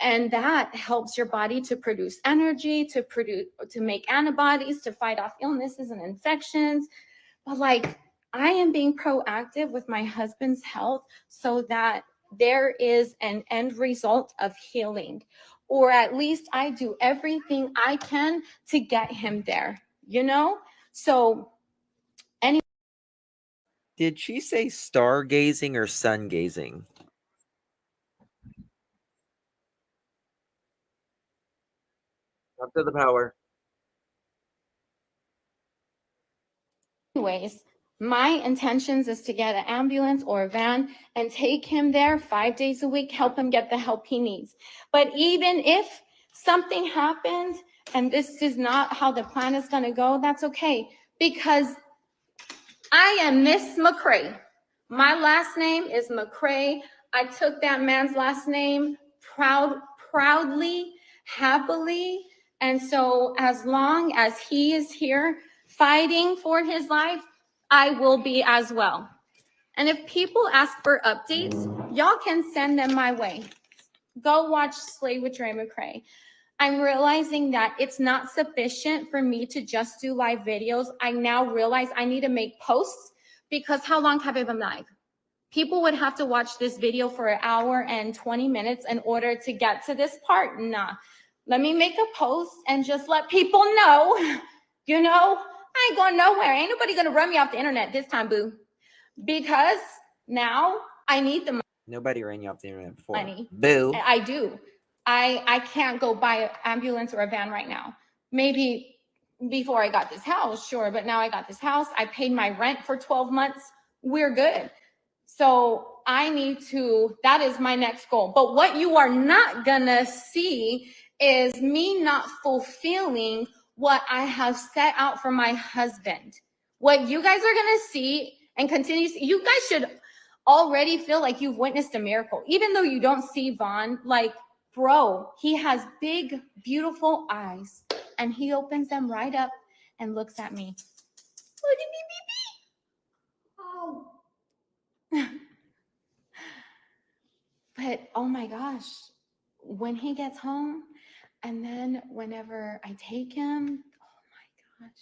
and that helps your body to produce energy, to make antibodies, to fight off illnesses and infections. But like, I am being proactive with my husband's health so that there is an end result of healing, or at least I do everything I can to get him there, So anyway. Did she say stargazing or sun gazing? Up to the power. Anyways, my intentions is to get an ambulance or a van and take him there 5 days a week, help him get the help he needs. But even if something happens and this is not how the plan is going to go, that's okay, because I am Miss McCrae. My last name is McCrae. I took that man's last name proudly, happily. And so as long as he is here fighting for his life, I will be as well. And if people ask for updates, y'all can send them my way. Go watch Slay with Dre McCrae. I'm realizing that it's not sufficient for me to just do live videos. I now realize I need to make posts, because how long have I been live? People would have to watch this video for an hour and 20 minutes in order to get to this part. Nah, let me make a post and just let people know, I ain't going nowhere. Ain't nobody going to run me off the internet this time, boo. Because now I need the money. Nobody ran you off the internet before. Money. Boo. I do. I can't go buy an ambulance or a van right now. Maybe before I got this house, sure. But now I got this house. I paid my rent for 12 months. We're good. So I need to, that is my next goal. But what you are not gonna see is me not fulfilling what I have set out for my husband. What you guys are gonna see and continue, you guys should already feel like you've witnessed a miracle, even though you don't see Vaughn. Like, bro, he has big, beautiful eyes, and he opens them right up and looks at me. Oh. But oh my gosh, when he gets home, and then whenever I take him, oh my gosh,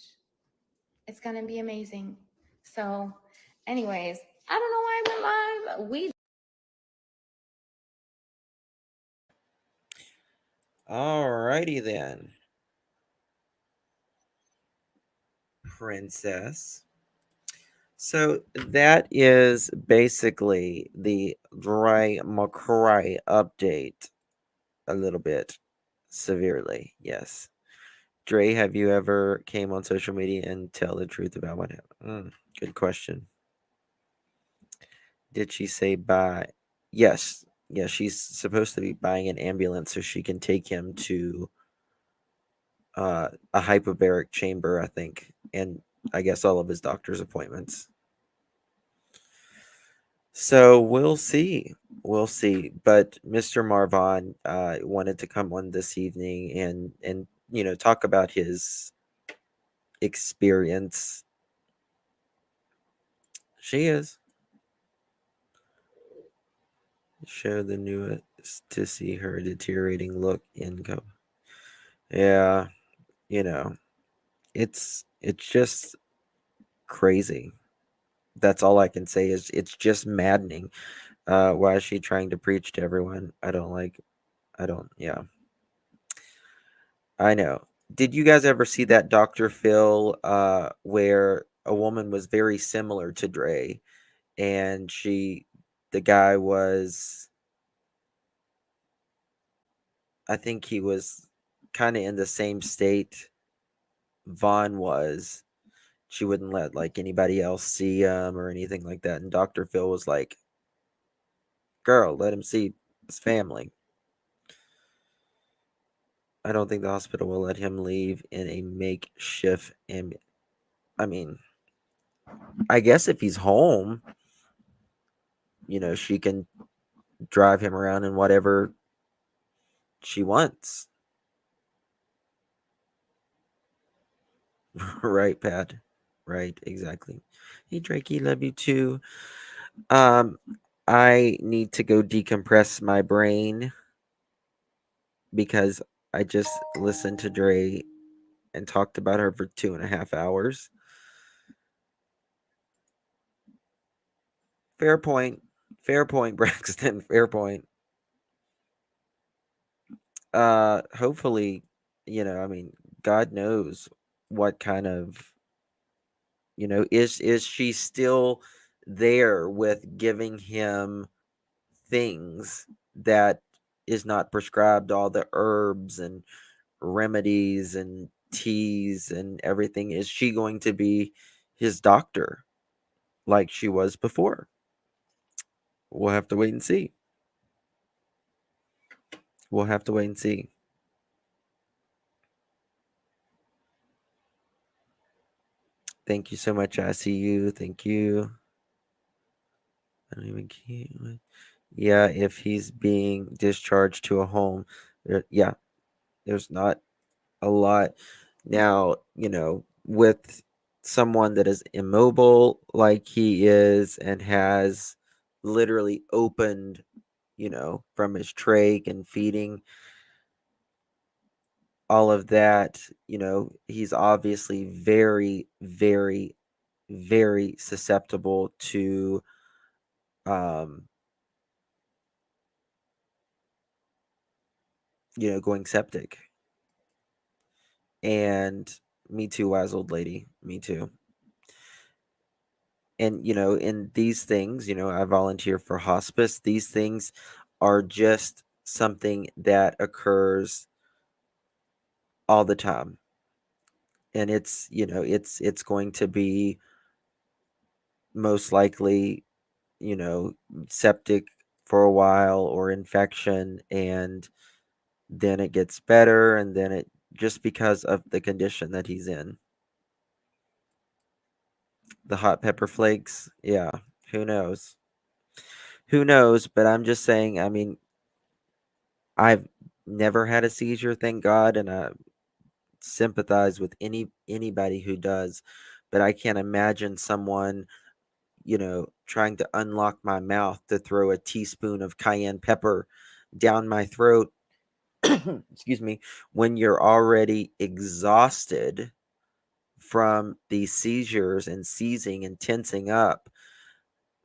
it's gonna be amazing. So anyways, I don't know why I went live. Alrighty then. Princess. So that is basically the Dre McCrae update a little bit severely. Yes. Dre, have you ever came on social media and tell the truth about what happened? Good question. Did she say bye? Yes. Yeah, she's supposed to be buying an ambulance so she can take him to a hyperbaric chamber, I think, and I guess all of his doctor's appointments. So we'll see. We'll see. But Mr. Marvon wanted to come on this evening and talk about his experience. She is. Show the newest to see her deteriorating look in go. Yeah, it's just crazy. That's all I can say is it's just maddening. Why is she trying to preach to everyone? Yeah. I know. Did you guys ever see that Dr. Phil where a woman was very similar to Dre and the guy was, I think he was kind of in the same state Vaughn was. She wouldn't let like anybody else see him or anything like that. And Dr. Phil was like, girl, let him see his family. I don't think the hospital will let him leave in a makeshift I mean, I guess if he's home, she can drive him around in whatever she wants. Right, Pat? Right, exactly. Hey, Drakey, love you too. I need to go decompress my brain because I just listened to Dre and talked about her for 2.5 hours. Fair point. Fair point, Braxton. Fair point. Hopefully, I mean, God knows what kind of, is she still there with giving him things that is not prescribed, all the herbs and remedies and teas and everything? Is she going to be his doctor like she was before? We'll have to wait and see. We'll have to wait and see. Thank you so much. I see you. Thank you. I don't even care. Yeah, if he's being discharged to a home, yeah, there's not a lot. Now, with someone that is immobile like he is and has literally opened, from his trach and feeding, all of that, he's obviously very, very, very susceptible to um going septic. And me too, wise old lady, me too. And in these things, I volunteer for hospice. These things are just something that occurs all the time. And it's going to be most likely, septic for a while or infection, and then it gets better, and then it just because of the condition that he's in. The hot pepper flakes, yeah, who knows? Who knows? But I'm just saying, I mean, I've never had a seizure, thank God, and I sympathize with anybody who does. But I can't imagine someone, trying to unlock my mouth to throw a teaspoon of cayenne pepper down my throat. Excuse me, when you're already exhausted from these seizures and seizing and tensing up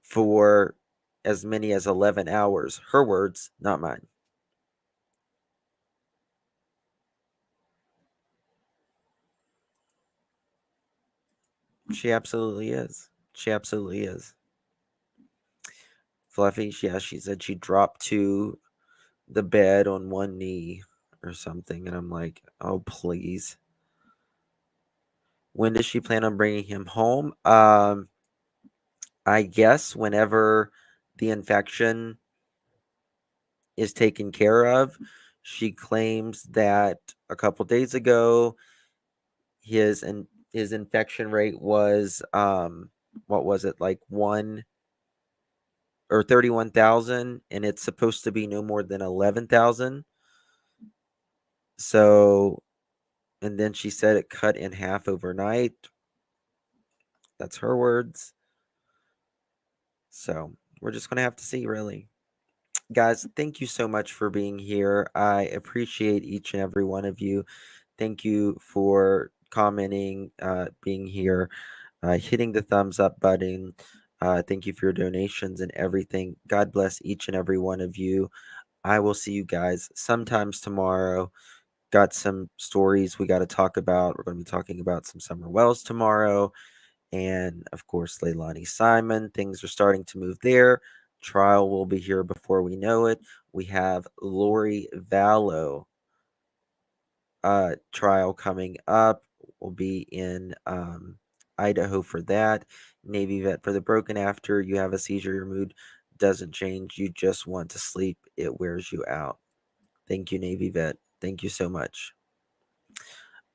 for as many as 11 hours. Her words, not mine. She absolutely is. She absolutely is. Fluffy, yeah, she said she dropped to the bed on one knee or something. And I'm like, oh, please. When does she plan on bringing him home? I guess whenever the infection is taken care of. She claims that a couple days ago, his infection rate was what was it, like 31,000, and it's supposed to be no more than 11,000. So, and then she said it cut in half overnight. That's her words. So we're just gonna have to see, really. Guys, thank you so much for being here. I appreciate each and every one of you. Thank you for commenting, being here, hitting the thumbs up button. Thank you for your donations and everything. God bless each and every one of you. I will see you guys sometimes tomorrow. Got some stories we got to talk about. We're going to be talking about some Summer Wells tomorrow. And of course, Leilani Simon. Things are starting to move there. Trial will be here before we know it. We have Lori Vallow trial coming up. We'll be in Idaho for that. Navy vet for the broken. After you have a seizure, your mood doesn't change. You just want to sleep. It wears you out. Thank you, Navy vet. Thank you so much.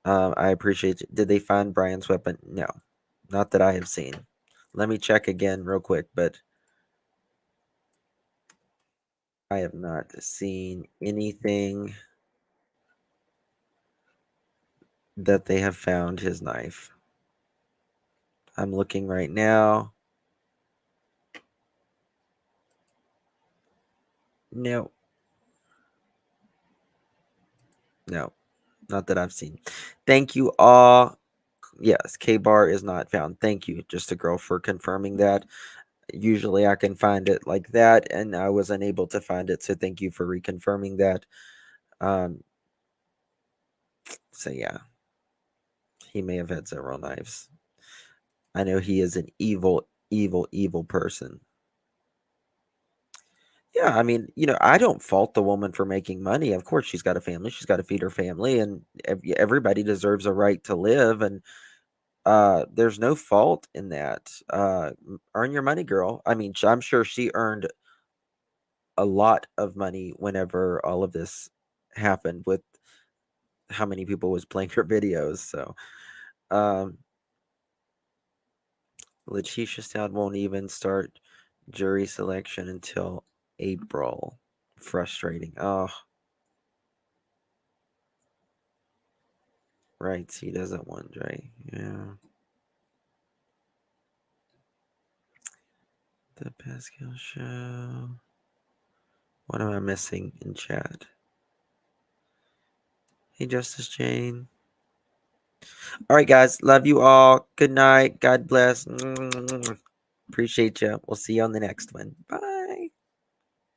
I appreciate it. Did they find Brian's weapon? No, not that I have seen. Let me check again real quick, but I have not seen anything that they have found his knife. I'm looking right now. No. No, not that I've seen. Thank you all. Yes, K-Bar is not found. Thank you, Just a Girl, for confirming that. Usually I can find it like that, and I was unable to find it, so thank you for reconfirming that. So yeah, he may have had several knives. I know he is an evil, evil, evil person. Yeah, I mean, I don't fault the woman for making money. Of course, she's got a family. She's got to feed her family, and everybody deserves a right to live. And there's no fault in that. Earn your money, girl. I mean, I'm sure she earned a lot of money whenever all of this happened with how many people was playing her videos. So, Letitia Stout won't even start jury selection until April. Frustrating. Oh, right. He doesn't want Dre. Yeah. The Pascal Show. What am I missing in chat? Hey, Justice Jane. All right, guys. Love you all. Good night. God bless. Appreciate you. We'll see you on the next one. Bye.